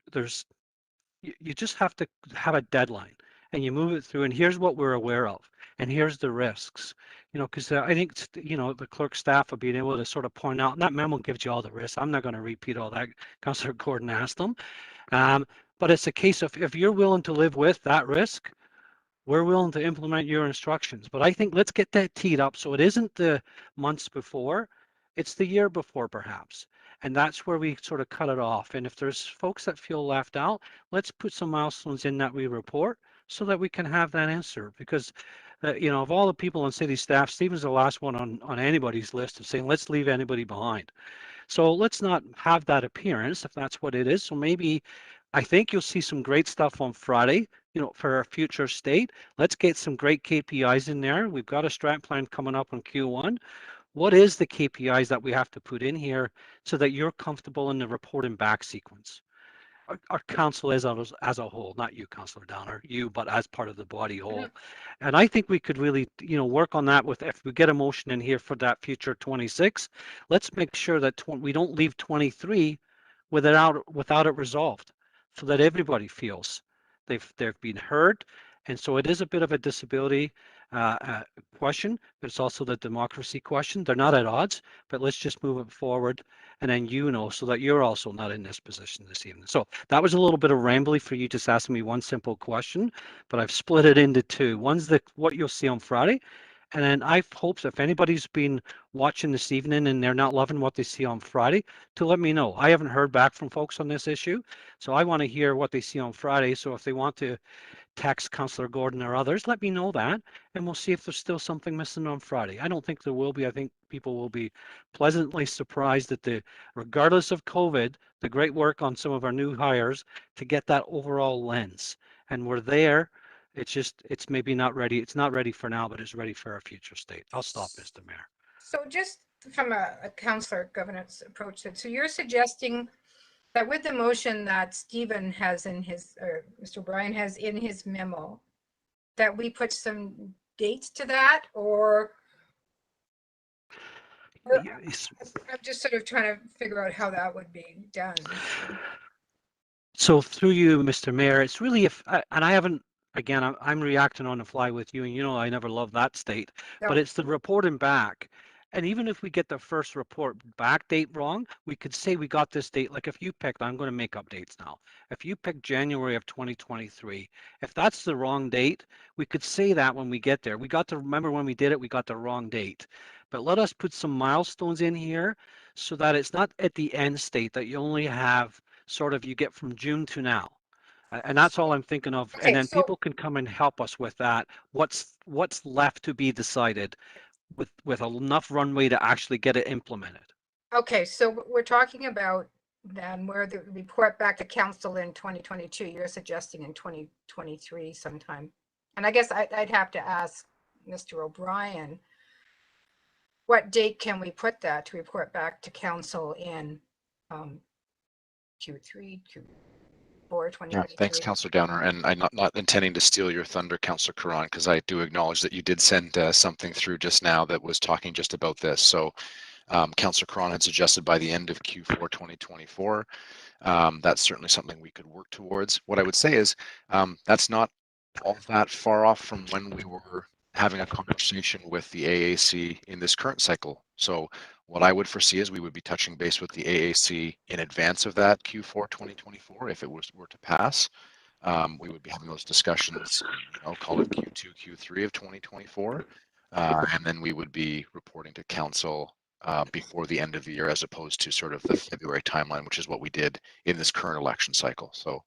you just have to have a deadline, and you move it through, and here's what we're aware of, and here's the risks, you know, because I think, you know, the clerk staff are being able to sort of point out, and that memo gives you all the risks. I'm not going to repeat all that. Councillor Gordon asked them. But it's a case of, if you're willing to live with that risk, we're willing to implement your instructions. But I think let's get that teed up so it isn't the months before, it's the year before perhaps. And that's where we sort of cut it off. And if there's folks that feel left out, let's put some milestones in that we report so that we can have that answer. Because, you know, of all the people on city staff, Stephen's the last one on anybody's list of saying, let's leave anybody behind. So let's not have that appearance if that's what it is. So maybe, I think you'll see some great stuff on Friday, you know, for our future state. Let's get some great KPIs in there. We've got a strat plan coming up on Q1. What is the KPIs that we have to put in here so that you're comfortable in the reporting back sequence? Our council as a whole, not you, Councillor Downer, you, but as part of the body whole. And I think we could really, you know, work on that with, if we get a motion in here for that future 26, let's make sure that we don't leave 23 without it resolved, so that everybody feels they've been heard. And so it is a bit of a disability question, but it's also the democracy question. They're not at odds, but let's just move it forward. And then, you know, so that you're also not in this position this evening. So that was a little bit of rambly for you just asking me one simple question, but I've split it into two. One's what you'll see on Friday. And then I hope if anybody's been watching this evening and they're not loving what they see on Friday, to let me know. I haven't heard back from folks on this issue, so I want to hear what they see on Friday. So if they want to text Councillor Gordon or others, let me know that, and we'll see if there's still something missing on Friday. I don't think there will be. I think people will be pleasantly surprised that regardless of COVID, the great work on some of our new hires to get that overall lens. And we're there. It's maybe not ready. It's not ready for now, but it's ready for our future state. I'll stop, Mr. Mayor. So just from a councillor governance approach, so you're suggesting that with the motion that Stephen has in his, or Mr. Bryan has in his memo, that we put some dates to that, or I'm just sort of trying to figure out how that would be done. So through you, Mr. Mayor, it's really, and I haven't, again, I'm reacting on the fly with you, and you know I never love that state, but it's the reporting back. And even if we get the first report back date wrong, we could say we got this date. Like if you picked, I'm going to make up dates now. If you pick January of 2023, if that's the wrong date, we could say that when we get there. We got to remember when we did it, we got the wrong date. But let us put some milestones in here so that it's not at the end state that you only have sort of you get from June to now. And that's all I'm thinking of. Okay, And then so- people can come and help us with that. What's left to be decided with enough runway to actually get it implemented. Okay, so we're talking about then where the report back to council in 2022, you're suggesting in 2023 sometime. And I guess I'd have to ask Mr. O'Brien, what date can we put that to report back to council in Q3, Q4, 2023? Yeah, thanks, Councillor Downer. And I'm not intending to steal your thunder, Councillor Caron, because I do acknowledge that you did send something through just now that was talking just about this. So Councillor Caron had suggested by the end of Q4 2024. That's certainly something we could work towards. What I would say is that's not all that far off from when we were having a conversation with the AAC in this current cycle. So what I would foresee is we would be touching base with the AAC in advance of that Q4 2024 if it were to pass. We would be having those discussions, call it Q2, Q3 of 2024, and then we would be reporting to council before the end of the year, as opposed to sort of the February timeline, which is what we did in this current election cycle. So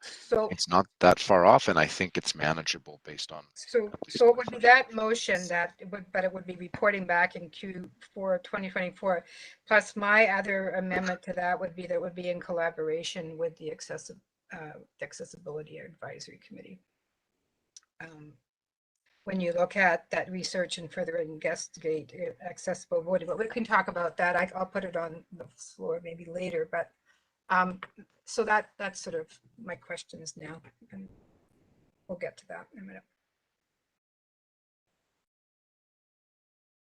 it's not that far off, and I think it's manageable based on. So it would be that motion that it would be reporting back in Q4 2024. Plus my other amendment to that would be in collaboration with the Accessibility Advisory Committee. When you look at that research and further investigate accessible voting, but we can talk about that. I'll put it on the floor maybe later, but so that's sort of my questions now, and we'll get to that in a minute.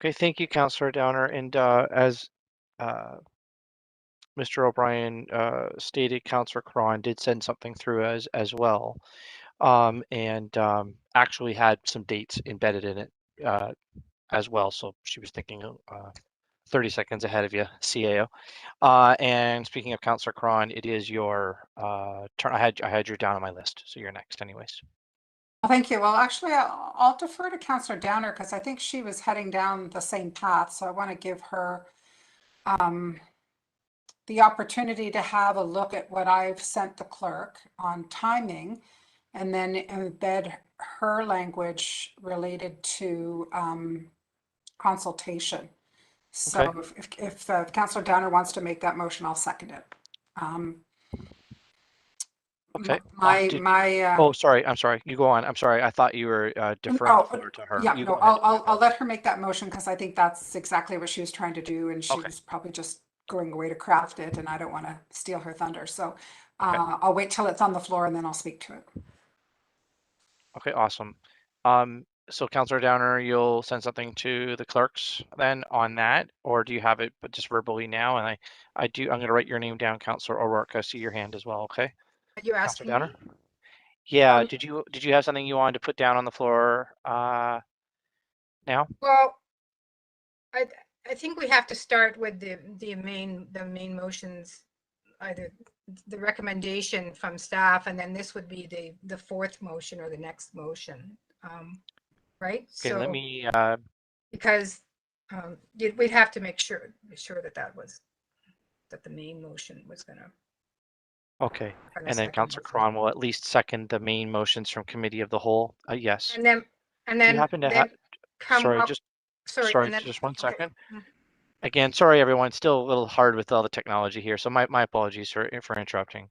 Okay, thank you, Councillor Downer. And as Mr. O'Brien stated, Councillor Caron did send something through as well, and actually had some dates embedded in it as well. So she was thinking 30 seconds ahead of you, CAO. And speaking of Councillor Caron, it is your turn. I had you down on my list, so you're next anyways. Well, thank you. Well, actually, I'll defer to Councillor Downer because I think she was heading down the same path. So I want to give her the opportunity to have a look at what I've sent the clerk on timing, and then embed her language related to consultation. So Okay. if Councillor Downer wants to make that motion, I'll second it. Okay. Oh, sorry. I'm sorry. You go on. I'm sorry. I thought you were deferring the floor to her. Yeah, You no, go ahead. I'll let her make that motion because I think that's exactly what she was trying to do, and she was probably just going away to craft it, and I don't want to steal her thunder. So I'll wait till it's on the floor and then I'll speak to it. Okay, awesome. So Councillor Downer, you'll send something to the clerks then on that, or do you have it but just verbally now? And I'm going to write your name down, Councillor O'Rourke. I see your hand as well. Okay. You asking Councillor me? Downer? Yeah. Did you have something you wanted to put down on the floor now? Well, I think we have to start with the main motions, either the recommendation from staff, and then this would be the fourth motion or the next motion, right? Okay, so let me. Because we'd have to make sure that the main motion was going to. Okay, and then Councillor Caron will at least second the main motions from Committee of the Whole. Yes. And then do you happen to have? Sorry, just one second. Again, sorry everyone. It's still a little hard with all the technology here, so my apologies for interrupting.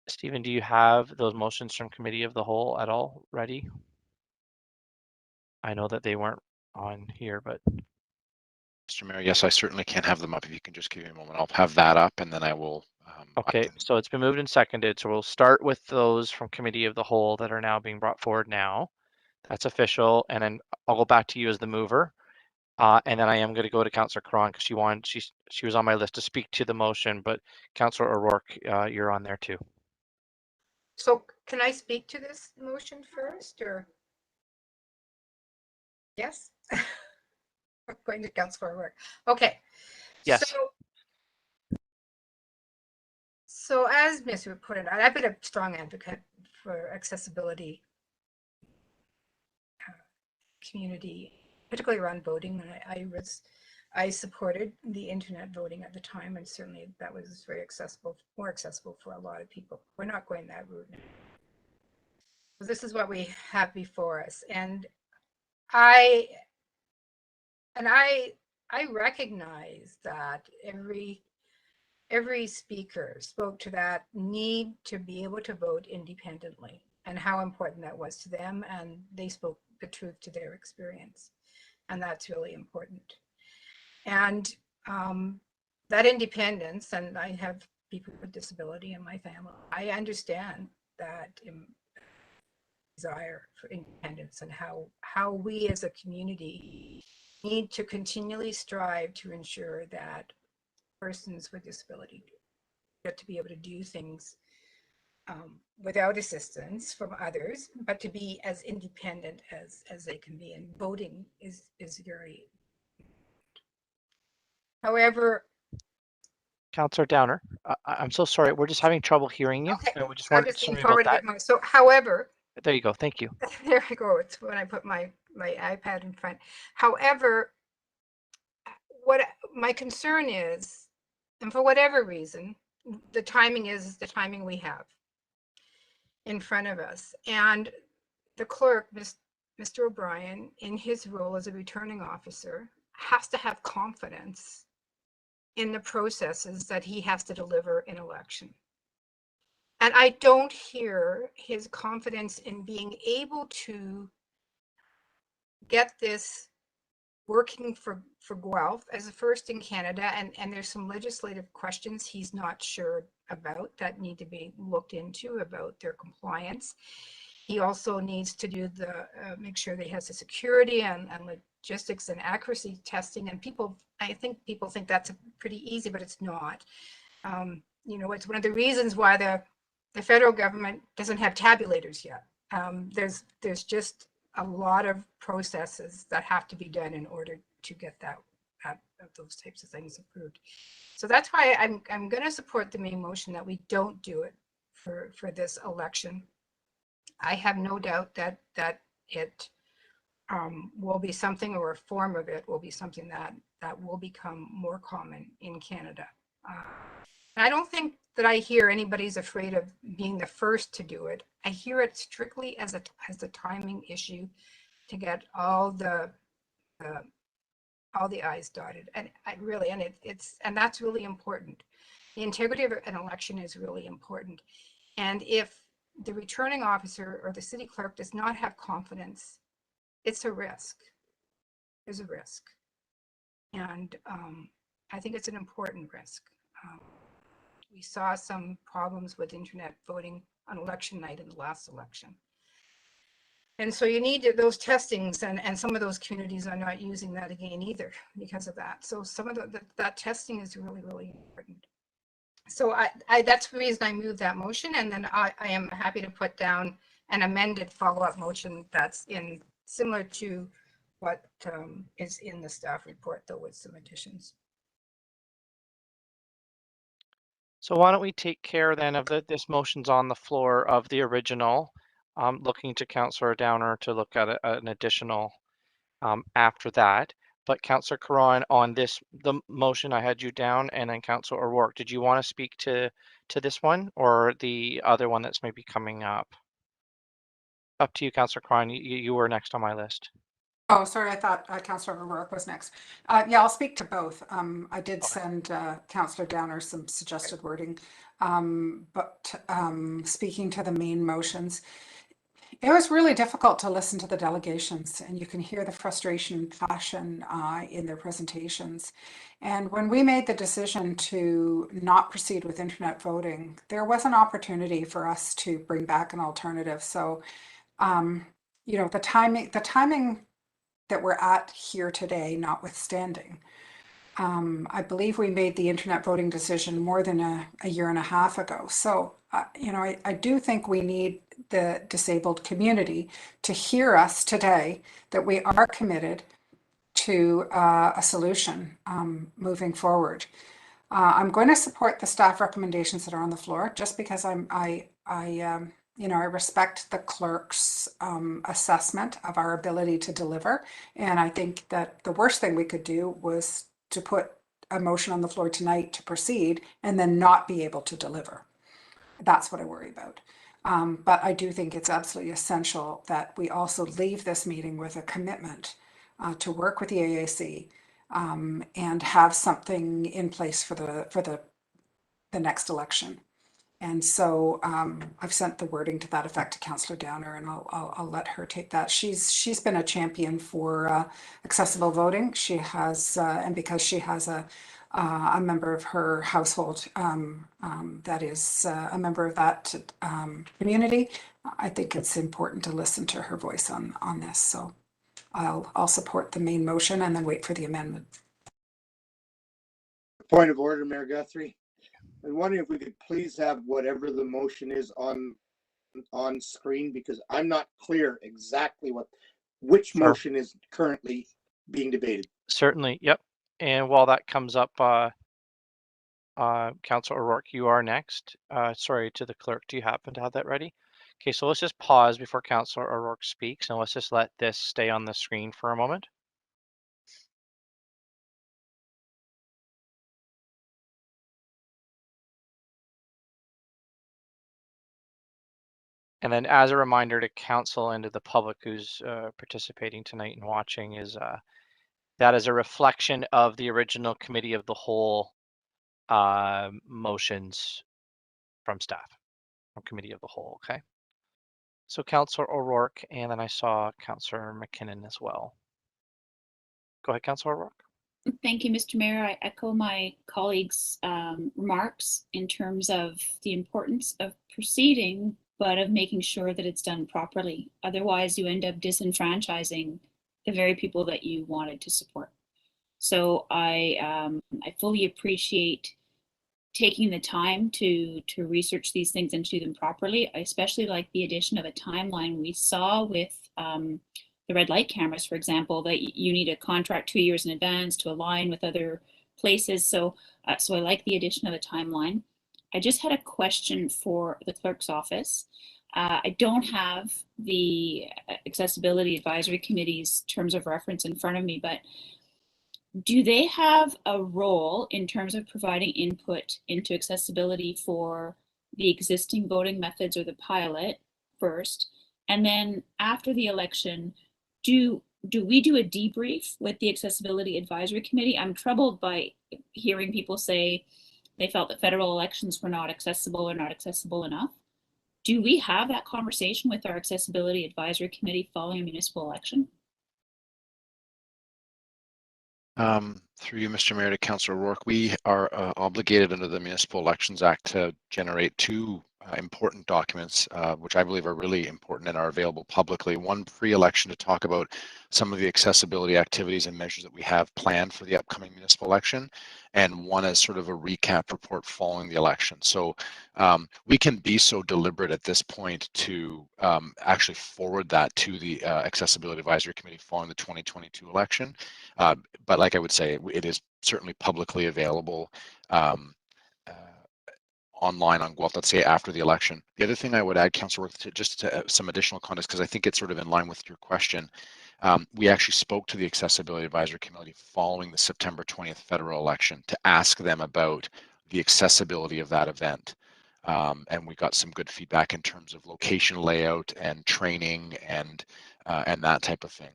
Stephen, do you have those motions from Committee of the Whole at all ready? I know that they weren't on here, but. Mr. Mayor, yes, I certainly can have them up. If you can just give me a moment, I'll have that up, and then I will. Okay, so it's been moved and seconded. So we'll start with those from Committee of the Whole that are now being brought forward now. That's official, and then I'll go back to you as the mover. And then I am going to go to Councillor Caron because she was on my list to speak to the motion, but Councillor O'Rourke, you're on there too. So can I speak to this motion first, or? Yes? Going to Councillor O'Rourke. Okay. Yes. So as Ms. Root put it, I've been a strong advocate for accessibility community, particularly around voting. And I supported the internet voting at the time, and certainly that was very accessible, more accessible for a lot of people. We're not going that route now. So this is what we have before us, and I recognize that every speaker spoke to that need to be able to vote independently and how important that was to them, and they spoke the truth to their experience, and that's really important. And that independence, and I have people with disability in my family, I understand that desire for independence and how we as a community need to continually strive to ensure that persons with disability get to be able to do things without assistance from others, but to be as independent as they can be. And voting is very. However, Councillor Downer, I'm so sorry. We're just having trouble hearing you. Okay, We just I'm want just sorry looking about forward to that. get my. So, however, There you go. Thank you. there I go. It's when I put my iPad in front. However, what my concern is, and for whatever reason, the timing is the timing we have in front of us, and the clerk, Mr. O'Brien, in his role as a returning officer, has to have confidence in the processes that he has to deliver in election. And I don't hear his confidence in being able to get this working for Guelph as a first in Canada. And there's some legislative questions he's not sure about that need to be looked into about their compliance. He also needs to do the make sure that he has the security and logistics and accuracy testing. And I think people think that's pretty easy, but it's not. You know, it's one of the reasons why the federal government doesn't have tabulators yet. There's just a lot of processes that have to be done in order to get those types of things approved. So that's why I'm going to support the main motion that we don't do it for this election. I have no doubt that it will be something, or a form of it will be something that will become more common in Canada. I don't think that I hear anybody's afraid of being the first to do it. I hear it strictly as a timing issue to get all the I's dotted, and and that's really important. The integrity of an election is really important, and if the returning officer or the city clerk does not have confidence, it's a risk. There's a risk, and I think it's an important risk. We saw some problems with internet voting on election night in the last election. And so you need those testings, and some of those communities are not using that again either because of that. So some of that testing is really, really important. So that's the reason I moved that motion. And then I am happy to put down an amended follow-up motion that's similar to what is in the staff report, though with some additions. So why don't we take care then of this motion's on the floor of the original, looking to Councillor Downer to look at an additional after that. But Councillor Caron, on the motion I had you down, and then Councillor O'Rourke, did you want to speak to this one or the other one that's maybe coming up? Up to you, Councillor Caron. You were next on my list. Oh, sorry, I thought Councillor O'Rourke was next. Yeah, I'll speak to both. I did send Councillor Downer some suggested wording, but speaking to the main motions, it was really difficult to listen to the delegations, and you can hear the frustration and passion in their presentations. And when we made the decision to not proceed with internet voting, there was an opportunity for us to bring back an alternative. So, you know, the timing that we're at here today, notwithstanding, I believe we made the internet voting decision more than a year and a half ago. So, you know, I do think we need the disabled community to hear us today, that we are committed to a solution moving forward. I'm going to support the staff recommendations that are on the floor, just because I respect the clerk's assessment of our ability to deliver. And I think that the worst thing we could do was to put a motion on the floor tonight to proceed and then not be able to deliver. That's what I worry about. But I do think it's absolutely essential that we also leave this meeting with a commitment to work with the AAC and have something in place for the next election. And so I've sent the wording to that effect to Councillor Downer, and I'll let her take that. She's been a champion for accessible voting. She has, and because she has a member of her household that is a member of that community, I think it's important to listen to her voice on this. So I'll support the main motion and then wait for the amendment. Point of order, Mayor Guthrie. I'm wondering if we could please have whatever the motion is on screen, because I'm not clear exactly which motion is currently being debated. Certainly, yep. And while that comes up, Councillor O'Rourke, you are next. Sorry, to the clerk, do you happen to have that ready? Okay, so let's just pause before Councillor O'Rourke speaks, and let's just let this stay on the screen for a moment. And then as a reminder to council and to the public who's participating tonight and watching, is that is a reflection of the original committee of the whole motions from staff, from committee of the whole, okay? So Councillor O'Rourke, and then I saw Councillor McKinnon as well. Go ahead, Councillor O'Rourke. Thank you, Mr. Mayor. I echo my colleagues' remarks in terms of the importance of proceeding, but of making sure that it's done properly. Otherwise, you end up disenfranchising the very people that you wanted to support. So I fully appreciate taking the time to research these things and do them properly. I especially like the addition of a timeline. We saw with the red light cameras, for example, that you need a contract 2 years in advance to align with other places. So I like the addition of a timeline. I just had a question for the clerk's office. I don't have the Accessibility Advisory Committee's terms of reference in front of me, but do they have a role in terms of providing input into accessibility for the existing voting methods or the pilot first? And then after the election, do we do a debrief with the Accessibility Advisory Committee? I'm troubled by hearing people say they felt that federal elections were not accessible or not accessible enough. Do we have that conversation with our Accessibility Advisory Committee following a municipal election? Through you, Mr. Mayor, to Councillor O'Rourke, we are obligated under the Municipal Elections Act to generate two important documents, which I believe are really important and are available publicly. One pre-election to talk about some of the accessibility activities and measures that we have planned for the upcoming municipal election, and one as sort of a recap report following the election. So we can be so deliberate at this point to actually forward that to the Accessibility Advisory Committee following the 2022 election. But like I would say, it is certainly publicly available online on Guelph, let's say after the election. The other thing I would add, Councillor O'Rourke, just to some additional context, because I think it's sort of in line with your question. We actually spoke to the Accessibility Advisory Committee following the September 20th federal election to ask them about the accessibility of that event. And we got some good feedback in terms of location layout and training and that type of thing.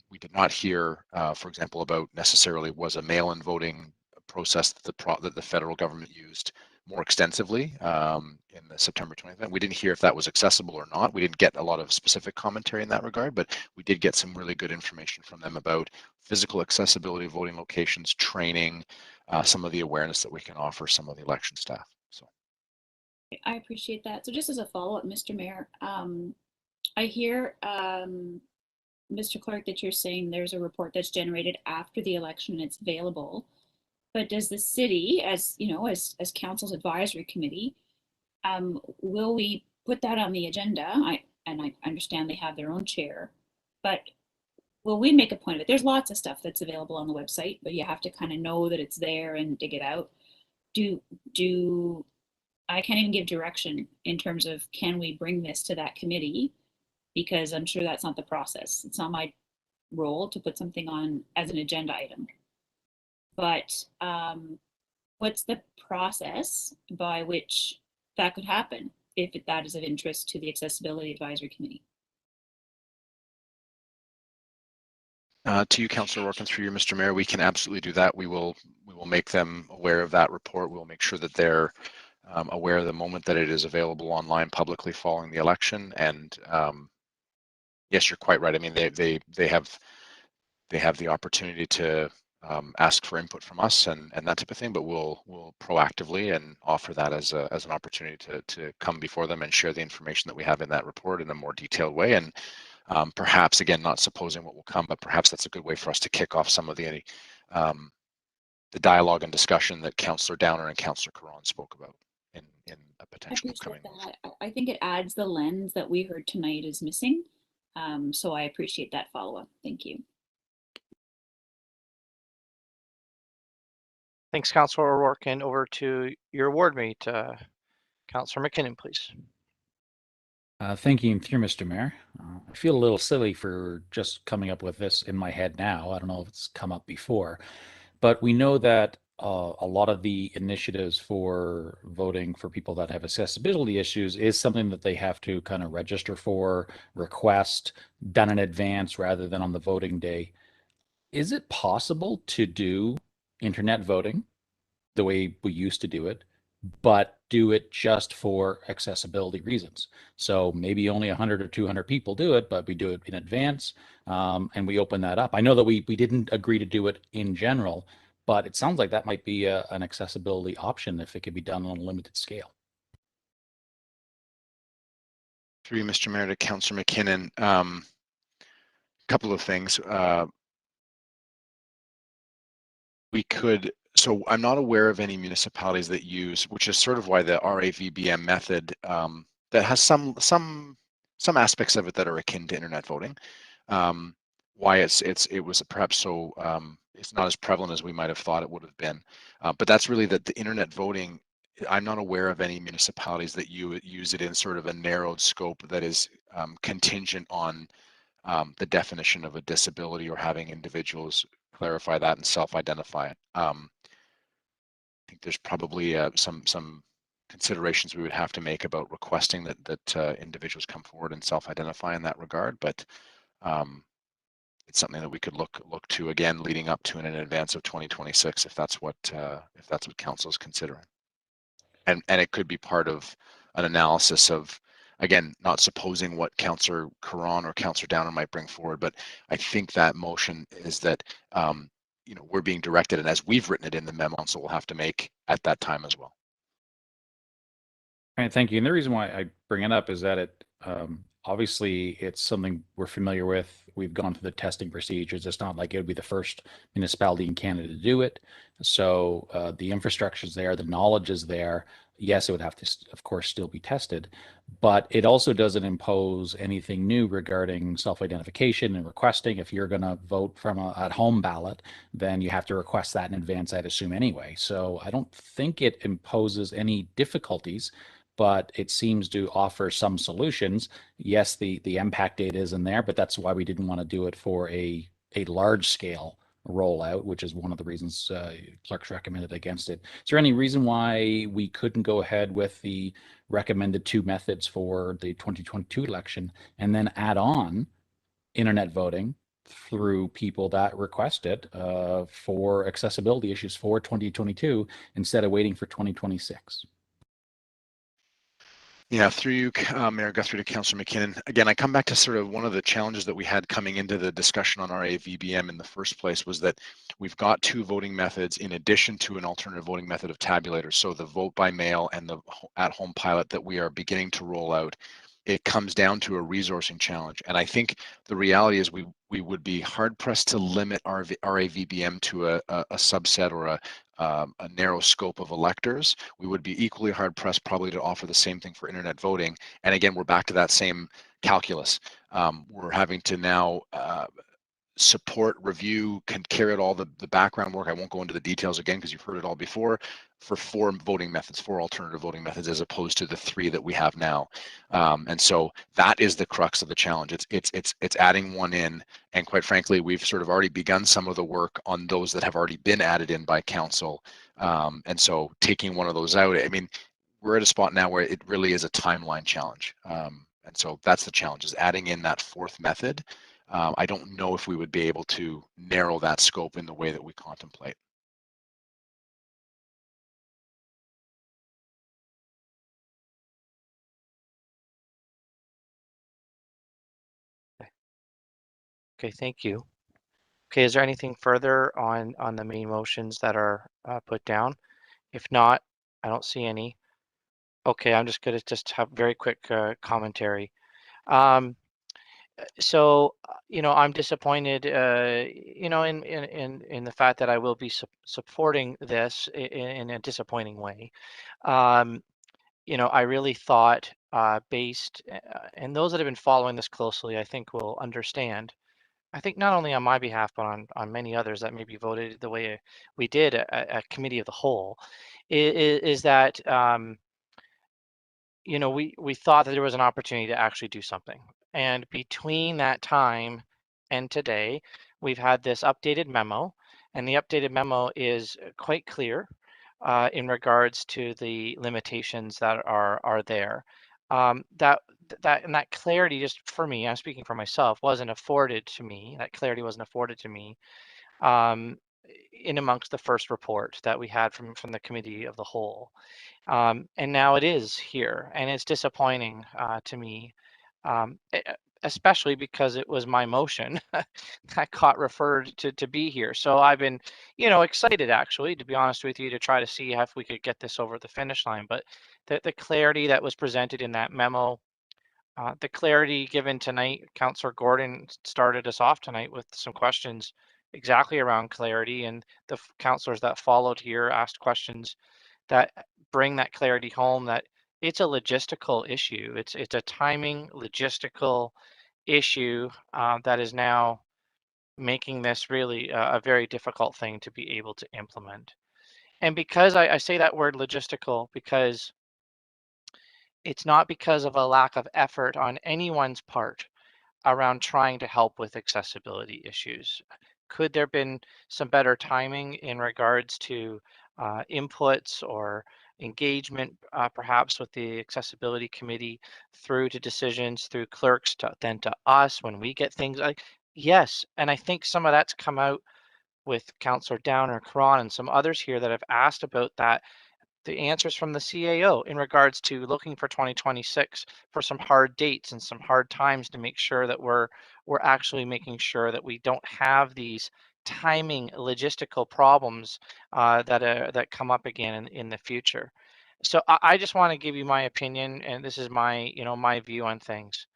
We did not hear, for example, about necessarily was a mail-in voting process that the federal government used more extensively in the September 20th event. We didn't hear if that was accessible or not. We didn't get a lot of specific commentary in that regard, but we did get some really good information from them about physical accessibility of voting locations, training, some of the awareness that we can offer some of the election staff. So I appreciate that. So just as a follow-up, Mr. Mayor, I hear, Mr. Clerk, that you're saying there's a report that's generated after the election and it's available. But does the city, as you know, as council's advisory committee, will we put that on the agenda? I understand they have their own chair, but well, we make a point of it. There's lots of stuff that's available on the website, but you have to kind of know that it's there and dig it out. I can't even give direction in terms of, can we bring this to that committee? Because I'm sure that's not the process. It's not my role to put something on as an agenda item. But what's the process by which that could happen if that is of interest to the Accessibility Advisory Committee? To you, Councillor Orkin, through you, Mr. Mayor, we can absolutely do that. We will make them aware of that report. We'll make sure that they're aware of the moment that it is available online publicly following the election. And yes, you're quite right. I mean, they have the opportunity to ask for input from us and that type of thing, but we'll proactively and offer that as an opportunity to come before them and share the information that we have in that report in a more detailed way. And perhaps, again, not supposing what will come, but perhaps that's a good way for us to kick off some of the dialogue and discussion that Councillor Downer and Councillor Caron spoke about in a potential upcoming motion. I think it adds the lens that we heard tonight is missing. So I appreciate that follow-up. Thank you. Thanks, Councillor O'Rourke, and over to your ward mate, Councillor McKinnon, please. Thank you, Mr. Mayor. I feel a little silly for just coming up with this in my head now. I don't know if it's come up before, but we know that a lot of the initiatives for voting for people that have accessibility issues is something that they have to kind of register for, request, done in advance rather than on the voting day. Is it possible to do internet voting the way we used to do it, but do it just for accessibility reasons? So maybe only 100 or 200 people do it, but we do it in advance, and we open that up. I know that we didn't agree to do it in general, but it sounds like that might be an accessibility option if it could be done on a limited scale. Through you, Mr. Mayor, to Councillor McKinnon, couple of things. We could, so I'm not aware of any municipalities that use, which is sort of why the RAVBM method that has some aspects of it that are akin to internet voting. Why it was perhaps so it's not as prevalent as we might have thought it would have been. But that's really that the internet voting, I'm not aware of any municipalities that use it in sort of a narrowed scope that is contingent on the definition of a disability or having individuals clarify that and self-identify it. I think there's probably some considerations we would have to make about requesting that individuals come forward and self-identify in that regard, but it's something that we could look to again leading up to and in advance of 2026 if that's what council is considering, and it could be part of an analysis of, again, not supposing what Councillor Caron or Councillor Downer might bring forward, but I think that motion is that we're being directed, and as we've written it in the memo, so we'll have to make at that time as well. All right, thank you. And the reason why I bring it up is that it obviously it's something we're familiar with. We've gone through the testing procedures. It's not like it would be the first municipality in Canada to do it. So the infrastructure is there, the knowledge is there. Yes, it would have to, of course, still be tested, but it also doesn't impose anything new regarding self-identification and requesting. If you're going to vote from a at-home ballot, then you have to request that in advance, I'd assume anyway. So I don't think it imposes any difficulties, but it seems to offer some solutions. Yes, the impact data is in there, but that's why we didn't want to do it for a large scale rollout, which is one of the reasons clerks recommended against it. Is there any reason why we couldn't go ahead with the recommended two methods for the 2022 election and then add on internet voting through people that request it for accessibility issues for 2022 instead of waiting for 2026? Yeah, through you, Mayor Guthrie, to Councillor McKinnon. Again, I come back to sort of one of the challenges that we had coming into the discussion on RAVBM in the first place was that we've got two voting methods in addition to an alternative voting method of tabulators. So the vote by mail and the at-home pilot that we are beginning to roll out, it comes down to a resourcing challenge. And I think the reality is we would be hard pressed to limit our RAVBM to a subset or a narrow scope of electors. We would be equally hard pressed probably to offer the same thing for internet voting. And again, we're back to that same calculus. We're having to now support, review, can carry out all the background work. I won't go into the details again because you've heard it all before, for 4 voting methods, 4 alternative voting methods, as opposed to the 3 that we have now. And so that is the crux of the challenge. It's adding one in, and quite frankly, we've sort of already begun some of the work on those that have already been added in by council. And so taking one of those out, I mean, we're at a spot now where it really is a timeline challenge. And so that's the challenge, is adding in that 4th method. I don't know if we would be able to narrow that scope in the way that we contemplate. Okay, thank you. Okay, is there anything further on the main motions that are put down? If not, I don't see any. Okay, I'm just going to just have very quick commentary. So, I'm disappointed, in the fact that I will be supporting this in a disappointing way. I really thought, and those that have been following this closely, I think will understand. I think not only on my behalf, but on many others that maybe voted the way we did at committee of the whole, is that we thought that there was an opportunity to actually do something. And between that time and today, we've had this updated memo, and the updated memo is quite clear in regards to the limitations that are there. That clarity, just for me, I'm speaking for myself, wasn't afforded to me. That clarity wasn't afforded to me in amongst the first report that we had from the committee of the whole. And now it is here, and it's disappointing to me, especially because it was my motion that got referred to be here. So I've been, excited, actually, to be honest with you, to try to see if we could get this over the finish line. But the clarity that was presented in that memo, the clarity given tonight, Councillor Gordon started us off tonight with some questions exactly around clarity, and the councillors that followed here asked questions that bring that clarity home, that it's a logistical issue. It's a timing logistical issue that is now making this really a very difficult thing to be able to implement. And because I say that word logistical, because it's not because of a lack of effort on anyone's part around trying to help with accessibility issues. Could there have been some better timing in regards to inputs or engagement, perhaps with the accessibility committee, through to decisions, through clerks, then to us when we get things like, yes. And I think some of that's come out with Councillor Downer, Karan, and some others here that have asked about that, the answers from the CAO in regards to looking for 2026 for some hard dates and some hard times to make sure that we're actually making sure that we don't have these timing logistical problems that come up again in the future. So I just want to give you my opinion, and this is my my view on things.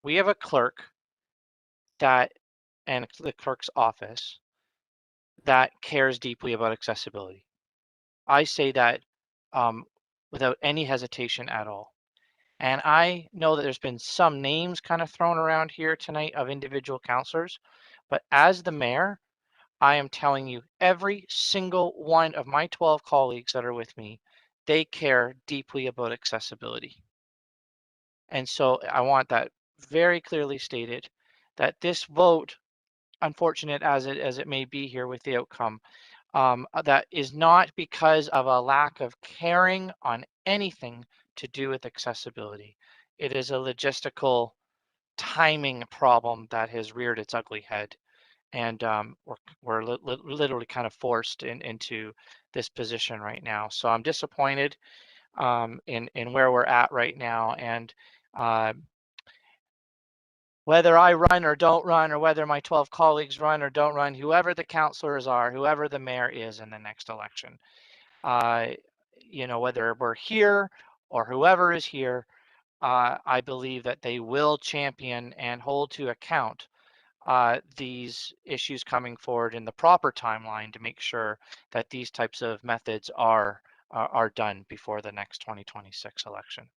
We have a clerk that, and the clerk's office, that cares deeply about accessibility. I say that without any hesitation at all. And I know that there's been some names kind of thrown around here tonight of individual councillors, but as the mayor, I am telling you, every single one of my 12 colleagues that are with me, they care deeply about accessibility. And so I want that very clearly stated, that this vote, unfortunate as it may be here with the outcome, that is not because of a lack of caring on anything to do with accessibility. It is a logistical timing problem that has reared its ugly head. And we're literally kind of forced into this position right now. So I'm disappointed in where we're at right now. And whether I run or don't run, or whether my 12 colleagues run or don't run, whoever the councillors are, whoever the mayor is in the next election, whether we're here or whoever is here, I believe that they will champion and hold to account these issues coming forward in the proper timeline to make sure that these types of methods are done before the next 2026 election.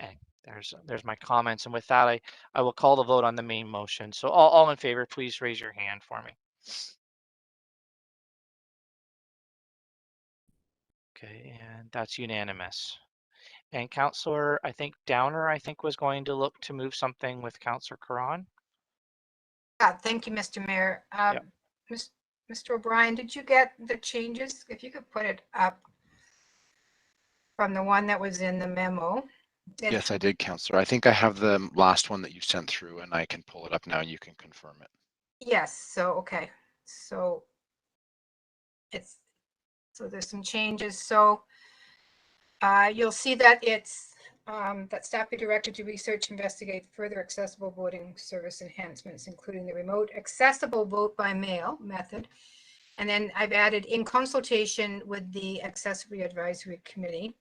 And There's my comments, and with that, I will call the vote on the main motion. So all in favor, please raise your hand for me. Okay, and that's unanimous. And Councillor, I think Downer, was going to look to move something with Councillor Caron. Thank you, Mr. Mayor. Yep. Mr. O'Brien, did you get the changes? If you could put it up from the one that was in the memo. Yes, I did, Councillor. I think I have the last one that you sent through, and I can pull it up now and you can confirm it. Yes, so, okay. So there's some changes. So you'll see that it's that staff be directed to research, investigate further accessible voting service enhancements, including the remote accessible vote by mail method. And then I've added in consultation with the Accessibility Advisory Committee.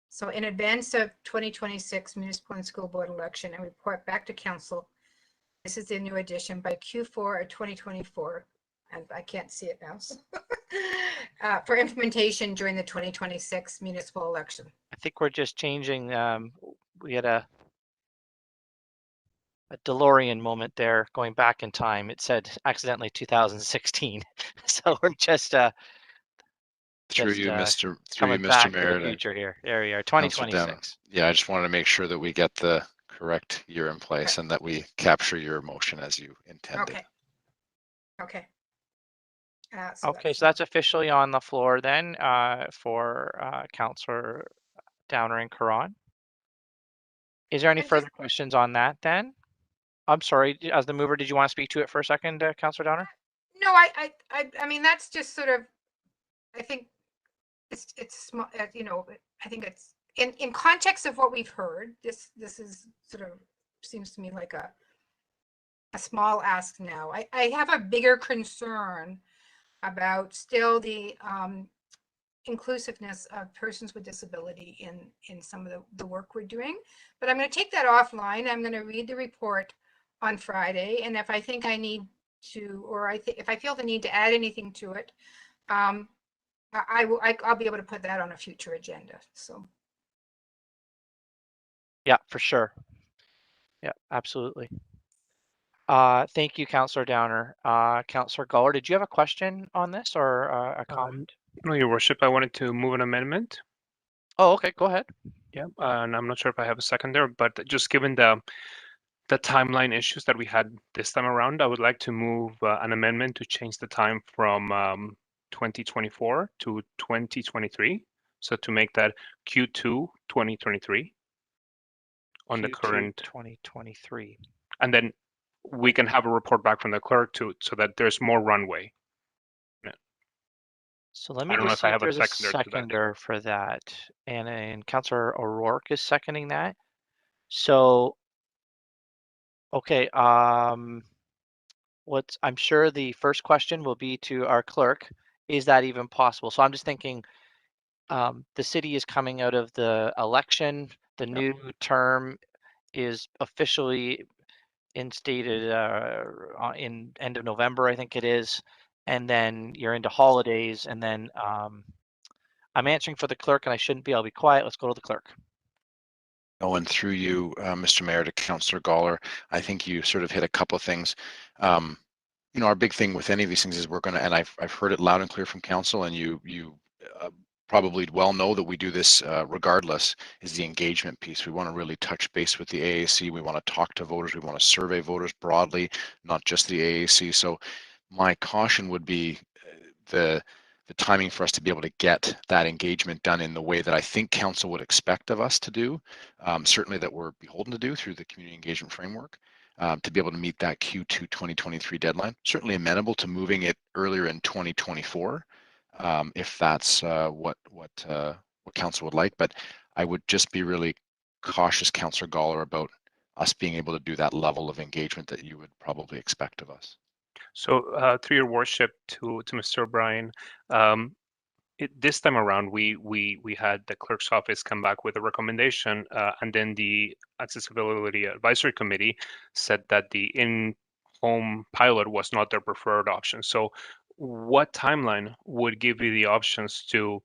So in advance of 2026 municipal and school board election, and report back to council. This is the new addition by Q4 of 2024. And I can't see it now. So for implementation during the 2026 municipal election. I think we're just changing. We had a DeLorean moment there, going back in time. It said accidentally 2016, so we're just Through you, Mr. Mayor. Mayor. The future here. There we are. 2026. Yeah, I just wanted to make sure that we get the correct year in place and that we capture your motion as you intended. Okay. Okay, so that's officially on the floor then for Councillor Downer and Caron. Is there any further questions on that then? I'm sorry, as the mover, did you want to speak to it for a second, Councillor Downer? No, I mean, that's just sort of, I think it's small, you know, I think it's in context of what we've heard, this is sort of seems to me like a small ask now. I have a bigger concern about still the inclusiveness of persons with disability in some of the work we're doing. But I'm going to take that offline. I'm going to read the report on Friday, and if I think I need to, or if I feel the need to add anything to it, I'll be able to put that on a future agenda. So. Yeah, for sure. Yeah, absolutely. Thank you, Councillor Downer. Councillor Guller, did you have a question on this or a comment? No, Your Worship, I wanted to move an amendment. Oh, okay, go ahead. Yeah, and I'm not sure if I have a second there, but just given the timeline issues that we had this time around, I would like to move an amendment to change the time from 2024 to 2023. So to make that Q2 2023 on the current 2023. And then we can have a report back from the clerk so that there's more runway. Yeah. So let me just see if there's a seconder for that. And Councillor O'Rourke is seconding that. So, okay, I'm sure the first question will be to our clerk. Is that even possible? So I'm just thinking the city is coming out of the election. The new term is officially instated in end of November, I think it is. And then you're into holidays. And then I'm answering for the clerk and I shouldn't be. I'll be quiet. Let's go to the clerk. Oh, and through you, Mr. Mayor, to Councillor Goller, I think you sort of hit a couple of things. You know, our big thing with any of these things is we're going to, and I've heard it loud and clear from council, and you probably well know that we do this regardless, is the engagement piece. We want to really touch base with the AAC. We want to talk to voters. We want to survey voters broadly, not just the AAC. So my caution would be the timing for us to be able to get that engagement done in the way that I think council would expect of us to do, certainly that we're beholden to do through the community engagement framework, to be able to meet that Q2 2023 deadline. Certainly amenable to moving it earlier in 2024, if that's what council would like. But I would just be really cautious, Councillor Goller, about us being able to do that level of engagement that you would probably expect of us. So through Your Worship to Mr. O'Brien, this time around we had the clerk's office come back with a recommendation, and then the Accessibility Advisory Committee said that the in-home pilot was not their preferred option. So what timeline would give you the options to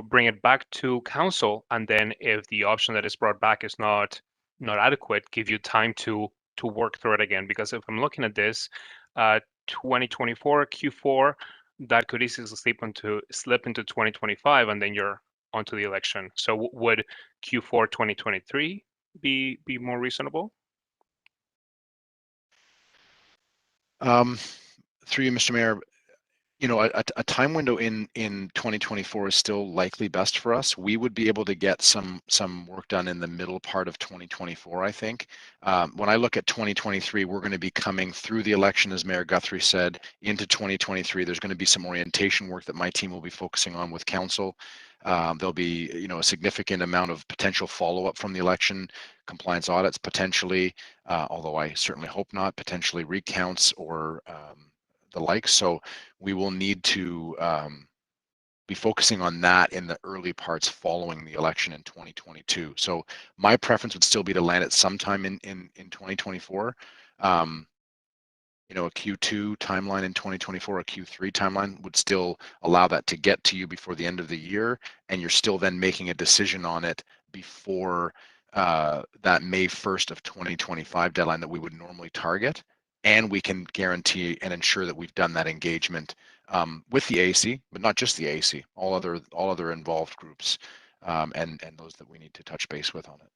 bring it back to council, and then if the option that is brought back is not adequate, give you time to work through it again. Because if I'm looking at this, 2024 Q4, that could easily slip into 2025, and then you're onto the election. So would Q4 2023 be more reasonable? Through you, Mr. Mayor, a time window in 2024 is still likely best for us. We would be able to get some work done in the middle part of 2024, I think. When I look at 2023, we're going to be coming through the election, as Mayor Guthrie said, into 2023. There's going to be some orientation work that my team will be focusing on with council. There'll be, a significant amount of potential follow-up from the election, compliance audits potentially, although I certainly hope not, potentially recounts or the like. So we will need to be focusing on that in the early parts following the election in 2022. So my preference would still be to land it sometime in 2024. A Q2 timeline in 2024, a Q3 timeline would still allow that to get to you before the end of the year, and you're still then making a decision on it before that May 1st of 2025 deadline that we would normally target. And we can guarantee and ensure that we've done that engagement with the AAC, but not just the AAC, all other involved groups, and those that we need to touch base with on it.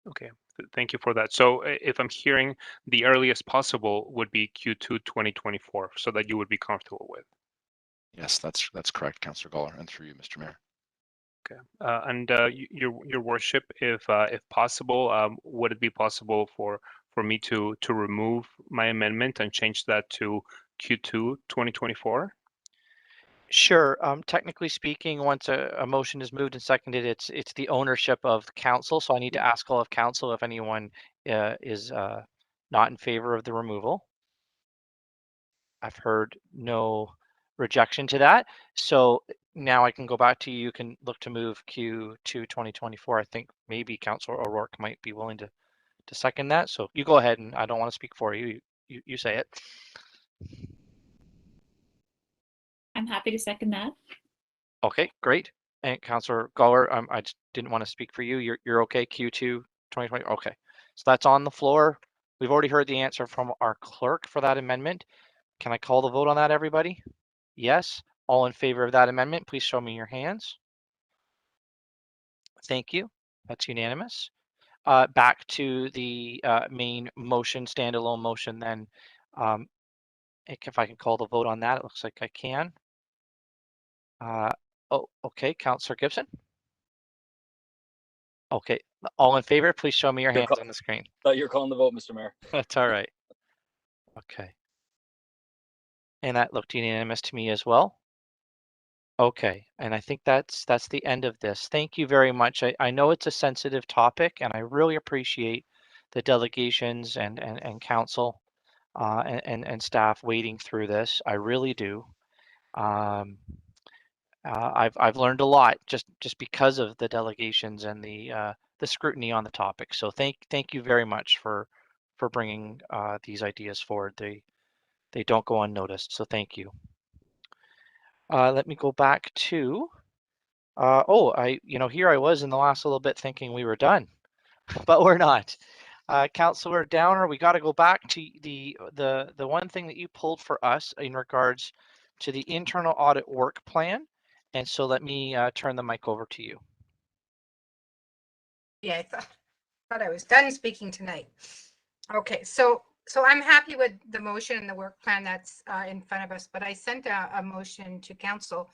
Okay, thank you for that. So if I'm hearing, the earliest possible would be Q2 2024, so that you would be comfortable with. Yes, that's correct, Councillor Goller, and through you, Mr. Mayor. Okay, and your worship, if possible, would it be possible for me to remove my amendment and change that to Q2 2024? Sure. Technically speaking, once a motion is moved and seconded, it's the ownership of the council. So I need to ask all of council if anyone is not in favor of the removal. I've heard no rejection to that. So now I can go back to you. You can look to move Q2 2024. I think maybe Councillor O'Rourke might be willing to second that. So you go ahead, and I don't want to speak for you. You say it. I'm happy to second that. Okay, great. And Councillor Goller, I just didn't want to speak for you. You're okay, Q2 2020? Okay, so that's on the floor. We've already heard the answer from our clerk for that amendment. Can I call the vote on that, everybody? Yes. All in favor of that amendment, please show me your hands. Thank you. That's unanimous. Back to the main motion, standalone motion then. If I can call the vote on that, it looks like I can. Oh, okay, Councillor Gibson. Okay, all in favor, please show me your hands on the screen. You're calling the vote, Mr. Mayor. That's all right. Okay. And that looked unanimous to me as well. Okay, and I think that's the end of this. Thank you very much. I know it's a sensitive topic, and I really appreciate the delegations and council and staff wading through this. I really do. I've learned a lot just because of the delegations and the scrutiny on the topic. So thank you very much for bringing these ideas forward. They don't go unnoticed. So thank you. Let me go back to. Here I was in the last little bit thinking we were done, but we're not. Councillor Downer, we got to go back to the one thing that you pulled for us in regards to the internal audit work plan. And so let me turn the mic over to you. Yeah, I thought I was done speaking tonight. Okay, so I'm happy with the motion and the work plan that's in front of us, but I sent a motion to council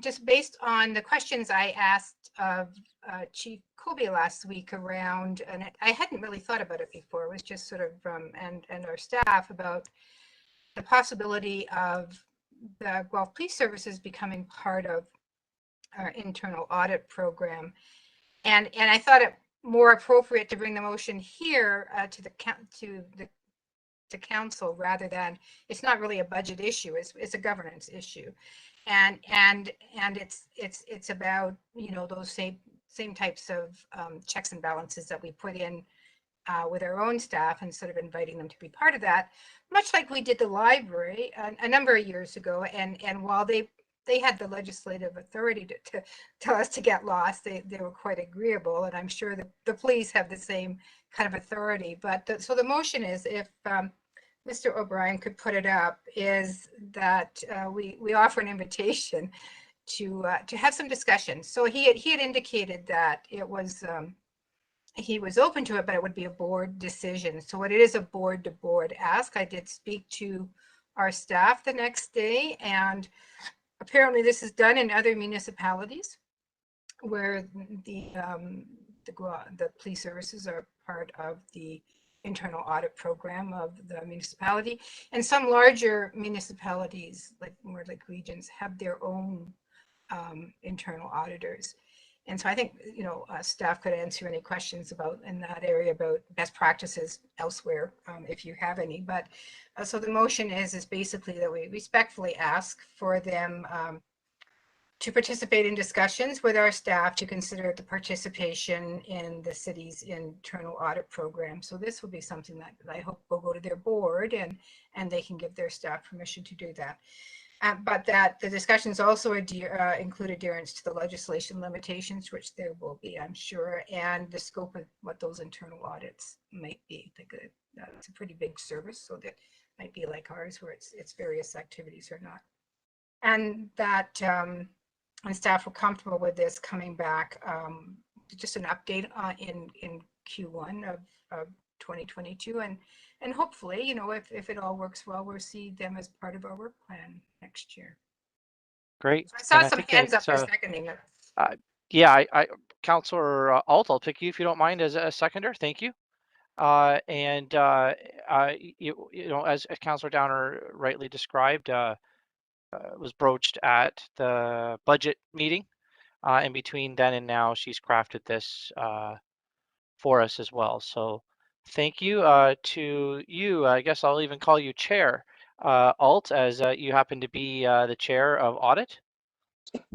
just based on the questions I asked of Chief Colby last week around, and I hadn't really thought about it before. It was just sort of and our staff about the possibility of the Guelph Police Services becoming part of our internal audit program, and I thought it more appropriate to bring the motion here to council rather than, it's not really a budget issue, it's a governance issue, and it's about those same types of checks and balances that we put in with our own staff, and sort of inviting them to be part of that, much like we did the library a number of years ago. And while they they had the legislative authority to tell us to get lost. They were quite agreeable, and I'm sure the police have the same kind of authority. But so the motion is, if Mr. O'Brien could put it up, is that we offer an invitation to have some discussion. So he had indicated that it was he was open to it, but it would be a board decision. So it is a board to board ask. I did speak to our staff the next day, and apparently this is done in other municipalities where the police services are part of the internal audit program of the municipality. And some larger municipalities, like more like regions, have their own internal auditors. And so I think, you know, staff could answer any questions about in that area about best practices elsewhere, if you have any. But so the motion is basically that we respectfully ask for them to participate in discussions with our staff to consider the participation in the city's internal audit program. So this will be something that I hope will go to their board, and they can give their staff permission to do that. But that the discussions also include adherence to the legislation limitations, which there will be, I'm sure, and the scope of what those internal audits might be. It's a pretty big service, so that might be like ours, where it's various activities or not. And that and staff were comfortable with this coming back, just an update in Q1 of 2022, and hopefully, you know, if it all works well, we'll see them as part of our work plan next year. Great. So I saw some hands up for seconding it. Yeah, Councillor Alt, I'll pick you if you don't mind as a seconder. Thank you. You know, as Councillor Downer rightly described, was broached at the budget meeting, and between then and now, she's crafted this for us as well. So thank you to you. I guess I'll even call you Chair, Alt, as you happen to be the Chair of Audit.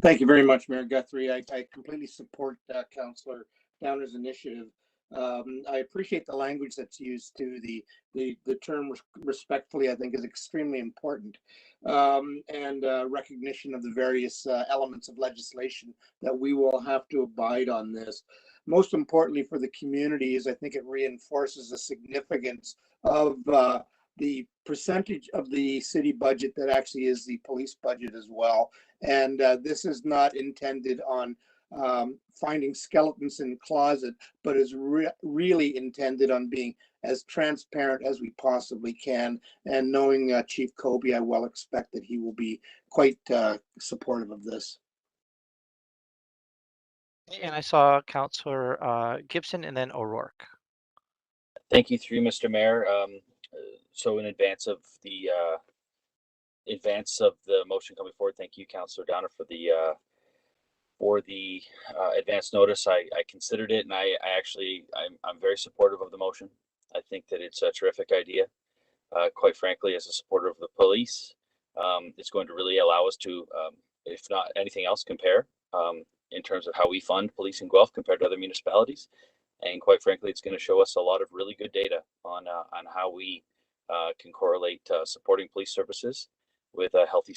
Thank you very much, Mayor Guthrie. I completely support Councillor Downer's initiative. I appreciate the language that's used to the term respectfully, I think is extremely important, and recognition of the various elements of legislation that we will have to abide on this. Most importantly for the community is I think it reinforces the significance of the percentage of the city budget that actually is the police budget as well. And this is not intended on finding skeletons in the closet, but is really intended on being as transparent as we possibly can. And knowing Chief Kobe, I well expect that he will be quite supportive of this. And I saw Councillor Gibson and then O'Rourke. Thank you, through Mr. Mayor. So in advance of the motion coming forward, thank you, Councillor Downer, for the advance notice. I considered it, and I'm very supportive of the motion. I think that it's a terrific idea. Quite frankly, as a supporter of the police, it's going to really allow us to, if not anything else, compare in terms of how we fund police in Guelph compared to other municipalities. And quite frankly, it's going to show us a lot of really good data on how we can correlate supporting police services with health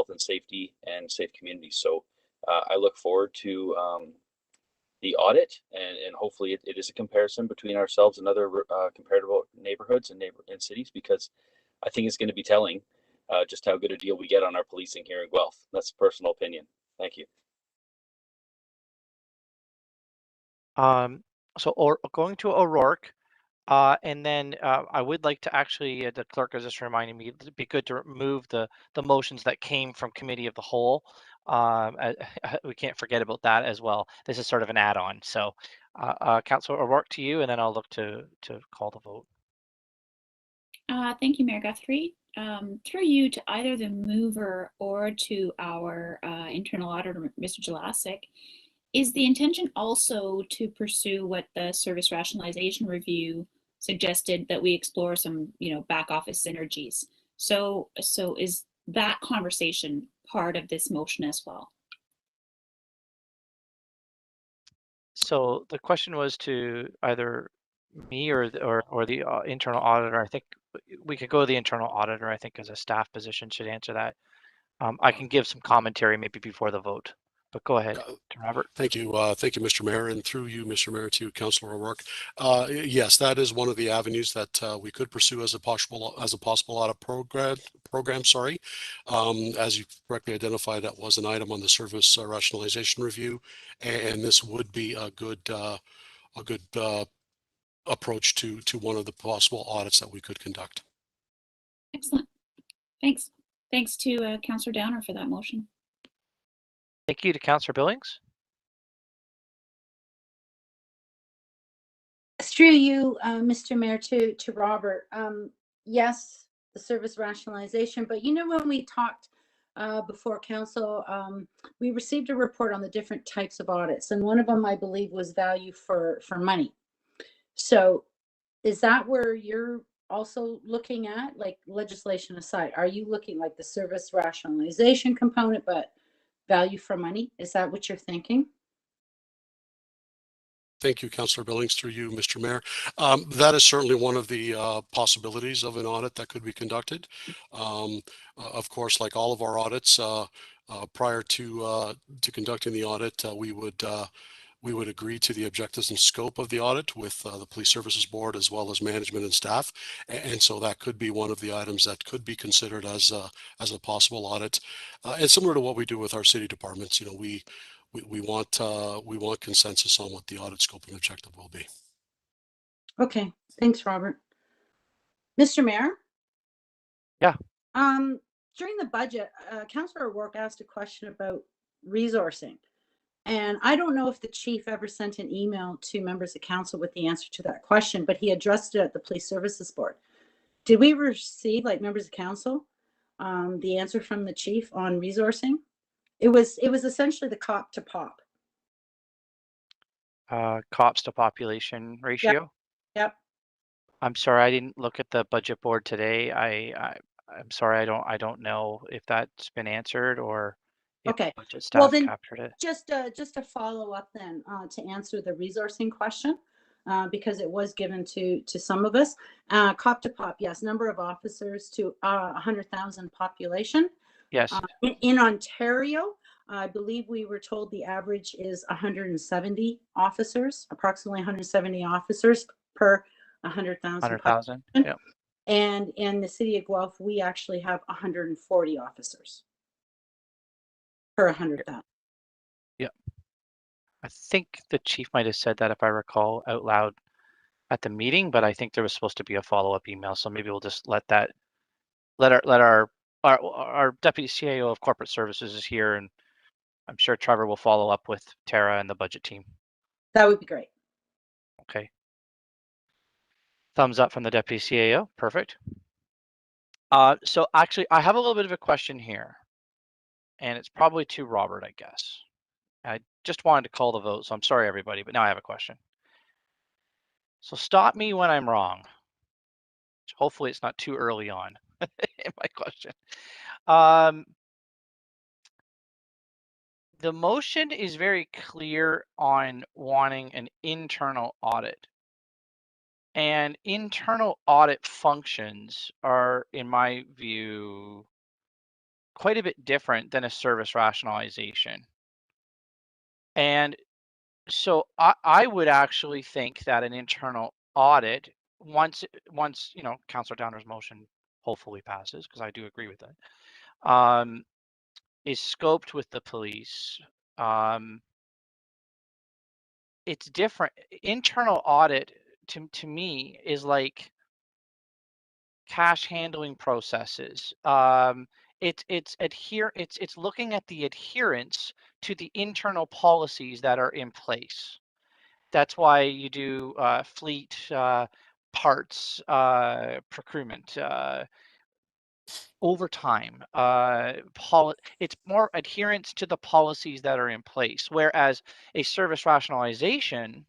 and safety and safe communities. So I look forward to the audit, and hopefully it is a comparison between ourselves and other comparable neighborhoods and cities, because I think it's going to be telling just how good a deal we get on our policing here in Guelph. That's a personal opinion. Thank you. So going to O'Rourke, and then I would like to actually, the clerk is just reminding me, it'd be good to remove the motions that came from committee of the whole. We can't forget about that as well. This is sort of an add-on. So Councillor O'Rourke, to you, and then I'll look to call the vote. Thank you, Mayor Guthrie. Through you to either the mover or to our internal auditor, Mr. Jelassic. Is the intention also to pursue what the service rationalization review suggested, that we explore some, back office synergies? So is that conversation part of this motion as well? So the question was to either me or the internal auditor. I think we could go to the internal auditor, I think, as a staff position should answer that. I can give some commentary maybe before the vote, but go ahead, Robert. Thank you, Mr. Mayor, and through you, Mr. Mayor, to Councillor O'Rourke. Yes, that is one of the avenues that we could pursue as a possible audit program. Sorry, as you correctly identified, that was an item on the service rationalization review, and this would be a good approach to one of the possible audits that we could conduct. Excellent. Thanks. Thanks to Councillor Downer for that motion. Thank you to Councillor Billings. Through you, Mr. Mayor, to Robert. Yes, the service rationalization, but you know, when we talked before council, we received a report on the different types of audits, and one of them, I believe, was value for money. So is that where you're also looking at, like, legislation aside? Are you looking like the service rationalization component, but value for money? Is that what you're thinking? Thank you, Councillor Billings, through you, Mr. Mayor. That is certainly one of the possibilities of an audit that could be conducted. Of course, like all of our audits, prior to conducting the audit, we would agree to the objectives and scope of the audit with the Police Services Board, as well as management and staff. And so that could be one of the items that could be considered as a possible audit. And similar to what we do with our city departments, you know, we want consensus on what the audit scope and objective will be. Okay, thanks, Robert. Mr. Mayor? Yeah. During the budget, Councillor O'Rourke asked a question about resourcing. And I don't know if the chief ever sent an email to members of council with the answer to that question, but he addressed it at the Police Services Board. Did we receive, like, members of council, the answer from the chief on resourcing? It was essentially the cop to pop. Cops to population ratio. Yep. I'm sorry, I didn't look at the budget board today. I'm sorry, I don't know if that's been answered or if Okay. budget staff Well, then captured it. just a follow up then to answer the resourcing question, because it was given to some of us. Cop to pop, yes, number of officers to 100,000 population. Yes. In Ontario, I believe we were told the average is 170 officers, approximately 170 officers per 100,000. 100,000. Yeah. And in the city of Guelph, we actually have 140 officers per 100,000. Yeah. I think the chief might have said that, if I recall, out loud at the meeting, but I think there was supposed to be a follow-up email, so maybe we'll just let our deputy CAO of corporate services is here, and I'm sure Trevor will follow up with Tara and the budget team. That would be great. Okay. Thumbs up from the deputy CAO. Perfect. So actually, I have a little bit of a question here, and it's probably to Robert, I guess. I just wanted to call the vote, so I'm sorry, everybody, but now I have a question. So stop me when I'm wrong. Hopefully, it's not too early on in my question. The motion is very clear on wanting an internal audit. And internal audit functions are, in my view, quite a bit different than a service rationalization. And so I would actually think that an internal audit, once you know, Councillor Downer's motion hopefully passes, because I do agree with that, is scoped with the police. It's different. Internal audit to me is like cash handling processes. It's looking at the adherence to the internal policies that are in place. That's why you do fleet parts procurement, overtime. It's more adherence to the policies that are in place, whereas a service rationalization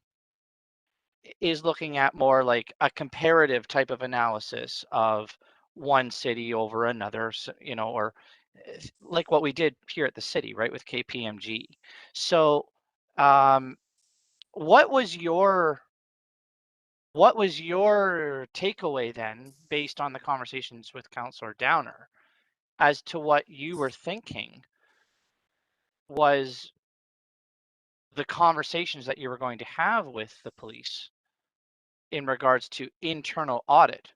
is looking at more like a comparative type of analysis of one city over another, you know, or like what we did here at the city, right, with KPMG. So what was your takeaway then, based on the conversations with Councillor Downer, as to what you were thinking was the conversations that you were going to have with the police in regards to internal audit.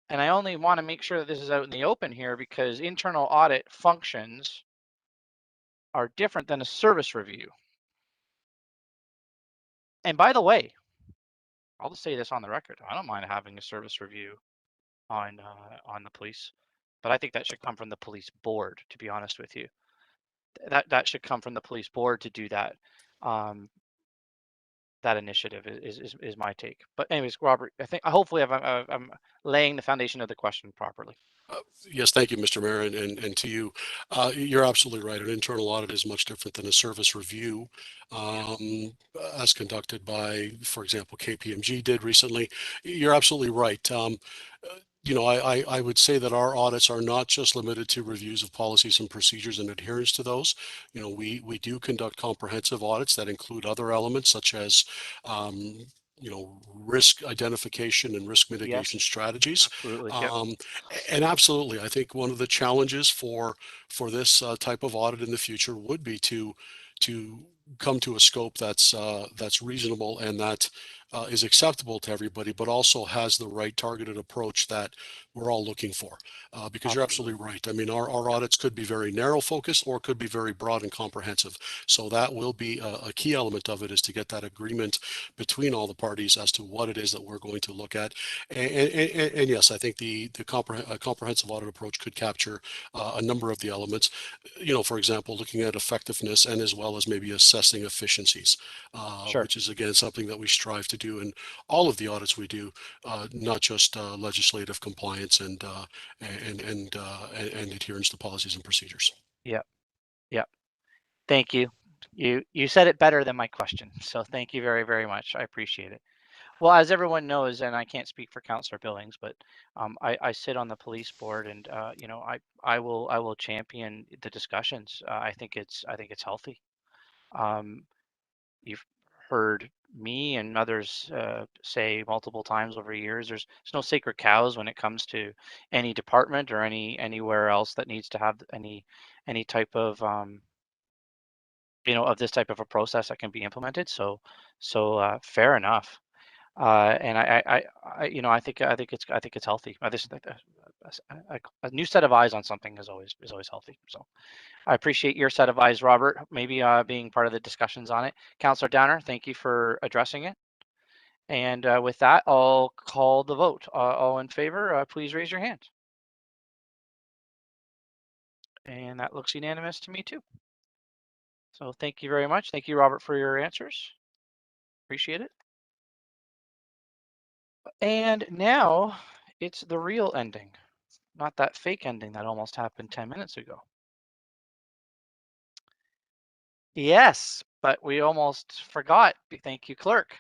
And I only want to make sure that this is out in the open here because internal audit functions are different than a service review. And by the way, I'll just say this on the record. I don't mind having a service review on the police, but I think that should come from the police board, to be honest with you. That should come from the police board to do that. That initiative is my take. But anyways, Robert, I think hopefully I'm laying the foundation of the question properly. Yes, thank you, Mr. Mayor, and to you. You're absolutely right. An internal audit is much different than a service review, as conducted by, for example, KPMG did recently. You're absolutely right. You know, I would say that our audits are not just limited to reviews of policies and procedures and adherence to those. You know, we do conduct comprehensive audits that include other elements such as you know, risk identification and risk mitigation strategies. Absolutely. And absolutely, I think one of the challenges for this type of audit in the future would be to come to a scope that's reasonable and that is acceptable to everybody, but also has the right targeted approach that we're all looking for. Because you're absolutely right. I mean, our audits could be very narrow focused or could be very broad and comprehensive. So that will be a key element of it, is to get that agreement between all the parties as to what it is that we're going to look at. And yes, I think the comprehensive audit approach could capture a number of the elements. You know, for example, looking at effectiveness and as well as maybe assessing efficiencies, which is again something that we strive to do in all of the audits we do, not just legislative compliance and adherence to policies and procedures. Yep. Thank you. You said it better than my question, so thank you very, very much. I appreciate it. Well, as everyone knows, and I can't speak for Councillor Billings, but I sit on the police board, and you know, I will champion the discussions. I think it's healthy. You've heard me and others say multiple times over years, there's no sacred cows when it comes to any department or anywhere else that needs to have any type of you know, of this type of a process that can be implemented. So fair enough. And I you know, I think it's healthy. This a new set of eyes on something is always healthy. So I appreciate your set of eyes, Robert, maybe being part of the discussions on it. Councillor Downer, thank you for addressing it. And with that, I'll call the vote. All in favor, please raise your hand. And that looks unanimous to me too. So thank you very much. Thank you, Robert, for your answers. Appreciate it. And now it's the real ending, not that fake ending that almost happened 10 minutes ago. Yes, but we almost forgot. Thank you, clerk.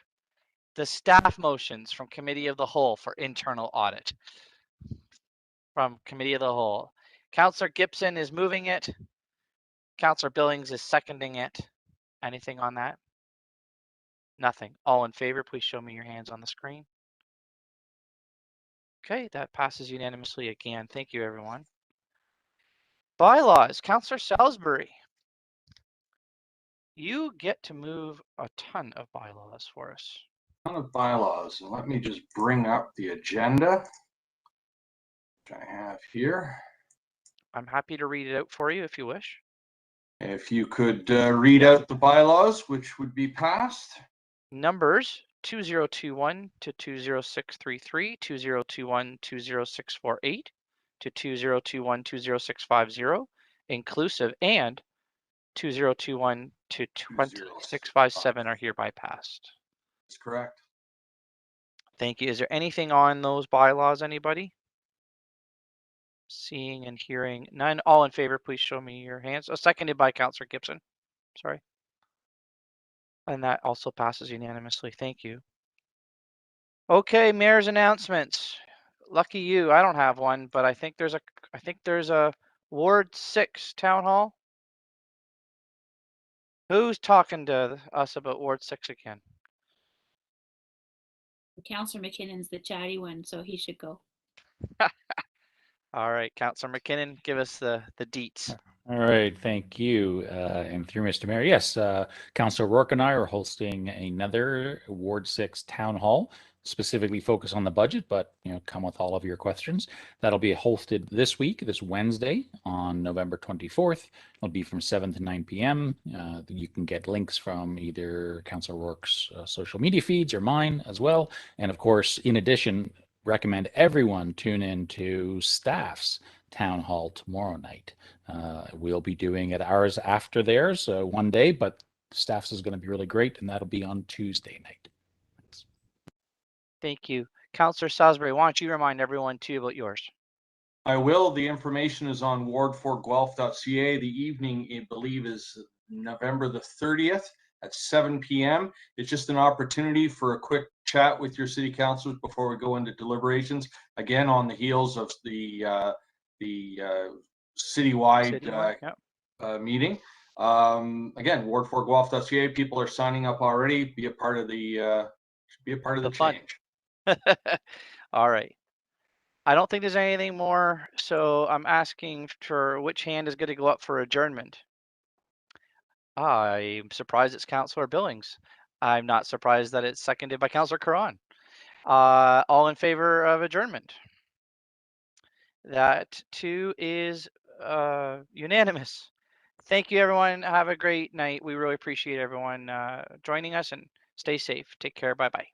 The staff motions from Committee of the Whole for internal audit. From Committee of the Whole. Councillor Gibson is moving it. Councillor Billings is seconding it. Anything on that? Nothing. All in favor, please show me your hands on the screen. Okay, that passes unanimously again. Thank you, everyone. Bylaws, Councillor Salisbury. You get to move a ton of bylaws for us. Ton of bylaws. And let me just bring up the agenda, which I have here. I'm happy to read it out for you if you wish. If you could read out the bylaws, which would be passed. Numbers 2021 to 20633, 2021 20648 to 2021 20650, inclusive, and 2021 to 20657 are hereby passed. That's correct. Thank you. Is there anything on those bylaws, anybody? Seeing and hearing none. All in favor, please show me your hands. Seconded by Councillor Gibson. Sorry. And that also passes unanimously. Thank you. Okay, mayor's announcements. Lucky you, I don't have one, but I think there's a Ward 6 town hall. Who's talking to us about Ward 6 again? Councillor McKinnon's the chatty one, so he should go. All right, Councillor McKinnon, give us the deets. All right, thank you. And through Mr. Mayor, yes, Councillor Rourke and I are hosting another Ward 6 town hall, specifically focus on the budget, but come with all of your questions. That'll be hosted this week, this Wednesday on November 24th. It'll be from 7 to 9 p.m. You can get links from either Councillor Rourke's social media feeds or mine as well. And of course, in addition, recommend everyone tune in to staff's town hall tomorrow night. We'll be doing it hours after theirs, one day, but staff's is going to be really great, and that'll be on Tuesday night. Thanks. Thank you. Councillor Salisbury, why don't you remind everyone too about yours? I will. The information is on ward4guelph.ca. The evening, I believe, is November the 30th at 7 p.m. It's just an opportunity for a quick chat with your city councilors before we go into deliberations. Again, on the heels of the citywide meeting. Again, ward4guelph.ca. People are signing up already. Be a part of the change. All right. I don't think there's anything more, so I'm asking for which hand is going to go up for adjournment. I'm surprised it's Councillor Billings. I'm not surprised that it's seconded by Councillor Caron. All in favor of adjournment? That too is unanimous. Thank you, everyone. Have a great night. We really appreciate everyone joining us, and stay safe. Take care. Bye-bye.